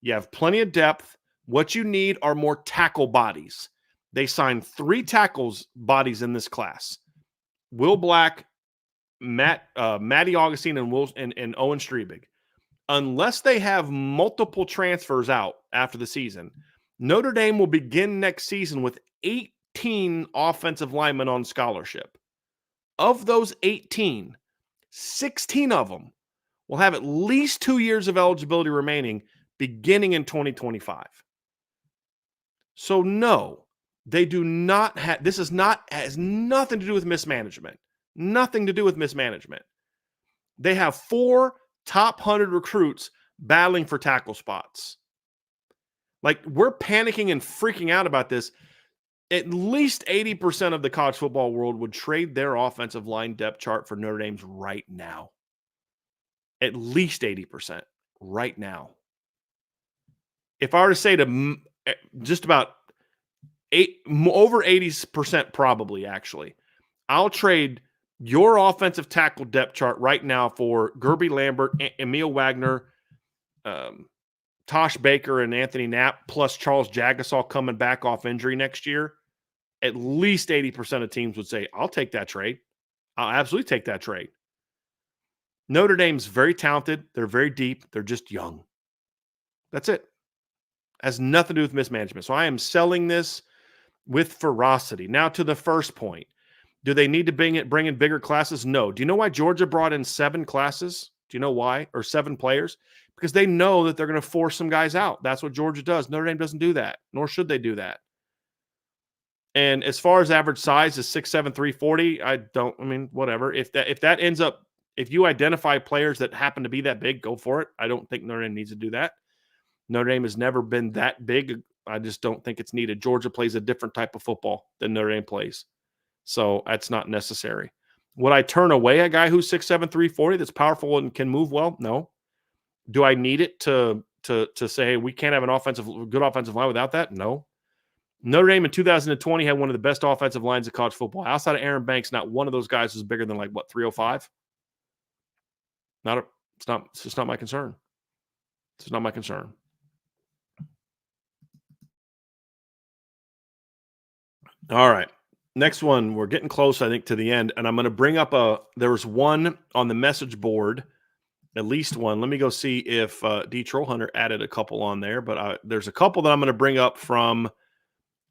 You have plenty of depth. What you need are more tackle bodies. They signed 3 tackles bodies in this class. Will Black, Matty Augustine, and Owen Strebig. Unless they have multiple transfers out after the season, Notre Dame will begin next season with 18 offensive linemen on scholarship. Of those 18, 16 of them will have at least 2 years of eligibility remaining beginning in 2025. So no, they do not have, has nothing to do with mismanagement. Nothing to do with mismanagement. They have 4 top 100 recruits battling for tackle spots. Like, we're panicking and freaking out about this. At least 80% of the college football world would trade their offensive line depth chart for Notre Dame's right now. At least 80% right now. If I were to say to just about over 80% probably, actually, I'll trade your offensive tackle depth chart right now for Gerby Lambert, Emil Wagner, Tosh Baker, and Anthony Knapp, plus Charles Jagasaw coming back off injury next year. At least 80% of teams would say, I'll take that trade. I'll absolutely take that trade. Notre Dame's very talented. They're very deep. They're just young. That's it. Has nothing to do with mismanagement. So I am selling this with ferocity. Now to the first point. Do they need to bring in bigger classes? No. Do you know why Georgia brought in 7 classes? Do you know why? Or 7 players? Because they know that they're going to force some guys out. That's what Georgia does. Notre Dame doesn't do that, nor should they do that. And as far as average size is 6'7", 340, whatever. If that ends up, if you identify players that happen to be that big, go for it. I don't think Notre Dame needs to do that. Notre Dame has never been that big. I just don't think it's needed. Georgia plays a different type of football than Notre Dame plays. So that's not necessary. Would I turn away a guy who's 6'7", 340 that's powerful and can move well? No. Do I need it to say, hey, we can't have an good offensive line without that? No. Notre Dame in 2020 had one of the best offensive lines of college football. Outside of Aaron Banks, not one of those guys was bigger than 305. It's just not my concern. It's not my concern. All right. Next one. We're getting close, I think, to the end. And I'm going to bring up there was one on the message board, at least one. Let me go see if D. Trollhunter added a couple on there. But there's a couple that I'm going to bring up from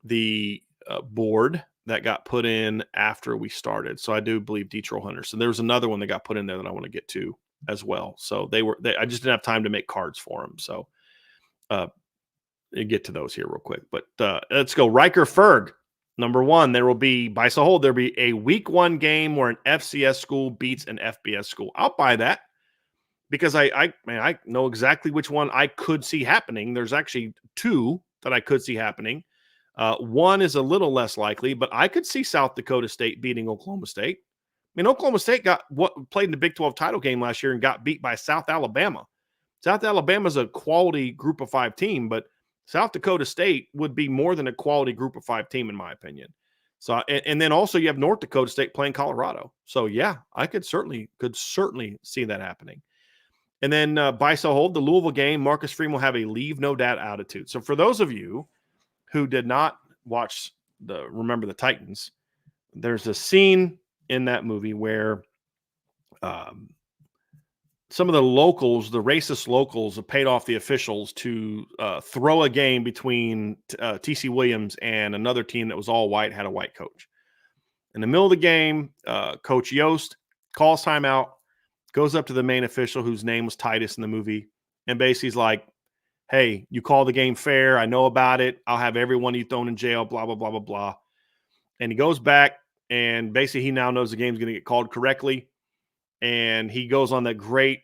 the board that got put in after we started. So I do believe D. Trollhunter. So there's another one that got put in there that I want to get to as well. So I just didn't have time to make cards for them. So get to those here real quick. But let's go. Riker Ferg. Number 1, there will be, by so hold, there'll be a week 1 game where an FCS school beats an FBS school. I'll buy that because I know exactly which one I could see happening. There's actually 2 that I could see happening. One is a little less likely, but I could see South Dakota State beating Oklahoma State. Oklahoma State played in the Big 12 title game last year and got beat by South Alabama. South Alabama's a quality Group of 5 team, but South Dakota State would be more than a quality Group of 5 team, in my opinion. So, and then also you have North Dakota State playing Colorado. So yeah, I could certainly see that happening. And then by so hold, the Louisville game, Marcus Freeman will have a leave no doubt attitude. So for those of you who did not watch Remember the Titans, there's a scene in that movie where some of the locals, the racist locals, have paid off the officials to throw a game between TC Williams and another team that was all white, had a white coach. In the middle of the game, Coach Yost calls timeout, goes up to the main official, whose name was Titus in the movie, And basically he's like, hey, you call the game fair. I know about it. I'll have everyone you thrown in jail, blah, blah, blah, blah, blah. And he goes back and basically he now knows the game's going to get called correctly. And he goes on that great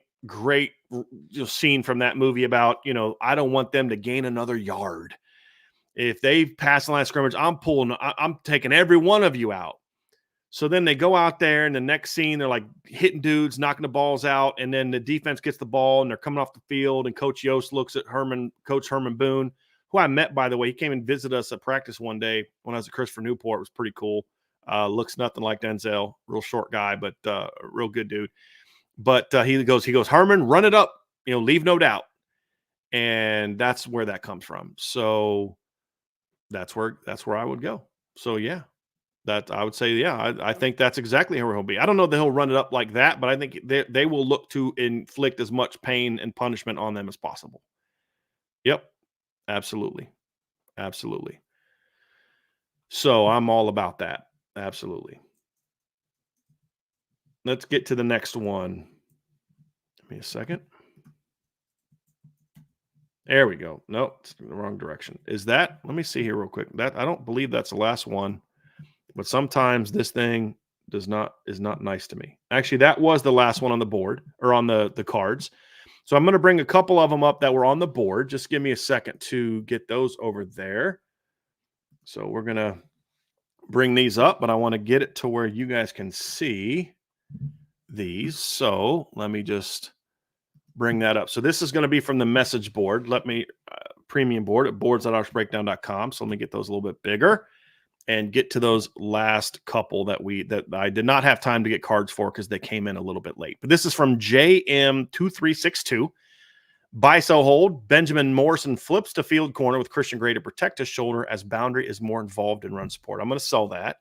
scene from that movie about, I don't want them to gain another yard. If they pass the line of scrimmage, I'm taking every one of you out. So then they go out there, and the next scene, they're like hitting dudes, knocking the balls out, and then the defense gets the ball, and they're coming off the field, and Coach Yost looks at Coach Herman Boone, who I met, by the way. He came and visited us at practice one day when I was at Christopher Newport. It was pretty cool. Looks nothing like Denzel. Real short guy, but a real good dude. But he goes, Herman, run it up, leave no doubt. And that's where that comes from. So that's where I would go. So, yeah. That I would say, yeah, I think that's exactly how he'll be. I don't know that he'll run it up like that, but I think they will look to inflict as much pain and punishment on them as possible. Yep, absolutely. Absolutely. So I'm all about that. Absolutely. Let's get to the next one. Give me a second. There we go. Nope, it's in the wrong direction. Is that? Let me see here real quick. That I don't believe that's the last one. But sometimes this thing is not nice to me. Actually, that was the last one on the board or on the cards. So I'm going to bring a couple of them up that were on the board. Just give me a second to get those over there. So we're going to bring these up, but I want to get it to where you guys can see these. So let me just bring that up. So this is going to be from the message board. Premium board at boards.irishbreakdown.com. So let me get those a little bit bigger and get to those last couple that I did not have time to get cards for because they came in a little bit late. But this is from JM2362. Buy, sell, hold. Benjamin Morrison flips to field corner with Christian Gray to protect his shoulder as Boundary is more involved in run support. I'm going to sell that.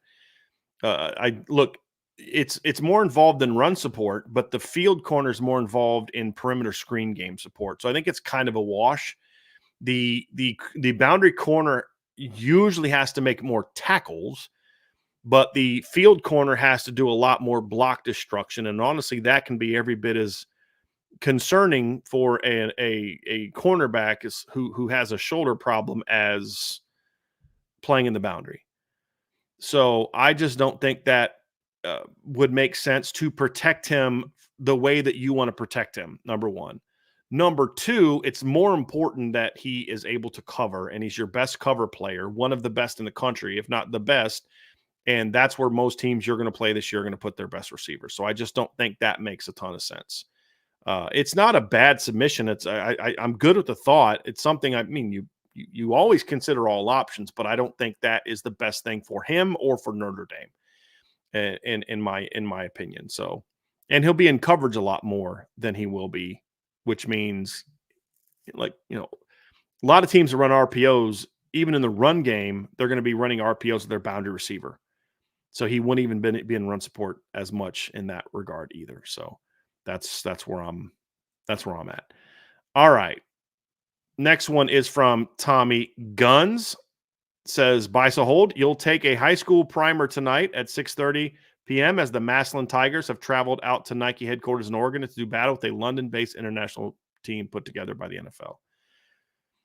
It's more involved in run support, but the field corner is more involved in perimeter screen game support. So I think it's kind of a wash. The Boundary corner usually has to make more tackles, but the field corner has to do a lot more block destruction. And honestly, that can be every bit as concerning for a cornerback who has a shoulder problem as playing in the boundary. So I just don't think that would make sense to protect him the way that you want to protect him, number one. Number two, it's more important that he is able to cover, and he's your best cover player, one of the best in the country, if not the best. And that's where most teams you're going to play this year are going to put their best receivers. So I just don't think that makes a ton of sense. It's not a bad submission. I'm good with the thought. It's something, you always consider all options, but I don't think that is the best thing for him or for Notre Dame, in my opinion. So, and he'll be in coverage a lot more than he will be, which means, a lot of teams that run RPOs, even in the run game, they're going to be running RPOs with their boundary receiver. So he wouldn't even be in run support as much in that regard either. So that's where I'm at. All right. Next one is from Tommy Guns. Says, buy, so hold. You'll take a high school primer tonight at 6:30 p.m. as the Massillon Tigers have traveled out to Nike headquarters in Oregon to do battle with a London-based international team put together by the NFL.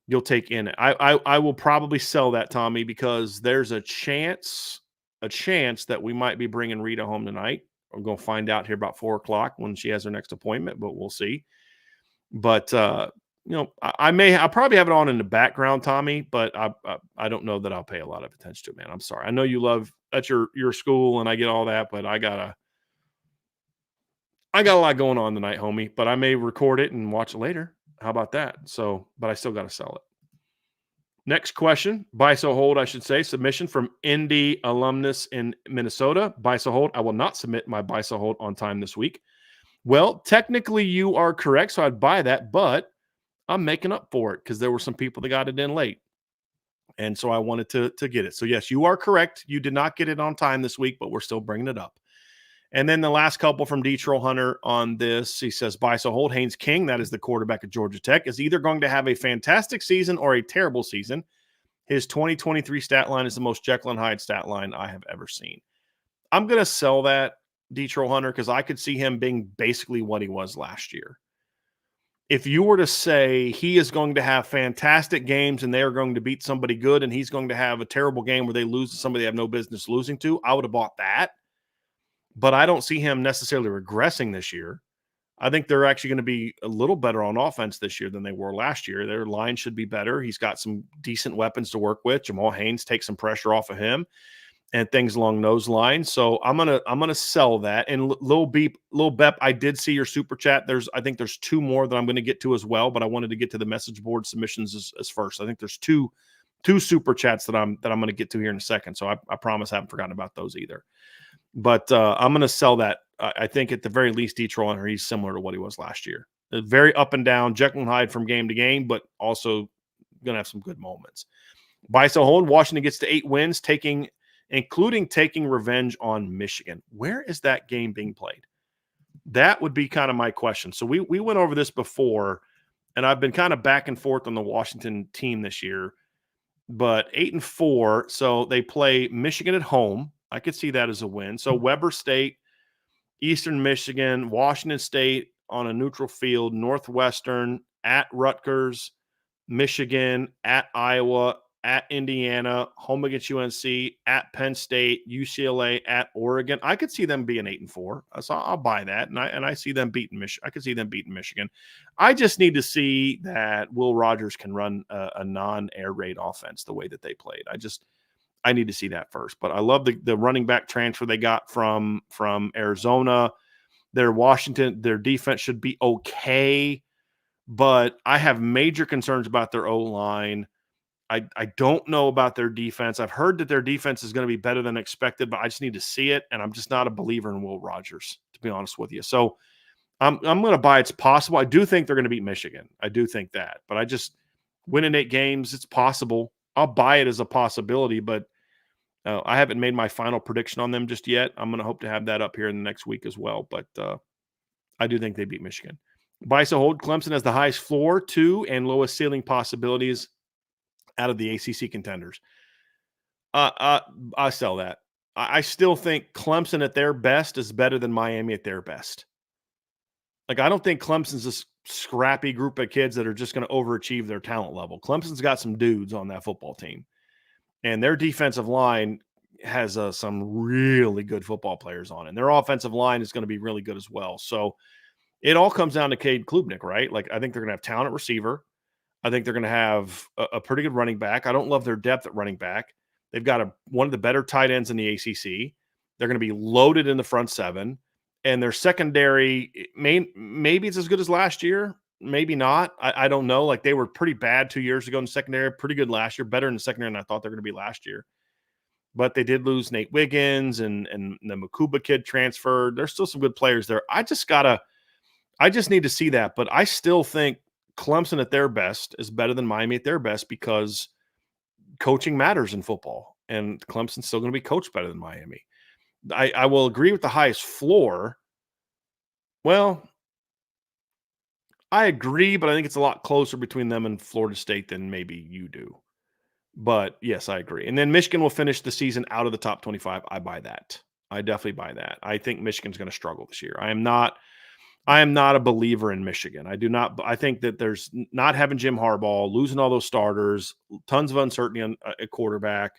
You'll take in it. I will probably sell that, Tommy, because there's a chance that we might be bringing Rita home tonight. I'm going to find out here about 4:00 when she has her next appointment, but we'll see. But I'll probably have it on in the background, Tommy, but I don't know that I'll pay a lot of attention to it, man. I'm sorry. I know you love that's your school and I get all that, but I got a lot going on tonight, homie, but I may record it and watch it later. How about that? So, but I still got to sell it. Next question, buy, so hold, I should say. Submission from Indy alumnus in Minnesota. Buy, so hold. I will not submit my buy, so hold on time this week. Well, technically you are correct, so I'd buy that, but I'm making up for it because there were some people that got it in late. And so I wanted to get it. So yes, you are correct. You did not get it on time this week, but we're still bringing it up. And then the last couple from Detroit Hunter on this, he says, buy, so hold. Haynes King, that is the quarterback at Georgia Tech, is either going to have a fantastic season or a terrible season. His 2023 stat line is the most Jekyll and Hyde stat line I have ever seen. I'm going to sell that, Detroit Hunter, because I could see him being basically what he was last year. if you were to say he is going to have fantastic games and they are going to beat somebody good and he's going to have a terrible game where they lose to somebody they have no business losing to, I would have bought that. But I don't see him necessarily regressing this year. I think they're actually going to be a little better on offense this year than they were last year. Their line should be better. He's got some decent weapons to work with. Jamal Haynes takes some pressure off of him and things along those lines. So I'm gonna sell that. And Lil Bep, I did see your super chat. I think there's two more that I'm going to get to as well, but I wanted to get to the message board submissions as first. I think there's two super chats that I'm going to get to here in a second. So I promise I haven't forgotten about those either. But I'm going to sell that. I think at the very least, Detroit, he's similar to what he was last year. Very up and down, Jekyll and Hyde from game to game, but also going to have some good moments. Buy, sell, hold. Washington gets to 8 wins, including taking revenge on Michigan. Where is that game being played? That would be kind of my question. So we went over this before, and I've been kind of back and forth on the Washington team this year. But 8-4, so they play Michigan at home. I could see that as a win. So Weber State, Eastern Michigan, Washington State on a neutral field, Northwestern, at Rutgers, Michigan, at Iowa, at Indiana, home against UNC, at Penn State, UCLA, at Oregon. I could see them being 8-4. So I'll buy that. And I see them beating Michigan. I could see them beating Michigan. I just need to see that Will Rogers can run a non-air raid offense the way that they played. I need to see that first. But I love the running back transfer they got from Arizona. Their defense should be okay, but I have major concerns about their O-line. I don't know about their defense. I've heard that their defense is going to be better than expected, but I just need to see it, and I'm just not a believer in Will Rogers, to be honest with you. So I'm going to buy it's possible. I do think they're going to beat Michigan. I do think that. But I just winning 8 games, it's possible. I'll buy it as a possibility, but I haven't made my final prediction on them just yet. I'm going to hope to have that up here in the next week as well, but I do think they beat Michigan. Buy, sell, hold. Clemson has the highest floor, 2, and lowest ceiling possibilities out of the ACC contenders. I sell that. I still think Clemson at their best is better than Miami at their best. Like, I don't think Clemson's a scrappy group of kids that are just going to overachieve their talent level. Clemson's got some dudes on that football team, and their defensive line has some really good football players on it. And their offensive line is going to be really good as well. So it all comes down to Cade Klubnik, right? Like, I think they're going to have talent at receiver. I think they're going to have a pretty good running back. I don't love their depth at running back. They've got one of the better tight ends in the ACC. They're going to be loaded in the front 7. And their secondary, maybe it's as good as last year. Maybe not. I don't know. Like, they were pretty bad 2 years ago in the secondary. Pretty good last year. Better in the secondary than I thought they were going to be last year. But they did lose Nate Wiggins and the Makuba kid transferred. There's still some good players there. I just need to see that. But I still think Clemson at their best is better than Miami at their best because coaching matters in football, and Clemson's still going to be coached better than Miami. I will agree with the highest floor. Well, I agree, but I think it's a lot closer between them and Florida State than maybe you do. But yes, I agree. And then Michigan will finish the season out of the top 25. I buy that. I definitely buy that. I think Michigan's going to struggle this year. I am not a believer in Michigan. I think that there's not having Jim Harbaugh, losing all those starters, tons of uncertainty on a quarterback.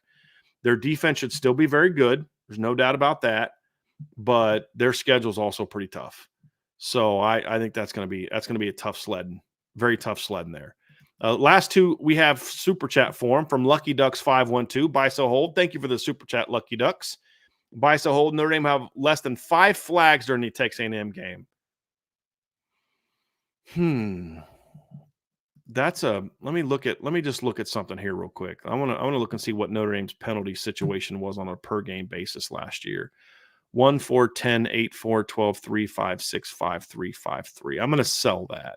Their defense should still be very good. There's no doubt about that, but their schedule is also pretty tough. So I think that's going to be a tough sled, very tough sled in there. Last two, we have super chat form from Lucky Ducks 512. Buy, sell, hold. Thank you for the super chat, Lucky Ducks. Buy, sell, hold. Notre Dame have less than 5 flags during the Texas A&M game. Let me just look at something here real quick. I want to look and see what Notre Dame's penalty situation was on a per game basis last year. 1, 4, 10, 8, 4, 12, 3, 5, 6, 5, 3, 5, 3. I'm going to sell that.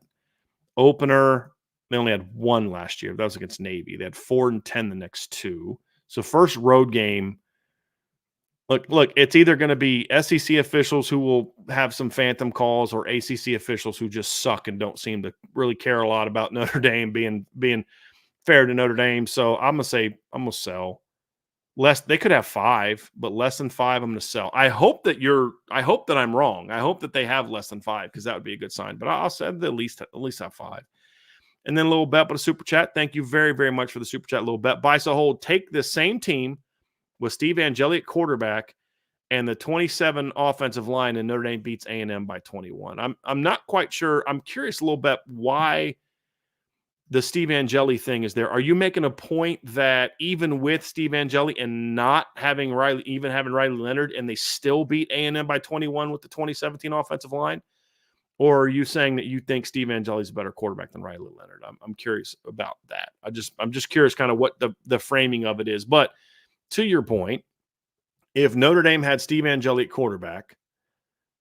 Opener, they only had 1 last year. That was against Navy. They had 4 and 10 the next 2. So first road game. Look, it's either going to be SEC officials who will have some phantom calls or ACC officials who just suck and don't seem to really care a lot about Notre Dame being fair to Notre Dame. So I'm going to sell. They could have 5, but less than 5, I'm going to sell. I hope that I'm wrong. I hope that they have less than 5 because that would be a good sign. But I'll say at least have 5. And then Little Bet, but a super chat. Thank you very, very much for the super chat, Little Bet. Buy, so hold. Take the same team with Steve Angeli at quarterback and the 27 offensive line, and Notre Dame beats A&M by 21. I'm not quite sure. I'm curious, Little Bet, why the Steve Angeli thing is there. Are you making a point that even with Steve Angeli and not having Riley Leonard, and they still beat A&M by 21 with the 2017 offensive line? Or are you saying that you think Steve Angeli's a better quarterback than Riley Leonard? I'm curious about that. I'm just curious kind of what the framing of it is. But to your point, if Notre Dame had Steve Angeli at quarterback,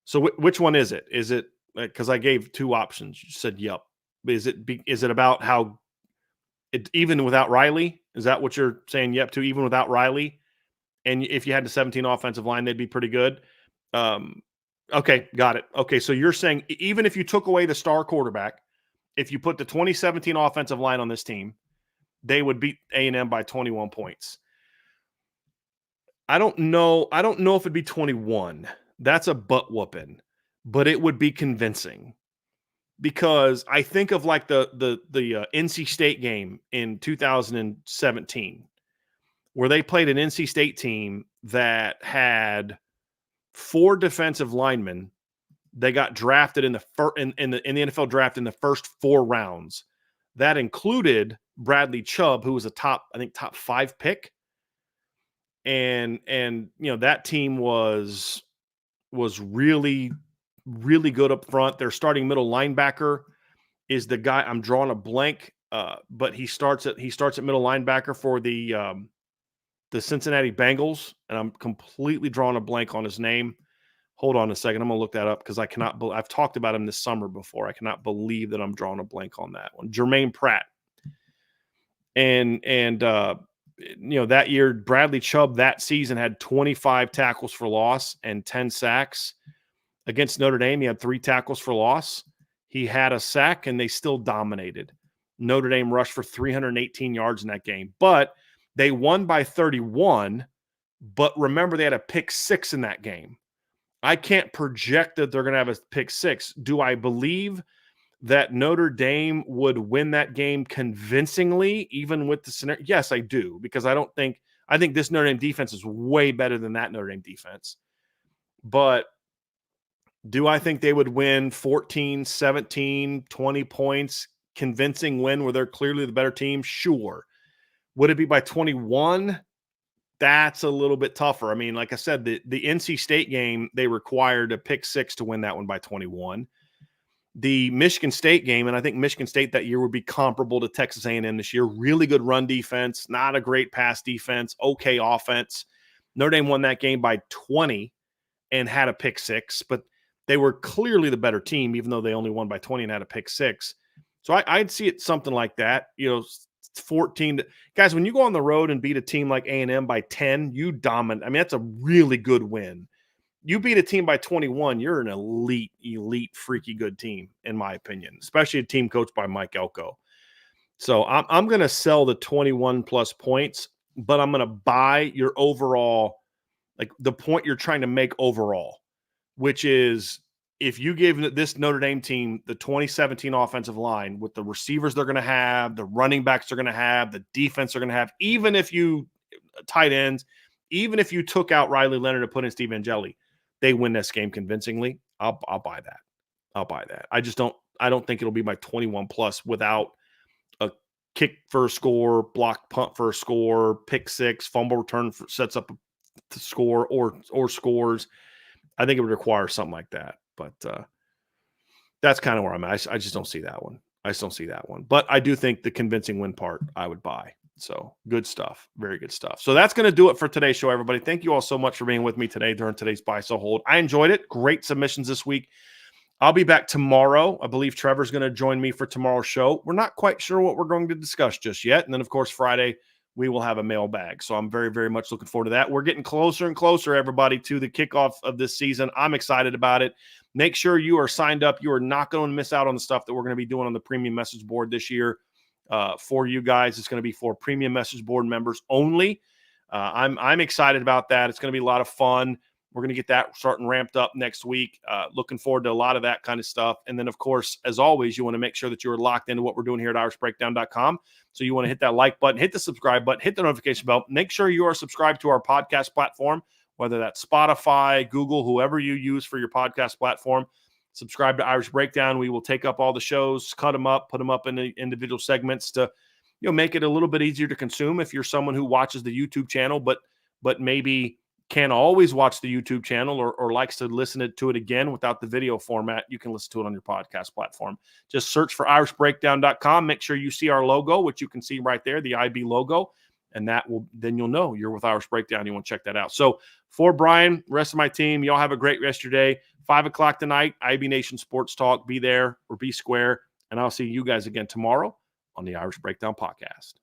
so which one is it? Is it because I gave 2 options? You said yep. Is it about how even without Riley? Is that what you're saying? Yep to even without Riley, and if you had the 17 offensive line, they'd be pretty good. Okay, got it. Okay, so you're saying even if you took away the star quarterback, if you put the 2017 offensive line on this team, they would beat A&M by 21 points. I don't know if it'd be 21. That's a butt whooping, but it would be convincing. Because I think of like the NC State game in 2017, where they played an NC State team that had 4 defensive linemen. They got drafted in the NFL draft in the first 4 rounds. That included Bradley Chubb, who was a top 5 pick. And that team was really, really good up front. Their starting middle linebacker is the guy, I'm drawing a blank, but he starts at middle linebacker for the Cincinnati Bengals, and I'm completely drawing a blank on his name. Hold on a second. I'm going to look that up because I've talked about him this summer before. I cannot believe that I'm drawing a blank on that one. Jermaine Pratt. And that year, Bradley Chubb that season had 25 tackles for loss and 10 sacks. Against Notre Dame, he had 3 tackles for loss. He had a sack, and they still dominated. Notre Dame rushed for 318 yards in that game. But they won by 31. But remember, they had a pick 6 in that game. I can't project that they're going to have a pick 6. Do I believe that Notre Dame would win that game convincingly, even with the scenario? Yes, I do, because I think this Notre Dame defense is way better than that Notre Dame defense. But do I think they would win 14, 17, 20 points, convincing win where they're clearly the better team? Sure. Would it be by 21? That's a little bit tougher. I mean, like I said, the NC State game, they required a pick 6 to win that one by 21. The Michigan State game, and I think Michigan State that year would be comparable to Texas A&M this year. Really good run defense, not a great pass defense, okay offense. Notre Dame won that game by 20 and had a pick 6, but they were clearly the better team, even though they only won by 20 and had a pick 6. So I'd see it something like that. 14 guys, when you go on the road and beat a team like A&M by 10, you dominate. I mean, that's a really good win. You beat a team by 21, you're an elite, freaky good team, in my opinion, especially a team coached by Mike Elko. So I'm going to sell the 21 plus points, but I'm going to buy your overall, like the point you're trying to make overall, which is if you give this Notre Dame team the 2017 offensive line with the receivers they're going to have, the running backs they're going to have, the defense they're going to have, even if you tight ends, even if you took out Riley Leonard and put in Steve Angeli, they win this game convincingly. I'll buy that. I'll buy that. I don't think it'll be by 21 plus without a kick for a score, block punt for a score, pick 6, fumble return sets up the score or scores. I think it would require something like that. But that's kind of where I'm at. I just don't see that one. But I do think the convincing win part I would buy. So good stuff. Very good stuff. So that's going to do it for today's show, everybody. Thank you all so much for being with me today during today's Buy, Sell, Hold. I enjoyed it. Great submissions this week. I'll be back tomorrow. I believe Trevor's going to join me for tomorrow's show. We're not quite sure what we're going to discuss just yet. And then, of course, Friday, we will have a mailbag. So I'm very, very much looking forward to that. We're getting closer and closer, everybody, to the kickoff of this season. I'm excited about it. Make sure you are signed up. You are not going to miss out on the stuff that we're going to be doing on the premium message board this year for you guys. It's going to be for premium message board members only. I'm excited about that. It's going to be a lot of fun. We're going to get that starting ramped up next week. Looking forward to a lot of that kind of stuff. And then, of course, as always, you want to make sure that you're locked into what we're doing here at irishbreakdown.com. So you want to hit that like button, hit the subscribe button, hit the notification bell. Make sure you are subscribed to our podcast platform, whether that's Spotify, Google, whoever you use for your podcast platform. Subscribe to Irish Breakdown. We will take up all the shows, cut them up, put them up in the individual segments to make it a little bit easier to consume if you're someone who watches the YouTube channel, but maybe can't always watch the YouTube channel or likes to listen to it again without the video format. You can listen to it on your podcast platform. Just search for irishbreakdown.com. Make sure you see our logo, which you can see right there, the IB logo, and then you'll know you're with Irish Breakdown. You want to check that out. So for Brian, rest of my team, y'all have a great rest of your day. 5 o'clock tonight, IB Nation Sports Talk. Be there or be square, and I'll see you guys again tomorrow on the Irish Breakdown Podcast.